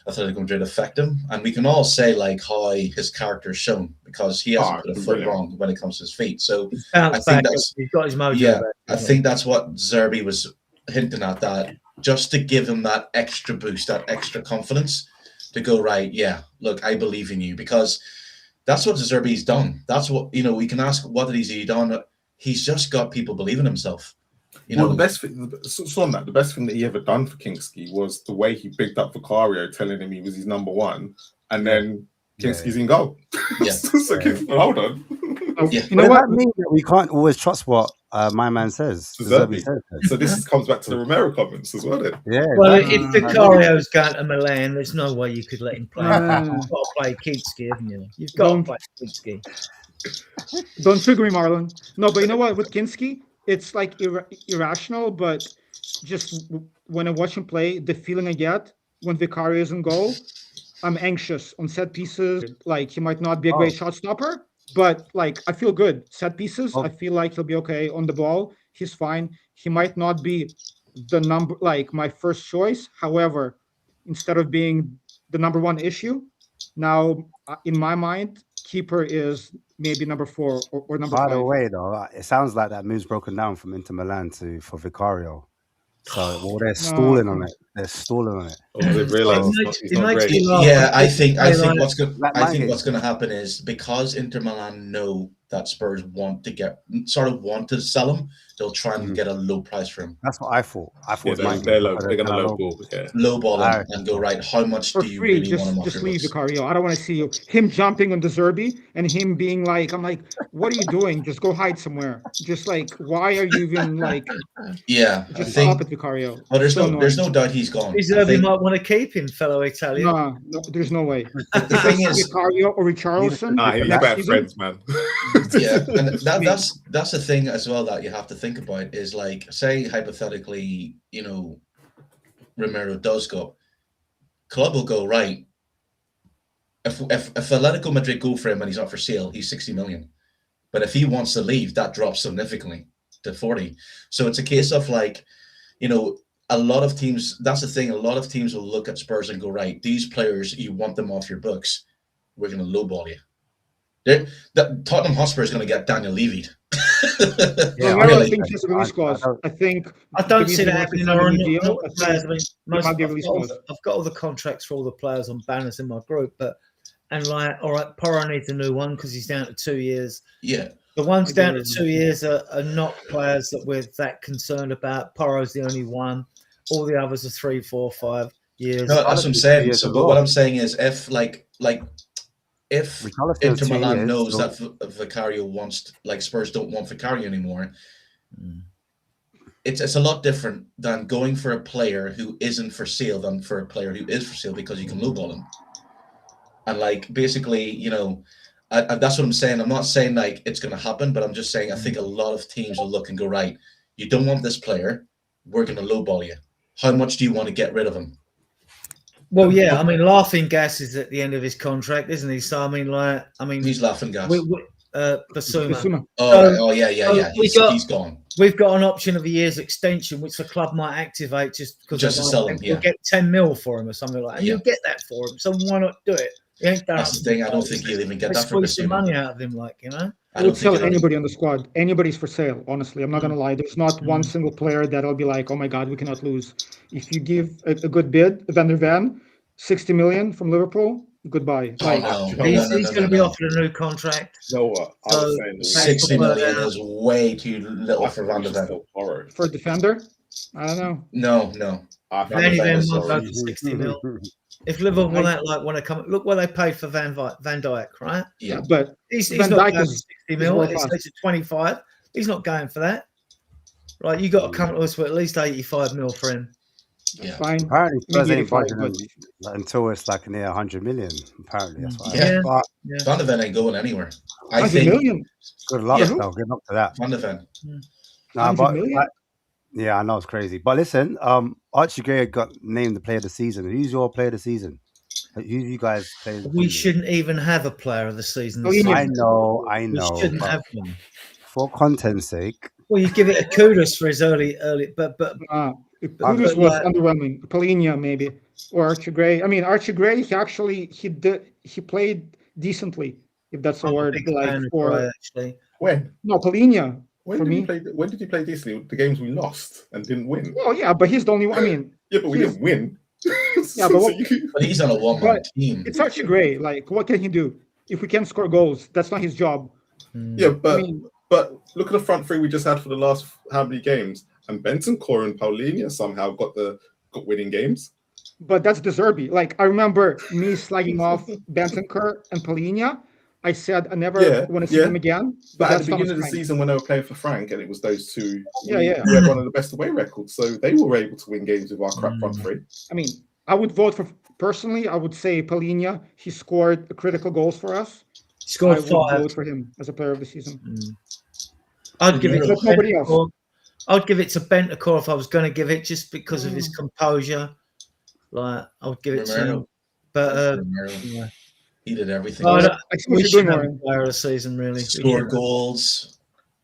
Atletico Madrid affect him. And we can all say like how his character is shown because he hasn't put a foot wrong when it comes to his feet. So I think he's got his mojo. Yeah, I think that's what Zerbi was hinting at, that just to give him that extra boost, that extra confidence to go, right, yeah, look, I believe in you, because that's what Zerbi's done. That's what, we can ask, what did he done? He's just got people believing himself. The best thing, the best thing that he ever done for Kinski was the way he bigged up Vicario, telling him he was his number one, and then Kinski's in goal. Yeah. So hold on. You know what? That means that we can't always trust what my man says. So this comes back to the Romero comments as well. Then. Yeah. Well, if Vicario's going to Milan, there's no way you could let him play. You've got to play Kinski, haven't you? You've got to play Kinski. Don't trigger me, Marlon. No, but you know what? With Kinski, it's like irrational, but just when I watch him play, the feeling I get when Vicario is in goal, I'm anxious on set pieces. Like, he might not be a great shot stopper, but like, I feel good. Set pieces, I feel like he'll be okay. On the ball, he's fine. He might not be my first choice. However, instead of being the number one issue, now in my mind, keeper is maybe number 4 or number 5. By the way, though, it sounds like that move's broken down from Inter Milan for Vicario. So they're stalling on it. They're stalling on it. They realize it's not great. Yeah, I think what's going to happen is, because Inter Milan know that Spurs want to sell him, they'll try and get a low price for him. That's what I thought. They're going to lowball him and go, right, how much do you really want him off just your leave books? Vicario. I don't want to see him jumping on the Zerbi and him being like, I'm like, what are you doing? Just go hide somewhere. Just like, why are you even like? Yeah, just stop it, Vicario. Oh, there's no doubt he's gone. Zerbi might want to keep him, fellow Italian. No, there's no way. The thing is, Vicario or Richarlison. He's better friends, man. Yeah, and that's the thing as well that you have to think about is, like, say hypothetically, Romero does go, club will go, right, if Atletico Madrid go for him and he's not for sale, he's 60 million. But if he wants to leave, that drops significantly to 40. So it's a case of, like, a lot of teams, that's the thing, a lot of teams will look at Spurs and go, right, these players, you want them off your books, we're going to lowball you. Tottenham Hotspur is going to get Daniel Levy. I don't think it's a release clause. I don't see that happening. I've got all the contracts for all the players on banners in my group, all right, Porro needs a new one because he's down to 2 years. Yeah. The ones down to 2 years are not players that we're that concerned about. Porro's the only one. All the others are 3, 4, 5 years. No, that's what I'm saying. So what I'm saying is, if Inter Milan knows that Vicario wants, like, Spurs don't want Vicario anymore, it's a lot different than going for a player who isn't for sale than for a player who is for sale, because you can lowball him. And, like, basically, that's what I'm saying. I'm not saying, like, it's going to happen, but I'm just saying I think a lot of teams will look and go, right, you don't want this player, we're going to lowball you. How much do you want to get rid of him? Well, yeah, I mean, Laughing Gas is at the end of his contract, isn't he? So, Who's Laughing Gas? Basuma. Yeah. He's gone. We've got an option of a year's extension, which the club might activate just because to sell him. You'll get 10 mil for him or something like that. And you'll get that for him. So why not do it? That's the thing. I don't think you'll even get that for Squeeze some money out of him, I would sell anybody on the squad. Anybody's for sale, honestly. I'm not going to lie. There's not one single player that'll be like, oh my God, we cannot lose. If you give a good bid, Van der Ven, 60 million from Liverpool, goodbye. He's going to be offered a new contract. No, what? I was saying 60 million is way too little for Van der Ven. For a defender? I don't know. No. Van der Ven won't go for 60 mil. If Liverpool want to come, look what they paid for Van Dijk, right? Yeah, but he's not going for 60 mil. It's 25. He's not going for that, right? You got to come to us with at least 85 mil for him. Yeah, fine. Apparently, Spurs ain't budgeting until it's like near 100 million. Apparently, that's what I heard. Van der Ven ain't going anywhere. I think. Million. Good luck, though. Getting up to that. Van der Ven. Yeah, I know it's crazy. But listen, Archie Gray got named the player of the season. Who's your player of the season? Who you guys play? We shouldn't even have a player of the season. I know. We shouldn't have one. For content's sake. Well, you give it a kudos for his early, but kudos was underwhelming. Palhinha maybe, or Archie Gray. I mean, Archie Gray, he played decently, if that's a word. When? No, Palhinha. When did he play decently? The games we lost and didn't win. Well, yeah, but he's the only one. I mean, yeah, but we didn't win. Yeah, but he's on a one-man team. It's Archie Gray. Like, what can he do if we can't score goals? That's not his job. Yeah, but look at the front three we just had for the last how many games, and Bentancur and Paulinho somehow got winning games. But that's De Zerbi. Like I remember me slagging off Bentancur and Paulinho. I said I never want to see them again. But at that's the beginning of the Frank. season, when they were playing for Frank, and it was those two, Yeah. we had one of the best away records, so they were able to win games with our crap front three. I mean, I would vote for personally. I would say Paulinho. He scored critical goals for us. He scored I would 5. vote for him as a player of the season. I'd give it to nobody else. Bentancur. I'd give it to Bentancur if I was going to give it, just because of his composure. Like I would give it to him, but yeah. He did everything. I see what we you're should doing, have Warren. player of the season, really. Scored goals.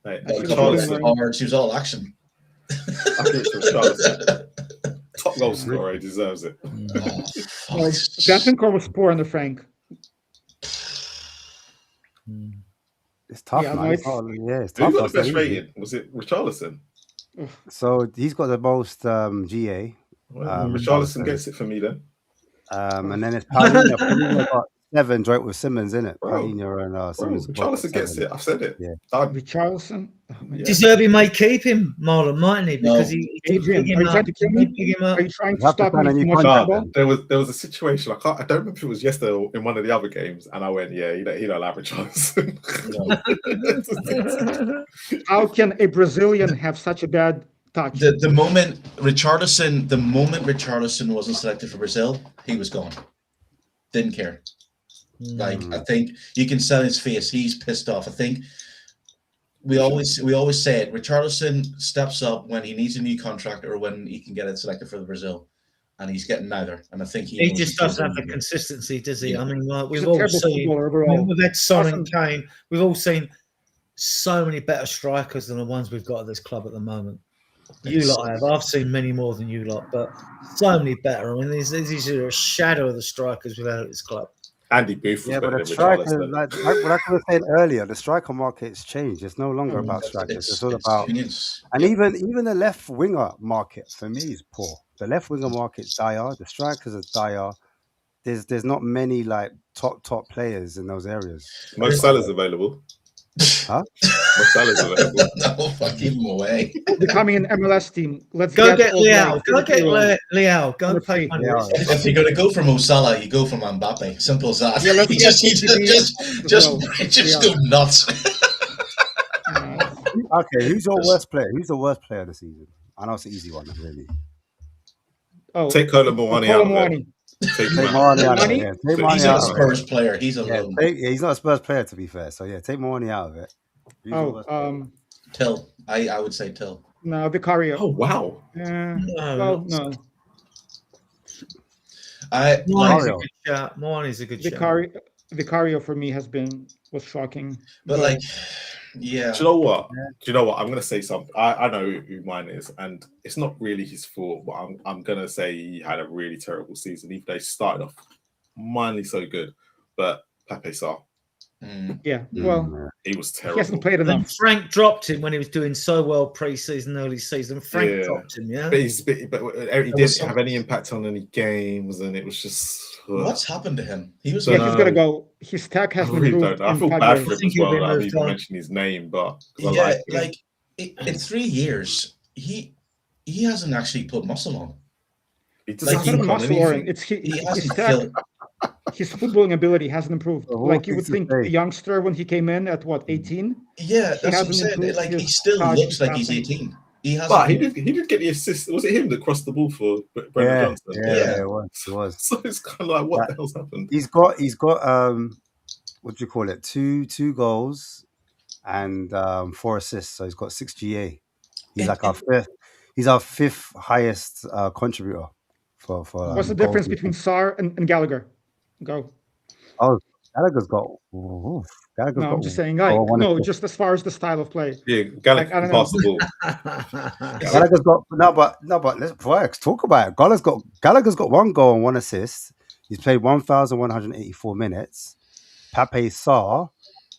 Hey, see what Richarlison, you're doing, She was all action. I think it's Richarlison. Top goal scorer, he deserves it. Bentancur was poor under Frank. It's tough, Yeah, man. no, It's it's- hard. Yeah, it's Who tough. got the That's best easy. rating? Was it Richarlison? So he's got the most GA. Well, Richarlison gets it for me then. And then it's Paulinho. Paulinho got 7 joint with Simmons, in it. Bro. Paulinho and Simmons. both got Richarlison gets 7. it. I've said it. Yeah. Done. Richarlison. Oh, my Yeah. God. De Zerbi may keep him, Marlon, mightn't he? No. Because he Adrian, big are him you up. trying to kill me? Big him up. Are you trying You to have to stop sign me a new from watching contract. football? There was a situation. I don't remember if it was yesterday or in one of the other games, and I went, "Yeah, he don't like Richarlison." How can a Brazilian have such a bad touch? The moment Richarlison wasn't selected for Brazil, he was gone. Didn't care. Like I think you can sell his face. He's pissed off. I think we always say it. Richarlison steps up when he needs a new contract or when he can get it selected for the Brazil, and he's getting neither. And I think He knows just he doesn't have the can do it. consistency, does he? Yeah. I mean, like He's we've a all terrible seen. footballer overall. We've had Son and Awesome. Kane. We've all seen so many better strikers than the ones we've got at this club at the moment. You lot have. I've seen many more than you lot, but so many better. I mean, these are a shadow of the strikers we've had at this club. Andy Booth was Yeah, better but than the striker, Richarlison. like I was saying earlier, the striker market's changed. It's no longer about strikers. It's all about, opinions. and even the left winger market for me is poor. The left winger market's dire. The strikers are dire. There's not many like top players in those areas. Mo Salah's available. Huh? Mo Salah's available. No, fuck, give him away. Becoming an MLS team. Let's Go get old Leao. Mike. Go get Leao. Go Let's pay see. money. Yeah. If you're gonna go for Mo Salah, you go for Mbappe. Simple as that. Yeah, let's You get just go nuts. Okay, who's your worst player? Who's the worst player of the season? I know it's an easy one, really. Oh, Take Kolo Muani out of it. Muani. Take him Take out. Marnie out of it. Marnie? Yeah, take So Marnie He's out not a of it. Spurs player. He's Yeah, alone. he's not a Spurs player, to be fair. So yeah, take Marnie out of it. Who's your worst player? Till. I would say Till. No, Vicario. Oh wow! Well, no. Moine's a Mario. good shot. Moine's a good shot. Vicario for me was shocking. But like, yeah. Do you know what? I'm going to say something. I know who mine is, and it's not really his fault. But I'm going to say he had a really terrible season. Even though he started off mildly so good, but Pepe Sarr, Yeah, well, he was he terrible. hasn't played And enough. Frank dropped him when he was doing so well pre-season, early season. Frank dropped him, yeah. But he didn't have any impact on any games, and it was just. What's happened to him? He was. Yeah, he's got to go. His tech I hasn't really improved. don't know. I in feel 5 bad years. for him think as he'll well. be That I moved even on. mention his name, but 'cause I Yeah, like him. like in 3 years, he hasn't actually put muscle on. He It's doesn't not take a on muscle, Warren. anything. It's He his hasn't tech. filled. His footballing ability hasn't improved. The whole Like you would thing's think, fake. a youngster when he came in at what 18. Yeah, He that's what I'm hasn't saying. improved Like he his still touch, looks like he's passing. 18. He hasn't. But he did get the assist. Was it him that crossed the ball for Brendan Johnson? Yeah, it was. So it's kind of like, what the hell's happened? He's got what do you call it? Two goals and 4 assists. So he's got 6 GA. He's like our fifth. He's our 5th highest contributor for. What's the difference between Sarr and Gallagher? Go. Oh, Gallagher's got. Gallagher's No, got I'm just saying. Like, one no, assist. just as far as the style of play. Yeah, Gallagher I don't can know. pass the ball. Gallagher's got no, but let's talk about it. Gallagher's got 1 goal and 1 assist. He's played 1,184 minutes. Pepe Sarr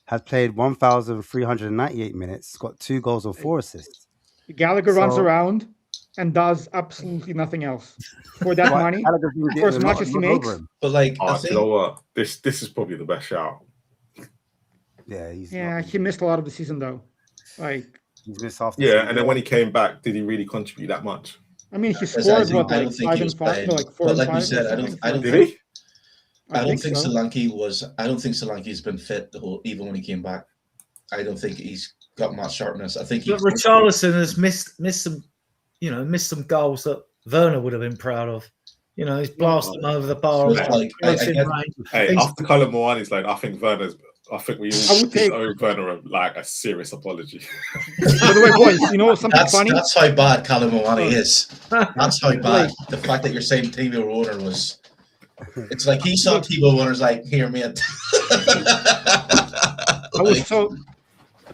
has played 1,398 minutes. He's got 2 goals and 4 assists. Gallagher runs So- around and does absolutely nothing else for that money. Gallagher's been For as getting a much lot- as he lot makes. over him. But like, I Oh, do you think know what? This is probably the best shout. Yeah, he's Yeah, he missed a lot of the season though. Like He's missed half the Yeah, season. and then when he came back, did he really contribute that much? I mean, he Because scored I what, don't like think 5 he and was 5, playing. no, like 4 But and like 5. we said, I don't Did he? think so. Solanke I don't think Solanke's been fit even when he came back. I don't think he's got much sharpness. I think But Richarlison has missed some goals that Werner would have been proud of. You know, he's blasted them over the bar. It's like, Hey, after Colin Moani's loan, I think we all owe Werner like a serious apology. By the way, boys, you know something funny? That's how bad Colin Moani is. That's how bad. The fact that you're saying Timo Werner was. It's like he saw Timo Werner's like, here, mate.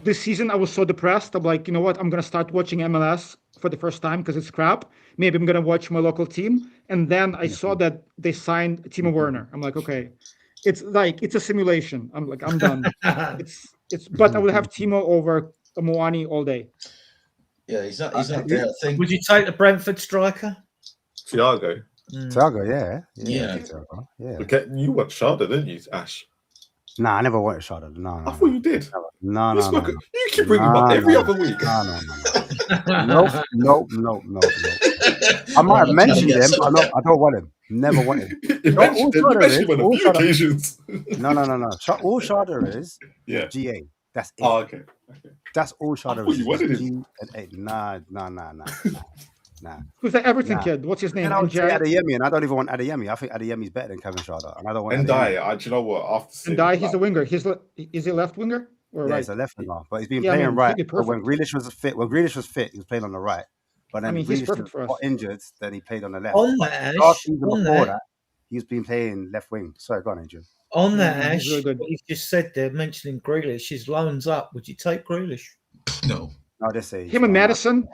This season I was so depressed. I'm like, you know what? I'm gonna start watching MLS for the first time because it's crap. Maybe I'm gonna watch my local team. And then I saw that they signed Timo Werner. I'm like, okay, it's a simulation. I'm like, I'm done. But I would have Timo over Moani all day. Yeah, he's not there. I think. Would you take the Brentford striker? Thiago. Thiago, yeah. Thiago, yeah. Okay, you watched Sharda, didn't you, Ash? Nah, I never wanted Sharda. No. I thought you did. No. You keep bringing him up every other week. No. I might have mentioned him. I don't want him. Never want him. You mentioned him on a few occasions. No. All Sharda is GA. That's it. Oh, okay. That's all Sharda is. You wanted him. Nah. Who's that Everton kid? What's his name? And I would say Adeyemi, and I don't even want Adeyemi. I think Adeyemi's better than Kevin Sharda, and I don't want Ndai. Do you know what? After Ndai, he's a winger. Is he left winger or right? He's a left winger, but he's been playing right. But when Grealish was fit, he was playing on the right. But then he's perfect for us. Got injured, then he played on the left. On that, last season before that, he's been playing left wing. Sorry, go on, Adrian. On that, Ash, really what you just said there, mentioning Grealish, his loans up. Would you take Grealish? No. No, they say him and Madison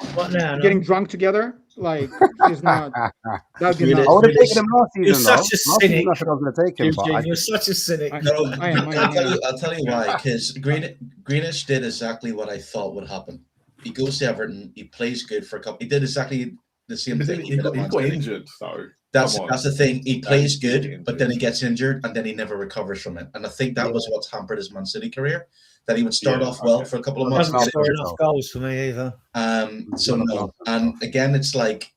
getting drunk together. Like, he's not. That'd be I would have taken him last season. You're such a cynic. I was going to take him, You're such a cynic. I'll tell you why. Because Greenish did exactly what I thought would happen. He goes to Everton. He plays good for a couple. He did exactly the same thing. He got injured, so that's the thing. He plays good, but then he gets injured, and then he never recovers from it. And I think that was what's hampered his Man City career. That he would start off well for a couple of months. Doesn't score enough goals for me either. So no. And again, it's like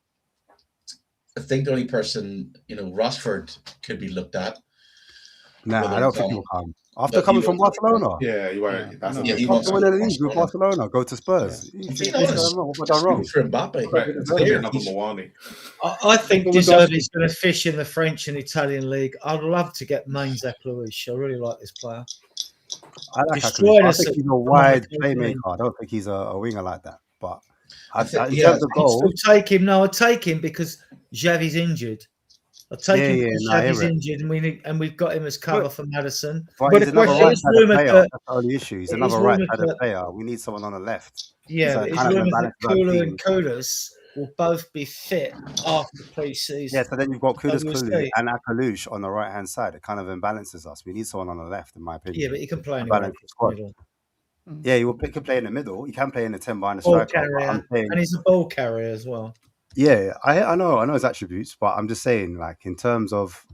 I think the only person, Rashford could be looked at. No, I don't think he'll come. After coming from Barcelona. Yeah, he won't. He wants to win the league with Barcelona. Go to Spurs. What have I done wrong? For Mbappe. I think Deserby's going to fish in the French and Italian league. I'd love to get Mainz Eclouche. I really like this player. I like Eclouche. I think he's a wide playmaker. I don't think he's a winger like that. But in terms of goals, I'll take him. No, I'll take him because Xavi's injured. I'll take him because Xavi's injured, and we've got him as cover for Madison. But he's another right-sided player. That's the only issue. He's another right-sided player. We need someone on the left. Yeah, it's rumoured that Kulu and Kudus will both be fit after pre-season. Yeah, so then you've got Kudus and Eclouche on the right-hand side. It kind of imbalances us. We need someone on the left, in my opinion. Yeah, but he can play in the middle. Yeah, he can play in the middle. He can play in the 10 behind the striker. And he's a ball carrier as well. Yeah, I know his attributes, but I'm just saying, like, in terms of,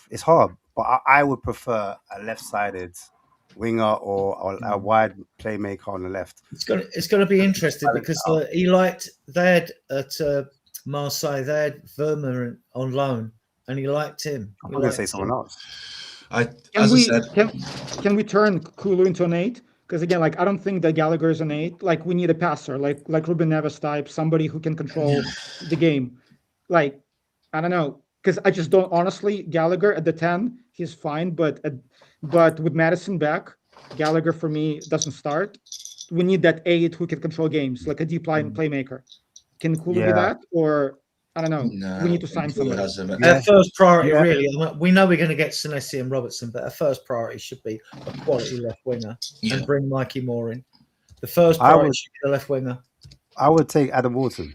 it's hard. But I would prefer a left-sided winger or a wide playmaker on the left. It's going to be interesting because they had at Marseille, they had Vermeer on loan, and he liked him. I'm going to say someone else. Can we turn Kulu into an 8? Because again, like, I don't think that Gallagher is an 8. Like, we need a passer, like Ruben Neves type, somebody who can control the game. Like, I don't know, because I just don't. Honestly, Gallagher at the 10, he's fine, but with Madison back, Gallagher for me doesn't start. We need that 8 who can control games, like a deep line playmaker. Can Kulu do that, or? I don't know. No, we need to sign somebody. Our first priority, really, we know we're going to get Senesi and Robertson, but our first priority should be a quality left winger and bring Mikey Moore in. The first priority should be the left winger. I would take Adam Wharton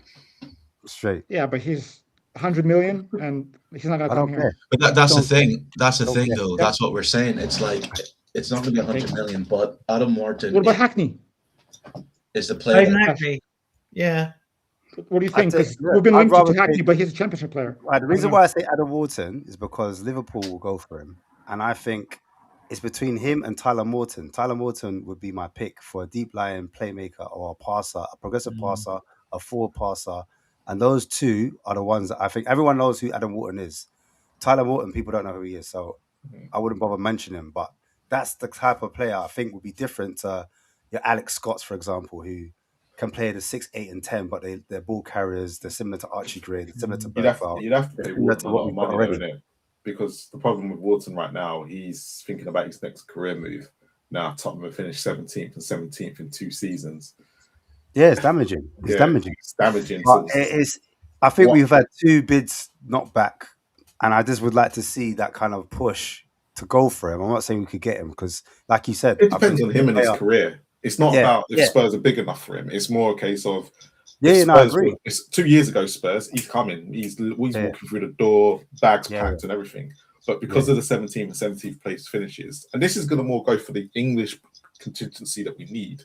straight. Yeah, but he's 100 million and he's not going to come here. But that's the thing. That's the thing, though. That's what we're saying. It's like it's not going to be 100 million, but Adam Wharton. What about Hackney? Is the player? Hackney. Yeah. What do you think? Because we've been linked to Hackney, but he's a championship player. The reason why I say Adam Wharton is because Liverpool will go for him, and I think it's between him and Tyler Morton. Tyler Morton would be my pick for a deep lying playmaker or a passer, a progressive passer, a forward passer. And those two are the ones that I think everyone knows who Adam Wharton is. Tyler Morton, people don't know who he is, so I wouldn't bother mentioning him. But that's the type of player I think would be different to your Alex Scotts, for example, who can play the 6, 8, and 10, but they're ball carriers. They're similar to Archie Gray. They're similar to Bergvall. You'd have to pay Similar Wharton to a what lot of we've got money, already. though, innit? Because the problem with Wharton right now, he's thinking about his next career move. Now, Tottenham have finished 17th and 17th in 2 seasons. Yeah, it's damaging. It's damaging. It's damaging. But I think we've had 2 bids knocked back, and I just would like to see that kind of push to go for him. I'm not saying we could get him because, like you said, it depends on him and his career. It's not about if Spurs are big enough for him. It's more a case of I agree. It's 2 years ago, Spurs. He's coming. He's walking through the door, bags packed and everything. But because of the 17th and 17th place finishes, and this is going to more go for the English contingency that we need.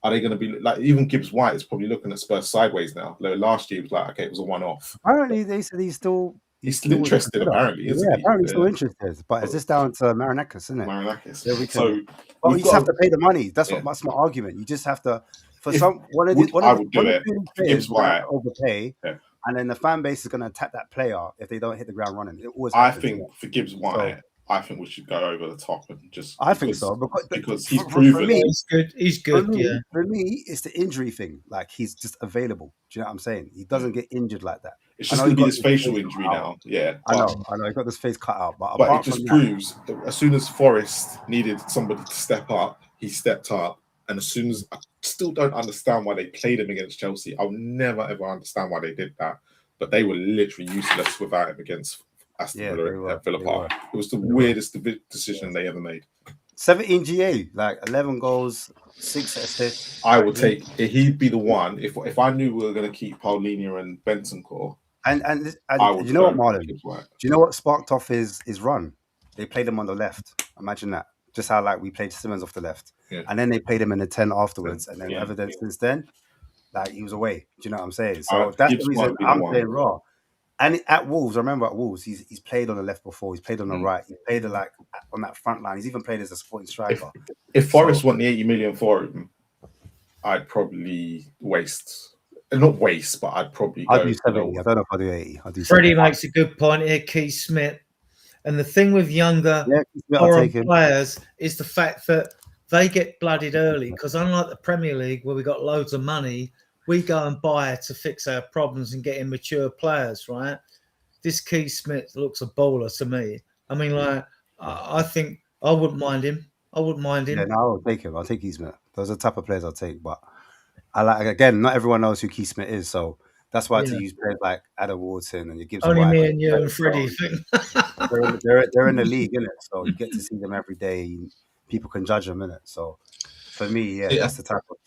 Are they going to be like even Gibbs White is probably looking at Spurs sideways now? Last year it was like, okay, it was a one-off. Apparently they said he's still interested. Apparently, isn't he? Apparently still interested. But is this down to Marinakis, isn't it? Marinakis. But you just have to pay the money. That's my argument. You just have to I would do it. Gibbs White overpay. And then the fan base is going to attack that player if they don't hit the ground running. It always I think for Gibbs White, I think we should go over the top and just. I think so because he's proven. For me, he's good. For me, it's the injury thing. Like he's just available. Do you know what I'm saying? He doesn't get injured like that. It's just going to be this facial injury now. Yeah, I know. He got this face cut out, but it just proves that as soon as Forest needed somebody to step up, he stepped up. And as soon as I still don't understand why they played him against Chelsea, I'll never ever understand why they did that. But they were literally useless without him against Aston Villa at Villa Park. It was the weirdest decision they ever made. 17 GA, like 11 goals, 6 assists. I would take. He'd be the one if I knew we were going to keep Paulinho and Bentancur. And you know what, Marlon? Do you know what sparked off his run? They played him on the left. Imagine that. Just how like we played Simmons off the left, and then they played him in the 10 afterwards, and then evidence since then, like he was away. Do you know what I'm saying? So that's the reason I'm saying raw. And at Wolves, I remember at Wolves, he's played on the left before. He's played on the right. He played like on that front line. He's even played as a supporting striker. If Forest want the 80 million for him, I'd probably not waste, but I'd probably go. I'd do 70. I don't know if I do 80. I do. Freddie makes a good point here. Keith Smith. And the thing with younger foreign players is the fact that they get blooded early because unlike the Premier League where we got loads of money, we go and buy to fix our problems and get immature players, right? This Keith Smith looks a baller to me. I mean, like, I think I wouldn't mind him. Yeah, no, I'll take him. I'll take Keith Smith. Those are the type of players I'll take. But again, not everyone knows who Keith Smith is, so that's why to use players like Adam Wharton and you give only me and you and Freddie. They're in the league, innit? So you get to see them every day. People can judge them, innit? So for me, that's the type of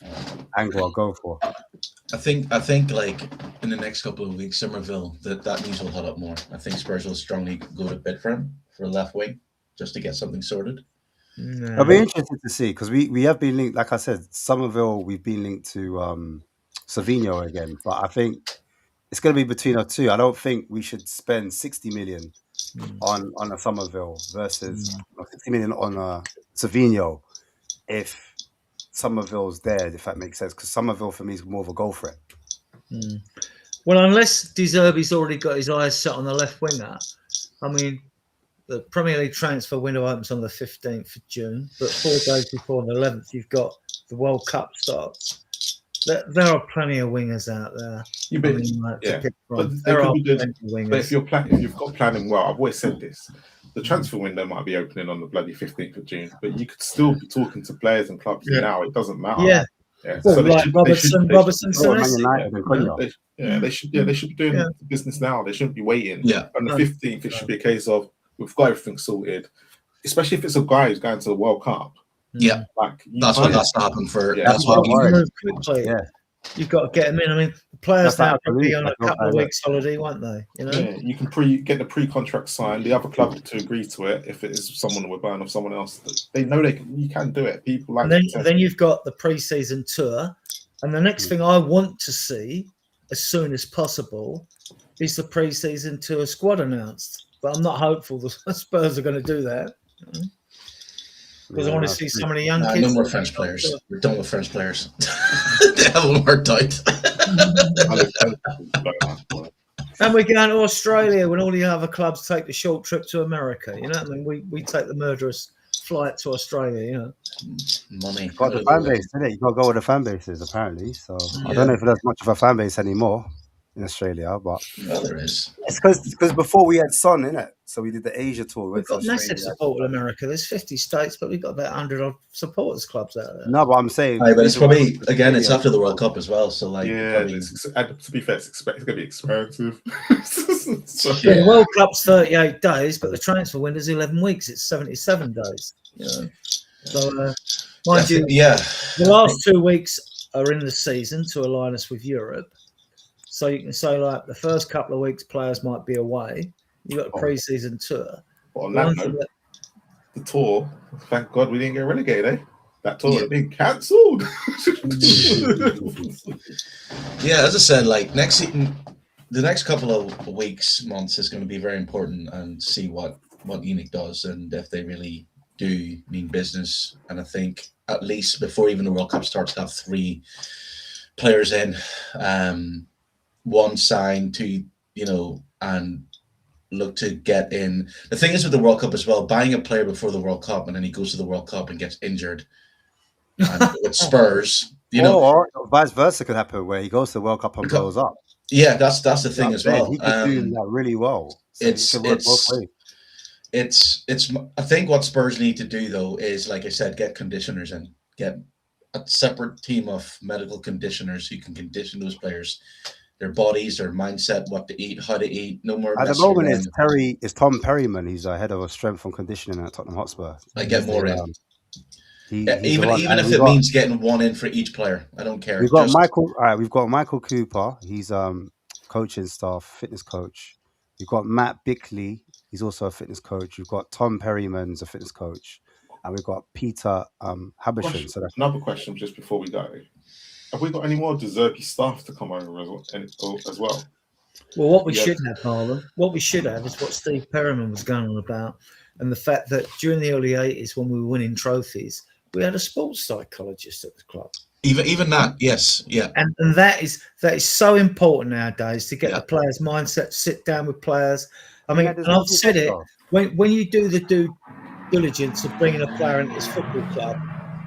angle I'll go for. I think like in the next couple of weeks, Somerville, that news will hot up more. I think Spurs will strongly go to bid for him for a left wing just to get something sorted. I'll be interested to see because we have been linked, like I said, Somerville. We've been linked to Savinho again, but I think it's going to be between our two. I don't think we should spend 60 million on a Somerville versus 60 million on a Savinho if Somerville's there, if that makes sense. Because Somerville for me is more of a goal threat. Well, unless De Zerbi's already got his eyes set on the left winger, I mean, the Premier League transfer window opens on the 15th of June, but 4 days before the 11th, you've got the World Cup starts. There are plenty of wingers out there. But if you've got planning well, I've always said this: the transfer window might be opening on the bloody 15th of June, but you could still be talking to players and clubs now. It doesn't matter. Well, so like Robertson, they should be doing the business now. They shouldn't be waiting. Yeah. On the 15th, it should be a case of we've got everything sorted, especially if it's a guy who's going to the World Cup. Yeah, like that's what has to happen for. That's what you've got to get them in. I mean, the players now will be on a couple of weeks holiday, won't they? You know, you can get the pre-contract signed. The other club to agree to it if it is someone we're buying off someone else. They know you can do it. People like. Then you've got the pre-season tour, and the next thing I want to see as soon as possible is the pre-season tour squad announced. But I'm not hopeful the Spurs are going to do that. Because I want to see some of the young No kids. more French players. We're done with French players. They haven't worked out. And we're going to Australia when all the other clubs take the short trip to America. You know what I mean? We take the murderous flight to Australia, you know. Money. Got the fan base, isn't it? You got to go where the fan base is, apparently. So I don't know if there's much of a fan base anymore in Australia, but well, there is. it's because before we had Son, innit? So we did the Asia tour. We've got massive support in America. There's 50 states, but we've got about 100 odd supporters clubs out there. No, but I'm saying, but it's probably it's after the World Cup as well. So like, to be fair, it's going to be expensive. The World Cup's 38 days, but the transfer window's 11 weeks. It's 77 days. You know? So, mind you, the last 2 weeks are in the season to align us with Europe. So you can say, like, the first couple of weeks, players might be away. You've got a pre-season tour. But on that note, the tour, thank God we didn't get relegated, eh? That tour had been cancelled. As I said, like the next couple of weeks, months is going to be very important, and see what Munich does and if they really do mean business. And I think at least before even the World Cup starts, to have 3 players in, 1 signed, 2, and look to get in. The thing is with the World Cup as well, buying a player before the World Cup and then he goes to the World Cup and gets injured. And with Spurs, or vice versa could happen where he goes to the World Cup and blows up. Yeah, that's the thing as well. He could do that really well. So it's I think what Spurs need to do though is, like I said, get conditioners and get a separate team of medical conditioners who can condition those players, their bodies, their mindset, what to eat, how to eat. No more. At the moment, it's Tom Perryman. He's head of strength and conditioning at Tottenham Hotspur. I get more in. Even if it means getting 1 in for each player, I don't care. We've got Michael. All right, we've got Michael Cooper. He's coaching staff, fitness coach. We've got Matt Bickley. He's also a fitness coach. We've got Tom Perryman's a fitness coach, and we've got Peter Habisham. So that's another question just before we go. Have we got any more De Zerbi staff to come over as well? Well, what we should have, Marlon, is what Steve Perryman was going on about, and the fact that during the early 80s, when we were winning trophies, we had a sports psychologist at the club. Even that, yes, yeah. And that is so important nowadays to get the players' mindset, sit down with players. I mean, and I've said it, when you do the due diligence of bringing a player into this football club,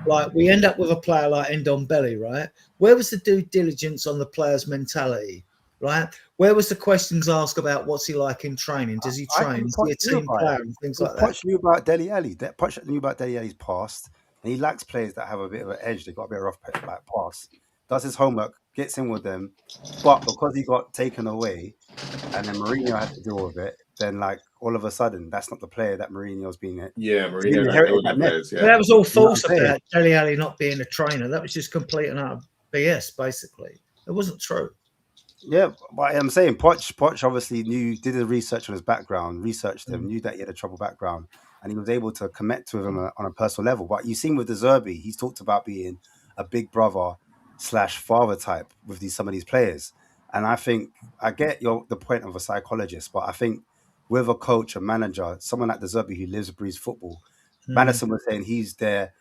like we end up with a player like Ndombele, right? Where was the due diligence on the player's mentality, right? Where was the questions asked about what's he like in training? Does he train? Is he a team player and things like that? Poch knew about Dele Alli. Poch knew about Dele Alli's past, and he likes players that have a bit of an edge. They got a bit of rough pass. Does his homework, gets in with them, but because he got taken away, and then Mourinho had to deal with it, then like all of a sudden, that's not the player that Mourinho's been at. Yeah, Mourinho. That was all false about Dele Alli not being a trainer. That was just complete and utter BS, basically. It wasn't true. Yeah, but I'm saying Poch obviously did the research on his background, researched him, knew that he had a troubled background, and he was able to connect with him on a personal level. But you've seen with De Zerbi, he's talked about being a big brother / father type with some of these players. And I think I get the point of a psychologist, but I think with a coach, a manager, someone like De Zerbi who lives and breathes football, Madison was saying he's there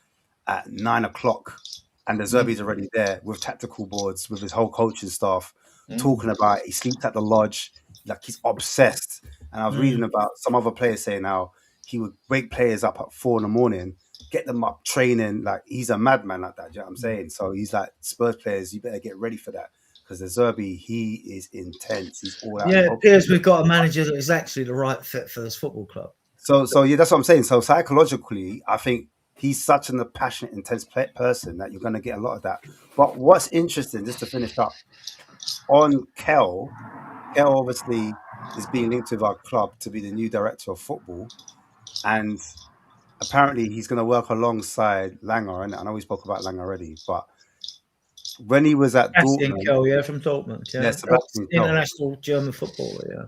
at 9 o'clock, and De Zerbi's already there with tactical boards, with his whole coaching staff, talking about he sleeps at the lodge, like he's obsessed. And I was reading about some other players saying how he would wake players up at 4 a.m, get them up training. Like he's a madman like that. You know what I'm saying? So he's like, Spurs players, you better get ready for that. Because De Zerbi, he is intense. He's all out. Yeah, it appears we've got a manager that is actually the right fit for this football club. So yeah, that's what I'm saying. So psychologically, I think he's such a passionate, intense person that you're going to get a lot of that. But what's interesting, just to finish up, on Kel obviously is being linked with our club to be the new director of football, and apparently he's going to work alongside Langer. And I know we spoke about Langer already, but when he was at Dortmund, Kel, from Dortmund, international German footballer, yeah.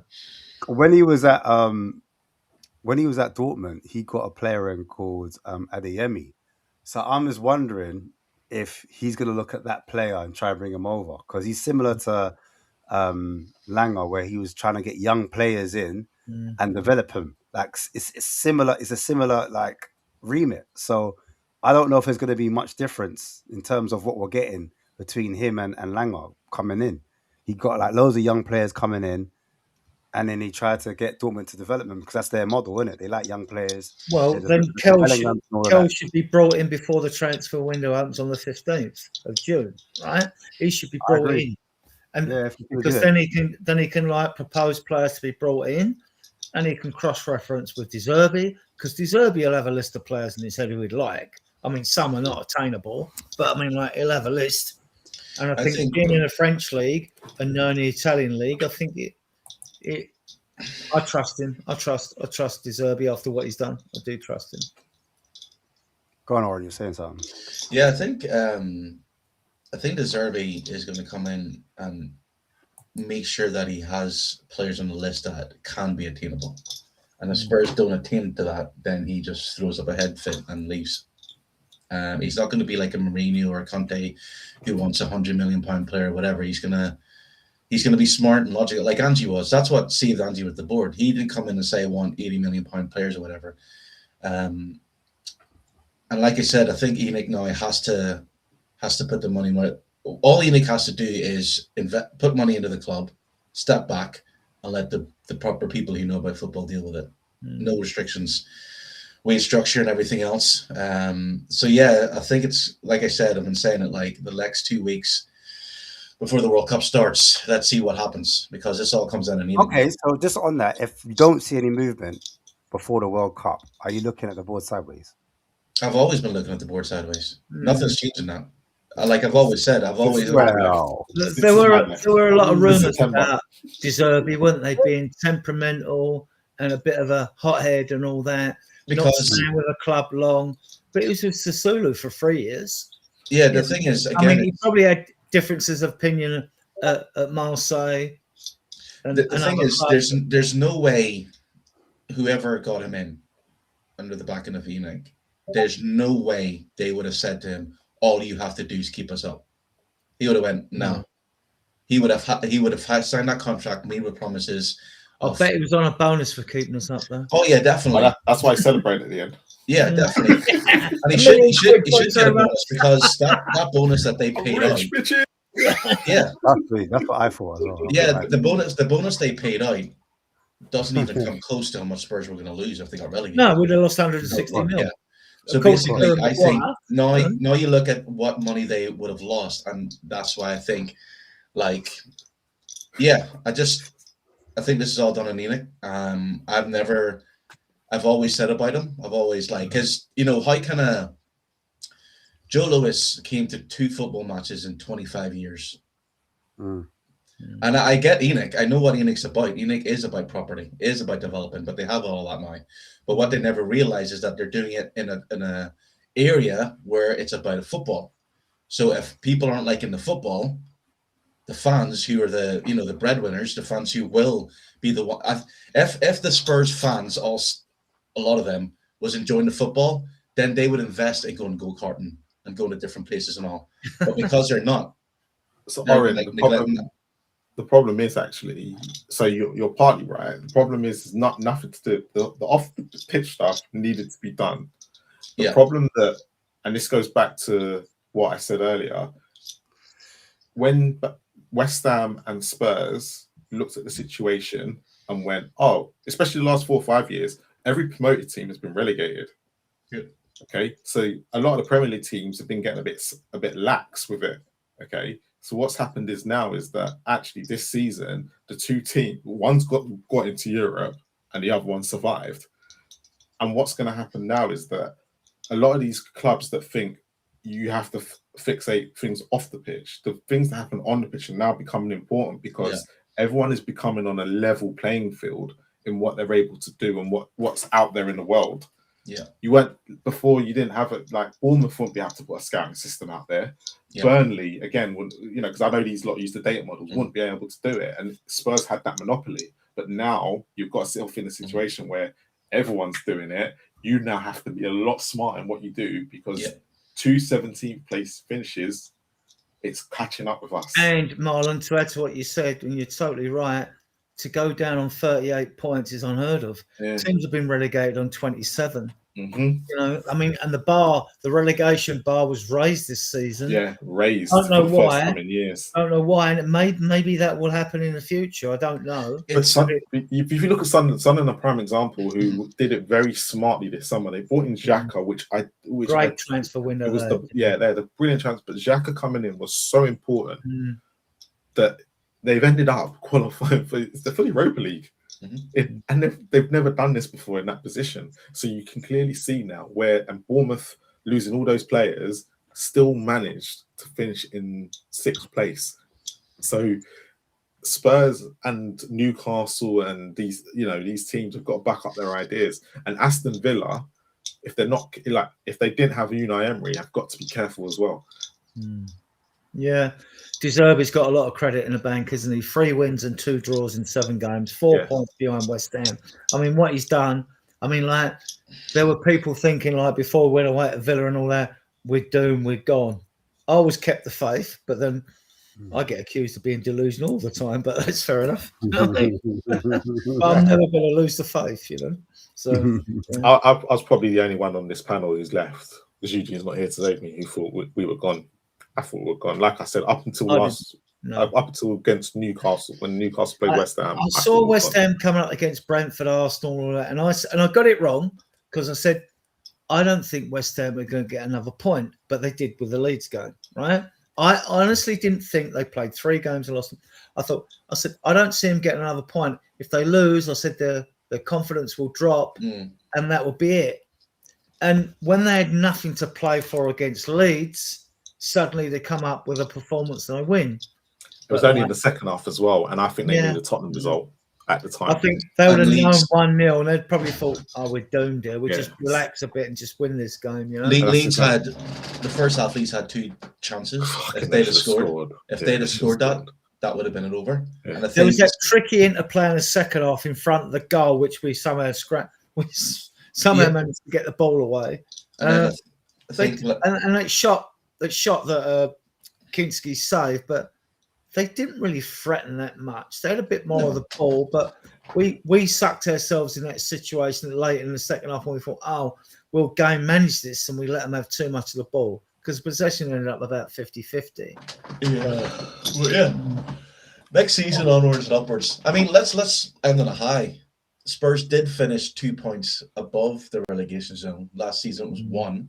When he was at Dortmund, he got a player in called Adeyemi. So I'm just wondering if he's going to look at that player and try and bring him over, because he's similar to Langer, where he was trying to get young players in and develop them. Like it's similar like remit. So I don't know if there's going to be much difference in terms of what we're getting between him and Langer coming in. He got like loads of young players coming in, and then he tried to get Dortmund to develop them because that's their model, isn't it? They like young players. Well, There's a then bit of Kel Bellingham and all of that. should be brought in before the transfer window opens on the 15th of June, right? He should be I brought agree. in, and Yeah, if you could, because yeah. then he can like propose players to be brought in, and he can cross-reference with De Zerbi, because De Zerbi will have a list of players in his head who he'd like. I mean, some are not attainable, but I mean, like he'll have a list. And I think being in the French league and knowing the Italian league, I think I trust him. I trust De Zerbi after what he's done. I do trust him. Go on, Oren, you're saying something. Yeah, I think De Zerbi is going to come in and make sure that he has players on the list that can be attainable. And if Spurs don't attain to that, then he just throws up a head fit and leaves. He's not going to be like a Mourinho or a Conte who wants £100 million player or whatever. He's gonna be smart and logical, like Angie was. That's what saved Angie with the board. He didn't come in and say I want £80 million players or whatever. And like I said, I think ENIC now has to put the money where all ENIC has to do is put money into the club, step back, and let the proper people who know about football deal with it. No restrictions, wage structure, and everything else. So yeah, I think it's like I said. I've been saying it like the next 2 weeks before the World Cup starts. Let's see what happens, because this all comes down to ENIC. Okay, so just on that, if you don't see any movement before the World Cup, are you looking at the board sideways? I've always been looking at the board sideways. Nothing's changing that. Like I've always said, there were a lot of rumours about De Zerbi, weren't they, being temperamental and a bit of a hothead and all that. Not staying with a club long, but it was with Sassuolo for 3 years. Yeah, the thing is, again, I mean, he probably had differences of opinion at Marseille. The thing is, there's no way whoever got him in under the backing of ENIC, there's no way they would have said to him, all you have to do is keep us up. He would have went, no. He would have signed that contract, made with promises. I bet he was on a bonus for keeping us up there. Oh yeah, definitely. Well, that's why he celebrated at the end. Yeah, definitely. And he should get a bonus, because that bonus that they paid out. Yeah, that's what I thought as well. Yeah, the bonus they paid out doesn't even come close to how much Spurs were going to lose if they got relegated. No, we'd have lost 160 million. Yeah. So basically, I think now you look at what money they would have lost, and that's why I think, like, yeah, I think this is all done in ENIC. I've always said about him. I've always because how kind of Joe Lewis came to 2 football matches in 25 years. And I get ENIC. I know what ENIC's about. ENIC is about property, is about development, but they have all that now. But what they never realize is that they're doing it in a area where it's about football. So if people aren't liking the football, the fans who are the breadwinners, the fans who will be the one. If the Spurs fans, a lot of them, was enjoying the football, then they would invest in going go-karting and going to different places and all. But because they're not, so Oren, the problem is actually, so you're partly right. The problem is not nothing to do. The off the pitch stuff needed to be done. The problem and this goes back to what I said earlier, when West Ham and Spurs looked at the situation and went, especially the last 4 or 5 years, every promoted team has been relegated. Yeah. Okay, so a lot of the Premier League teams have been getting a bit lax with it. Okay, so what's happened is that actually this season, the 2 teams, one's got into Europe and the other one survived. And what's going to happen now is that a lot of these clubs that think you have to fixate things off the pitch, the things that happen on the pitch are now becoming important, because everyone is becoming on a level playing field in what they're able to do and what's out there in the world. Yeah, you didn't have it, like Bournemouth wouldn't be able to put a scouting system out there. Yeah. Burnley again wouldn't, because I know these lot use the data models, wouldn't be able to do it, and Spurs had that monopoly. But now you've got yourself in a situation where everyone's doing it. You now have to be a lot smarter in what you do, because 2 17th place finishes, it's catching up with us. And Marlon, to add to what you said, and you're totally right, to go down on 38 points is unheard of. Yeah. Teams have been relegated on 27. Mhm. You know, I mean, and the relegation bar was raised this season. Yeah, raised I don't know for the first why. time in years. I don't know why, and maybe that will happen in the future. I don't know. But if you look at Sunderland, a prime example, who did it very smartly this summer. They brought in Xhaka, which Great transfer window. it was they had a brilliant chance, but Xhaka coming in was so important that they've ended up qualifying for the Europa League. And they've never done this before in that position. So you can clearly see now and Bournemouth losing all those players still managed to finish in 6th place. So Spurs and Newcastle and these teams have got to back up their ideas. And Aston Villa, if they didn't have Unai Emery, have got to be careful as well. Yeah. De Zerbi's got a lot of credit in the bank, isn't he? 3 wins and 2 draws in 7 games, 4 points behind West Ham. I mean, what he's done, I mean, like, there were people thinking, like, before we went away to Villa and all that, we're doomed, we're gone. I always kept the faith, but then I get accused of being delusional all the time, but that's fair enough. But I'm never going to lose the faith, you know? So I was probably the only one on this panel who's left, because Eugene's not here to save me, who thought we were gone. I thought we were gone. Like I said, up until against Newcastle, when Newcastle played West Ham. I saw West Ham coming up against Brentford, Arsenal, all that, and I got it wrong because I said I don't think West Ham are going to get another point, but they did with the Leeds game, right? I honestly didn't think they played 3 games and lost them. I said I don't see them getting another point. If they lose, I said their confidence will drop, and that will be it. And when they had nothing to play for against Leeds, suddenly they come up with a performance and they win. It was only in the second half as well, and I think they knew the Tottenham result at the time. I think they would have known 1-0, and they'd probably thought, "Oh, we're doomed here. We'll just relax a bit and just win this game." You know, Leeds had the first half. Leeds had 2 chances. If they'd have scored, that would have been it over. Yeah. And there was that tricky interplay in the second half in front of the goal, which we somehow managed to get the ball away. And that shot that Kinski saved, but they didn't really threaten that much. They had a bit more of the ball, but we sucked ourselves in that situation late in the second half when we thought, oh, we'll game manage this, and we let them have too much of the ball because possession ended up about 50-50. Next season, onwards and upwards. I mean, let's end on a high. Spurs did finish 2 points above the relegation zone. Last season it was 1.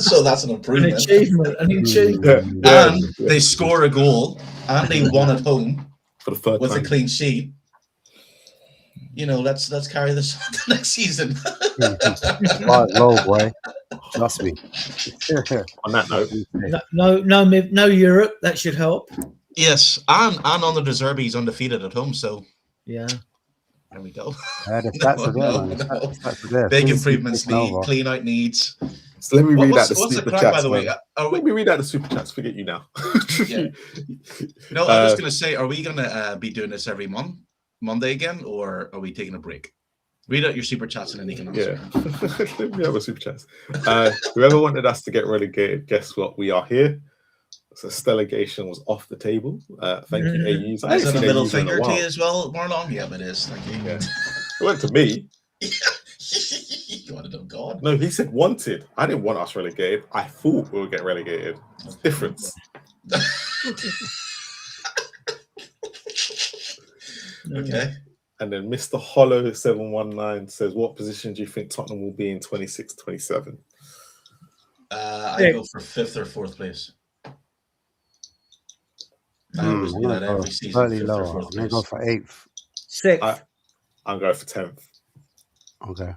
So that's an improvement. An achievement. And they score a goal and they won at home for the third with time. A clean sheet. You know, let's carry this on to next season. Low, boy. Trust me. On that note, no Europe. That should help. Yes, and on the De Zerbi, he's undefeated at home. So yeah. There we go. Big improvements. Clean out needs. So let me read out the super chats. By the way, let me read out the super chats. Forget you now. No, I was going to say, are we going to be doing this every Monday again, or are we taking a break? Read out your super chats and then you can answer. Yeah, let me have a super chats. Whoever wanted us to get relegated, guess what? We are here. So Stellagation was off the table. Thank you, AUs. Is it a middle finger to you as well, Marlon? Yeah, it is. Thank you. Yeah. It went to me. You wanted them gone. No, he said wanted. I didn't want us relegated. I thought we would get relegated. It's difference. Okay. And then Mr. Hollow 719 says, what position do you think Tottenham will be in 26-27? I go for 5th or 4th place. I always do that every season. Slightly lower. I'm going to go for 8th. 6th. I'm going for 10th. Okay.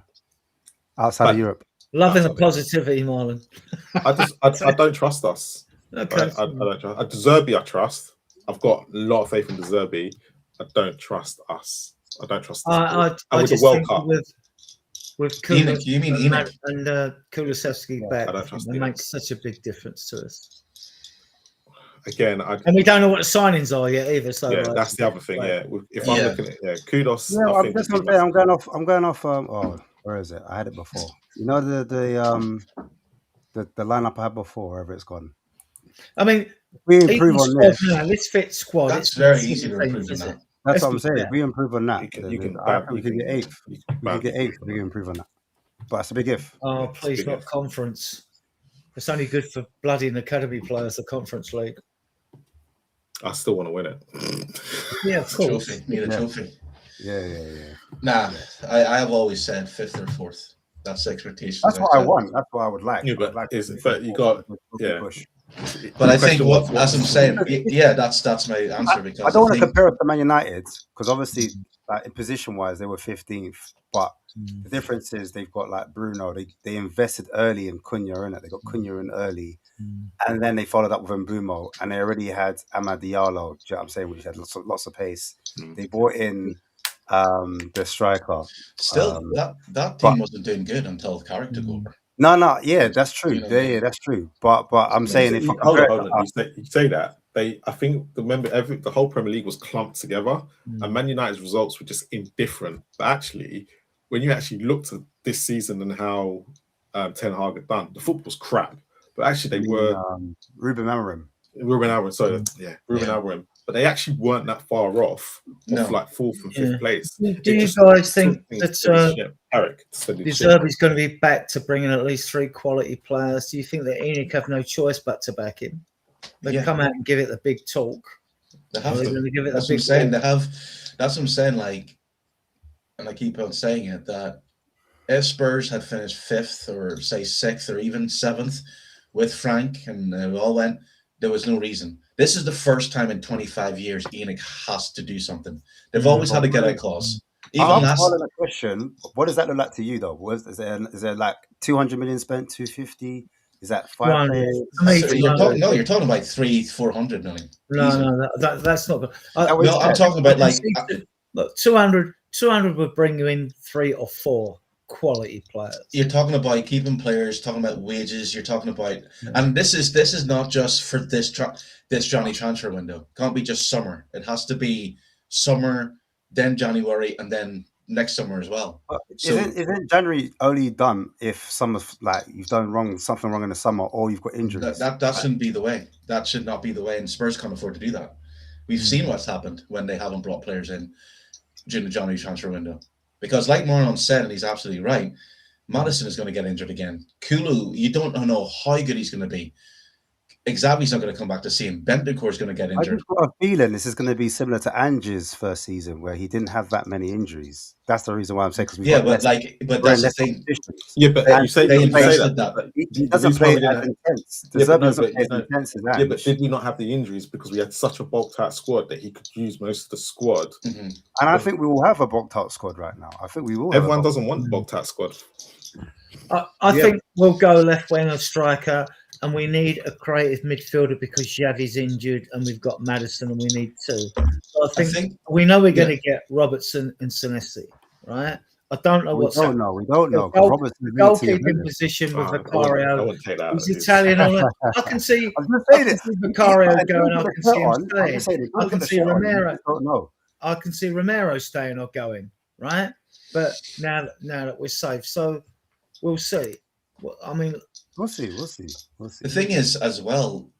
Outside of Europe. Loving the positivity, Marlon. I don't trust us. Okay. Right? I don't trust. De Zerbi, I trust. I've got a lot of faith in De Zerbi. I don't trust us. I don't trust us. I with just the World think Cup. with Enoch, you mean Enoch? And Kulusevski back, it makes such a big difference to us. Again, and we don't know what the signings are yet either. So that's the other thing. Yeah, if I'm looking at Kudos, yeah, I'm going off. Where is it? I had it before. You know the lineup I had before, wherever it's gone. I mean, we improve on this. This fit squad. That's very easy to improve on that. That's what I'm saying. If we improve on that, we can get 8th. We can improve on that. but it's a big if. Oh, Yeah, please, big not if. conference. It's only good for bloody academy players, the Conference League. I still want to win it. Yeah, of course. Trophy. Need a trophy. Yeah. Nah, I have always said 5th or 4th. That's the expectation. That's what I want. That's what I would like. Yeah, I'd like but you got push. But I think what as I'm saying, yeah, that's my answer because I don't want to compare it to Man United because obviously, like in position wise, they were 15th, but the difference is they've got like Bruno. They invested early in Cunha, in it. They got Cunha in early, and then they followed up with Mbumo, and they already had Amad Diallo. Do you know what I'm saying? Which had lots of pace. They brought in the striker. Still, that team wasn't doing good until the character go over. No, yeah, that's true. You know, yeah, that's true. But I'm saying if hold on, you say that I think the whole Premier League was clumped together, and Man United's results were just indifferent. But actually, when you actually looked at this season and how Ten Hag had done, the football was crap. But actually, they were Ruben Amorim. Amorim. But they actually weren't that far off like 4th and 5th place. Do you guys think that De Zerbi's going to be back to bringing at least 3 quality players? Do you think that ENIC have no choice but to back him? They come out and give it the big talk. They have to. Give it that's what I'm saying. They have. That's what I'm saying. Like, and I keep on saying it that if Spurs had finished 5th or say 6th or even 7th with Frank and we all went, there was no reason. This is the first time in 25 years ENIC has to do something. They've always had a get out clause. I'm following a question. What does that look like to you, though? Is there like 200 million spent, 250? Is that 5 players? You're talking about 300-400 million. No, that's not good. I'm talking about like 200 would bring you in 3 or 4 quality players. You're talking about keeping players, talking about wages. You're talking about, and this is not just for this Johnny transfer window. Can't be just summer. It has to be summer, then January, and then next summer as well. So, isn't January only done if summer's like you've done something wrong in the summer, or you've got injuries? That shouldn't be the way. That should not be the way, and Spurs can't afford to do that. We've seen what's happened when they haven't brought players in during the January transfer window. Because like Marlon said, and he's absolutely right, Maddison is going to get injured again. Kulu, you don't know how good he's going to be. Xavi's not going to come back to see him. Bentancur is going to get injured. I just got a feeling this is going to be similar to Ange's first season, where he didn't have that many injuries. That's the reason why I'm saying but that's the thing. Yeah, but you say that. He doesn't play as intense. Doesn't play as intense as Ange. Yeah, but did we not have the injuries because we had such a bulked out squad that he could use most of the squad? Mm-hmm. And I think we will have a bulked out squad right now. I think we will. Everyone doesn't want the bulked out squad. I think we'll go left wing of striker. And we need a creative midfielder because Xavi's injured and we've got Maddison and we need 2. So I think we know we're going to get Robertson and Senesi, right? I don't know what's happening. We don't know. The goalkeeping position with Vicario. He's Italian. I can see Vicario going. I can see him staying. I can see Romero. I can see Romero staying or going, right? But now that we're safe, so we'll see. I mean, we'll see. The thing is, as well,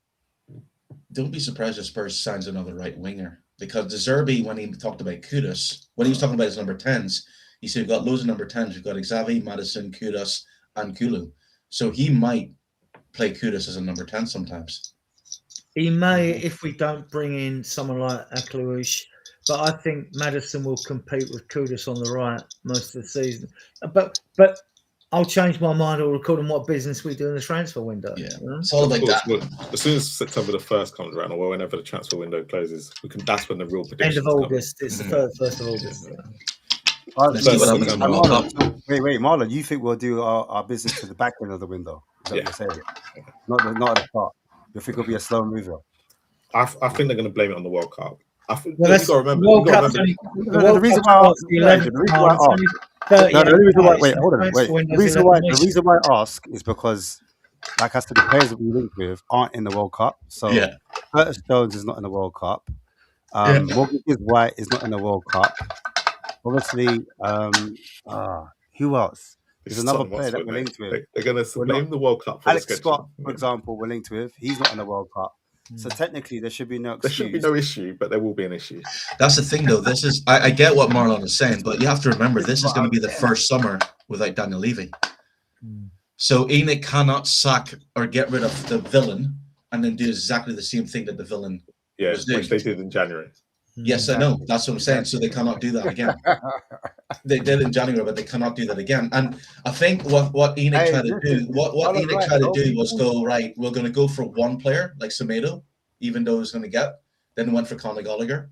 don't be surprised if Spurs signs another right winger because De Zerbi, when he talked about Kudus, when he was talking about his number 10s, he said we've got loads of number 10s. We've got Xavi, Maddison, Kudus, and Kulu. So he might play Kudus as a number 10 sometimes. He may if we don't bring in someone like Akluish, but I think Maddison will compete with Kudus on the right most of the season. But I'll change my mind or record on what business we do in the transfer window. Yeah, it's all like that. As soon as September the 1st comes around, or whenever the transfer window closes, that's when the real predictions end of August. It's the 1st of August. Wait, Marlon, you think we'll do our business to the back end of the window? Is that what you're saying? Not at the start. You think it'll be a slow mover? I think they're going to blame it on the World Cup. I think the reason why I ask is because, like I said, the players that we linked with aren't in the World Cup. So Curtis Jones is not in the World Cup. Morgan White is not in the World Cup. Obviously, who else? There's another player that we're linked with. They're going to blame the World Cup. Alex Scott, for example, we're linked with. He's not in the World Cup. So technically, there should be no excuse. There should be no issue, but there will be an issue. That's the thing, though. I get what Marlon is saying, but you have to remember this is going to be the first summer without Daniel Levy. So Enoch cannot sack or get rid of the villain and then do exactly the same thing that the villain Yeah, was doing. which they did in January. Yes, I know. That's what I'm saying. So they cannot do that again. They did in January, but they cannot do that again. And I think what Enoch tried to do, what Enoch tried to do was go, right, we're going to go for one player like Semedo, even though he's going to get. Then went for Conor Gallagher.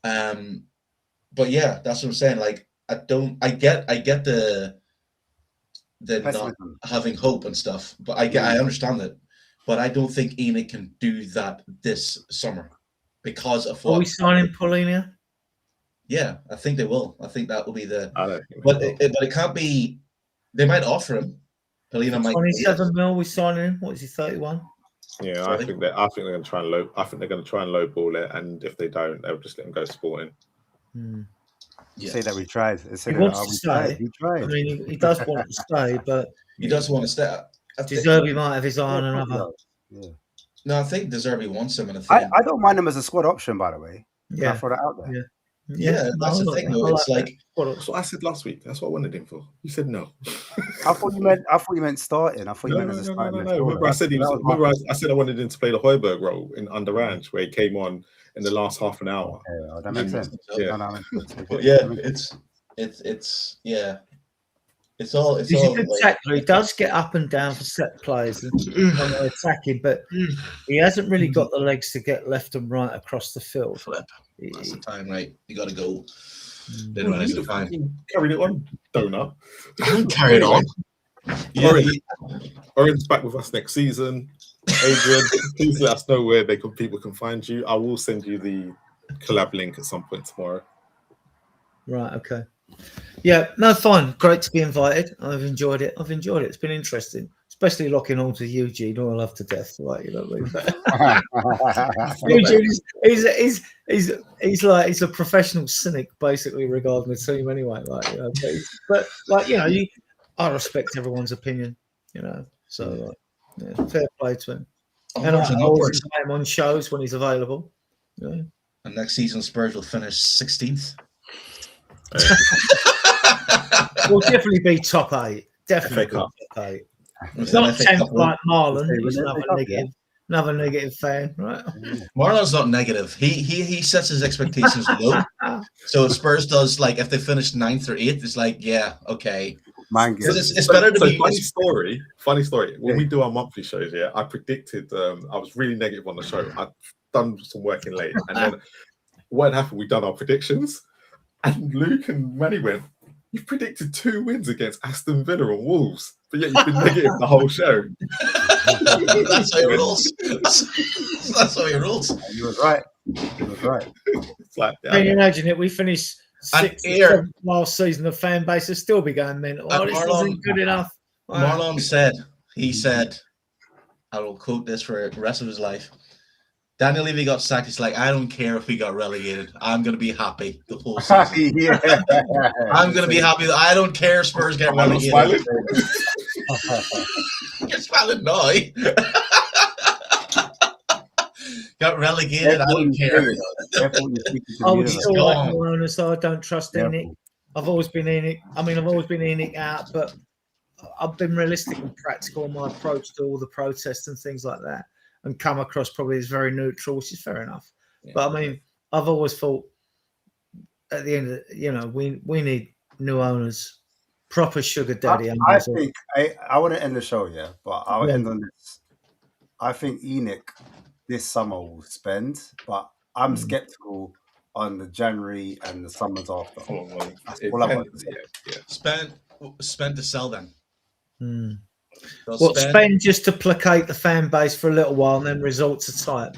But yeah, that's what I'm saying. Like, I get the not having hope and stuff, but I understand it. But I don't think Enoch can do that this summer because of what. Are we signing Paulina? Yeah, I think they will. I think that will be the. I don't think But it can't be. They might offer him. Paulina might. 27 mil. We signing him. What is he? 31. Yeah, I think they're going to try and low. I think they're going to try and lowball it, and if they don't, they'll just let him go Sporting. Say that we tried. He wants to stay. We tried. I mean, he does want to stay, but he does want to stay. De Zerbi might have his eye on another. Yeah. No, I think De Zerbi wants him. And I don't mind him as a squad option, by the way. Yeah, I'll throw that out there. Yeah, that's the thing, though. It's like that's what I said last week. That's what I wanted him for. You said no. I thought you meant starting. I thought you meant as a starting. No. Remember, I said I wanted him to play the Højbjerg role in under Ranch, where he came on in the last half an hour. Okay, that makes sense. Yeah, but yeah, it's all. He's a good tackler. He does get up and down for set plays and attacking, but he hasn't really got the legs to get left and right across the field. Flip. That's the time, right? You got to go. Then it's the time. Carried it on, donut. I don't carry it on. Oren's back with us next season. Adrian, please let us know where people can find you. I will send you the collab link at some point tomorrow. Right. Okay. Yeah. No. Fine. Great to be invited. I've enjoyed it. It's been interesting, especially locking on to Eugene, who I love to death. Like, you know what I mean? Eugene, he's a professional cynic, basically, regarding the team anyway. Like, you know, but like, you know, I respect everyone's opinion. You know, so fair play to him. And I always invite him on shows when he's available. Yeah. And next season, Spurs will finish 16th. We'll definitely be top 8. Definitely top 8. It's not 10th like Marlon. He's another negative fan, right? Marlon's not negative. He sets his expectations low. So if Spurs does, like, if they finish 9th or 8th, it's like, yeah, okay. It's better to be. Funny story. When we do our monthly shows, I predicted. I was really negative on the show. I'd done some work in late, and then what happened? We done our predictions. And Luke and Manny went, you've predicted 2 wins against Aston Villa and Wolves, but yet you've been negative the whole show. That's how he rolls. That's how he rolls. You were right. It's like, can you imagine it? We finished 6th last season. The fan base will still be going mental. Oh, this isn't good enough. Marlon said, I will quote this for the rest of his life. Daniel Levy got sacked. He's like, I don't care if we got relegated. I'm going to be happy the whole season. I'm going to be happy. I don't care if Spurs get relegated. You're smiling now. Got relegated. I don't care. I would still like more owners, so I don't trust Enoch. I've always been Enoch. I mean, I've always been Enoch out, but I've been realistic and practical in my approach to all the protests and things like that. And come across probably as very neutral, which is fair enough. Yeah. But I mean, I've always thought at the end of we need new owners, proper sugar daddy owners. I think I want to end the show, but I'll end on this. I think Enoch this summer will spend, but I'm skeptical on the January and the summers after. Spend to sell them. Spend just to placate the fan base for a little while and then resort to type,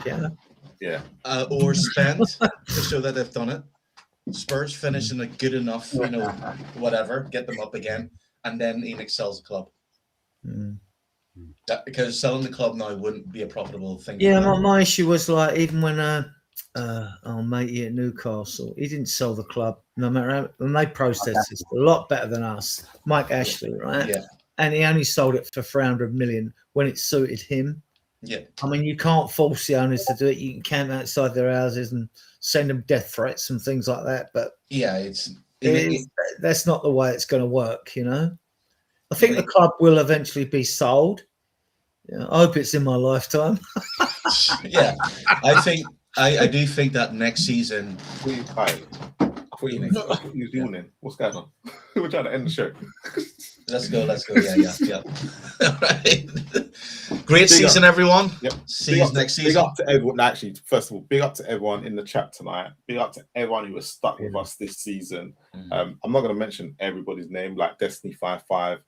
or spend to show that they've done it. Spurs finish in a good enough, whatever, get them up again, and then Enoch sells the club. Because selling the club now wouldn't be a profitable thing. Yeah, my issue was like, even when matey at Newcastle, he didn't sell the club, no matter how, and they protested a lot better than us. Mike Ashley, right? Yeah. And he only sold it for 300 million when it suited him. Yeah. I mean, you can't force the owners to do it. You can camp outside their houses and send them death threats and things like that. But yeah, that's not the way it's going to work, I think the club will eventually be sold. Yeah, I hope it's in my lifetime. Yeah, I do think that next season. I thought you were yawning. What's going on? We're trying to end the show. Let's go. Yeah. All right. Great season, everyone. Yep. See you next season. Big up to everyone. Actually, first of all, big up to everyone in the chat tonight. Big up to everyone who has stuck with us this season. I'm not going to mention everybody's name, like Destiny 55,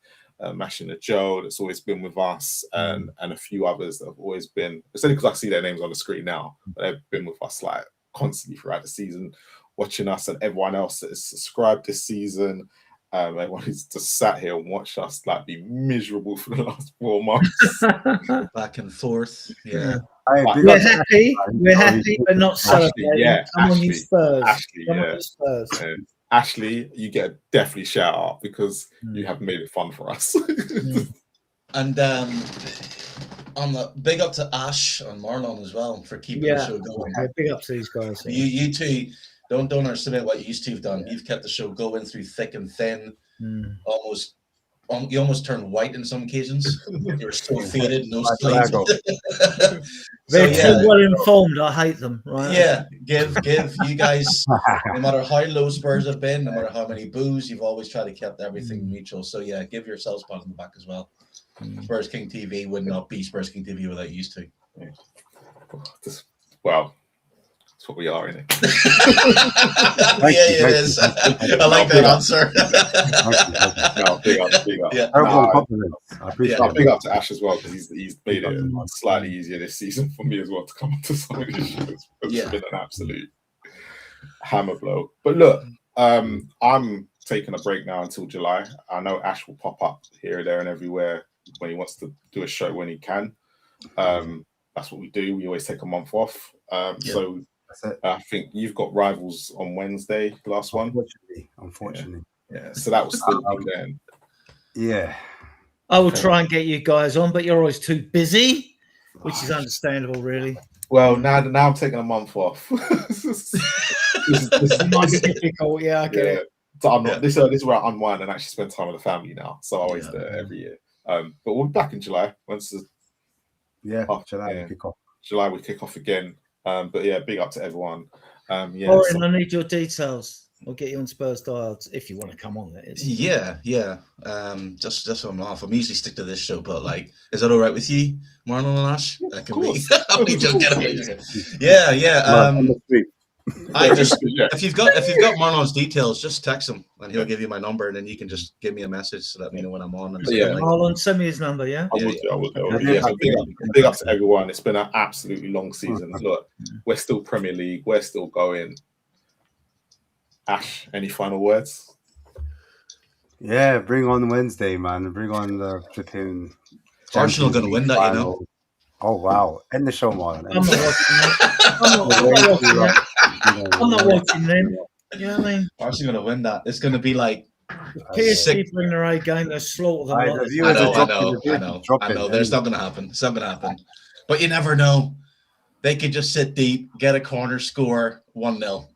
Mashing the Joe, that's always been with us, and a few others that have always been. It's only because I see their names on the screen now, but they've been with us like constantly throughout the season, watching us, and everyone else that has subscribed this season. Everyone who's just sat here and watched us like be miserable for the last 4 months. Back and forth. Yeah. We're happy, but not celebrating. Come on, you Spurs. Come on, you Spurs. Ashley, you get a definitely shout out because you have made it fun for us. And on the big up to Ash and Marlon as well for keeping the show going. Yeah, big up to these guys. You two don't underestimate what you two have done. You've kept the show going through thick and thin. You almost turned white in some occasions. You're so faded, no sleep. They're too well informed. I hate them. Right? Yeah, give you guys. No matter how low Spurs have been, no matter how many boos, you've always tried to keep everything mutual. So yeah, give yourselves a pat on the back as well. Spurs King TV would not be Spurs King TV without you two. Wow. That's what we are, isn't it? It is. I like that answer. No, big up. Yeah. I appreciate it. Big up to Ash as well, because he's made it slightly easier this season for me as well to come onto some of these shows. It's been an absolute hammer blow. But look, I'm taking a break now until July. I know Ash will pop up here, there, and everywhere when he wants to do a show when he can. That's what we do. We always take a month off. So I think you've got Rivals on Wednesday, last one. Unfortunately. Yeah. So that was still then. Yeah. I will try and get you guys on, but you're always too busy, which is understandable, really. Well, now I'm taking a month off. This might be difficult. Yeah, I get it. So I'm not. This is where I unwind and actually spend time with the family now. So I always do it every year. But we'll be back in July once the July we kick off. July we kick off again. But yeah, big up to everyone. Warren, I need your details. I'll get you on Spurs Dials if you want to come on. That is. Yeah. Just so I'm off. I'm usually stick to this show, but like, is that all right with you, Marlon and Ash? That can be. If you've got Marlon's details, just text him and he'll give you my number, and then you can just give me a message to let me know when I'm on. And Marlon, send me his number. Yeah, I will. Big up to everyone. It's been an absolutely long season. Look, we're still Premier League. We're still going. Ash, any final words? Yeah, bring on Wednesday, man. Bring on the flipping. Arsenal going to win that, you know. Oh wow! End the show, Marlon. I'm not watching them. You know what I mean? Arsenal going to win that. It's going to be like PSG bring their A game. They slaughter them. I know. There's not going to happen. It's not going to happen. But you never know. They could just sit deep, get a corner, score 1-0.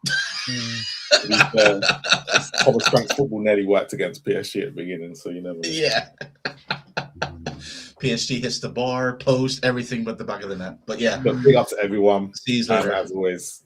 Thomas Frank's football nearly worked against PSG at the beginning, so you never know. Yeah. PSG hits the bar, post, everything but the back of the net. But yeah. Big up to everyone. See you later. As always,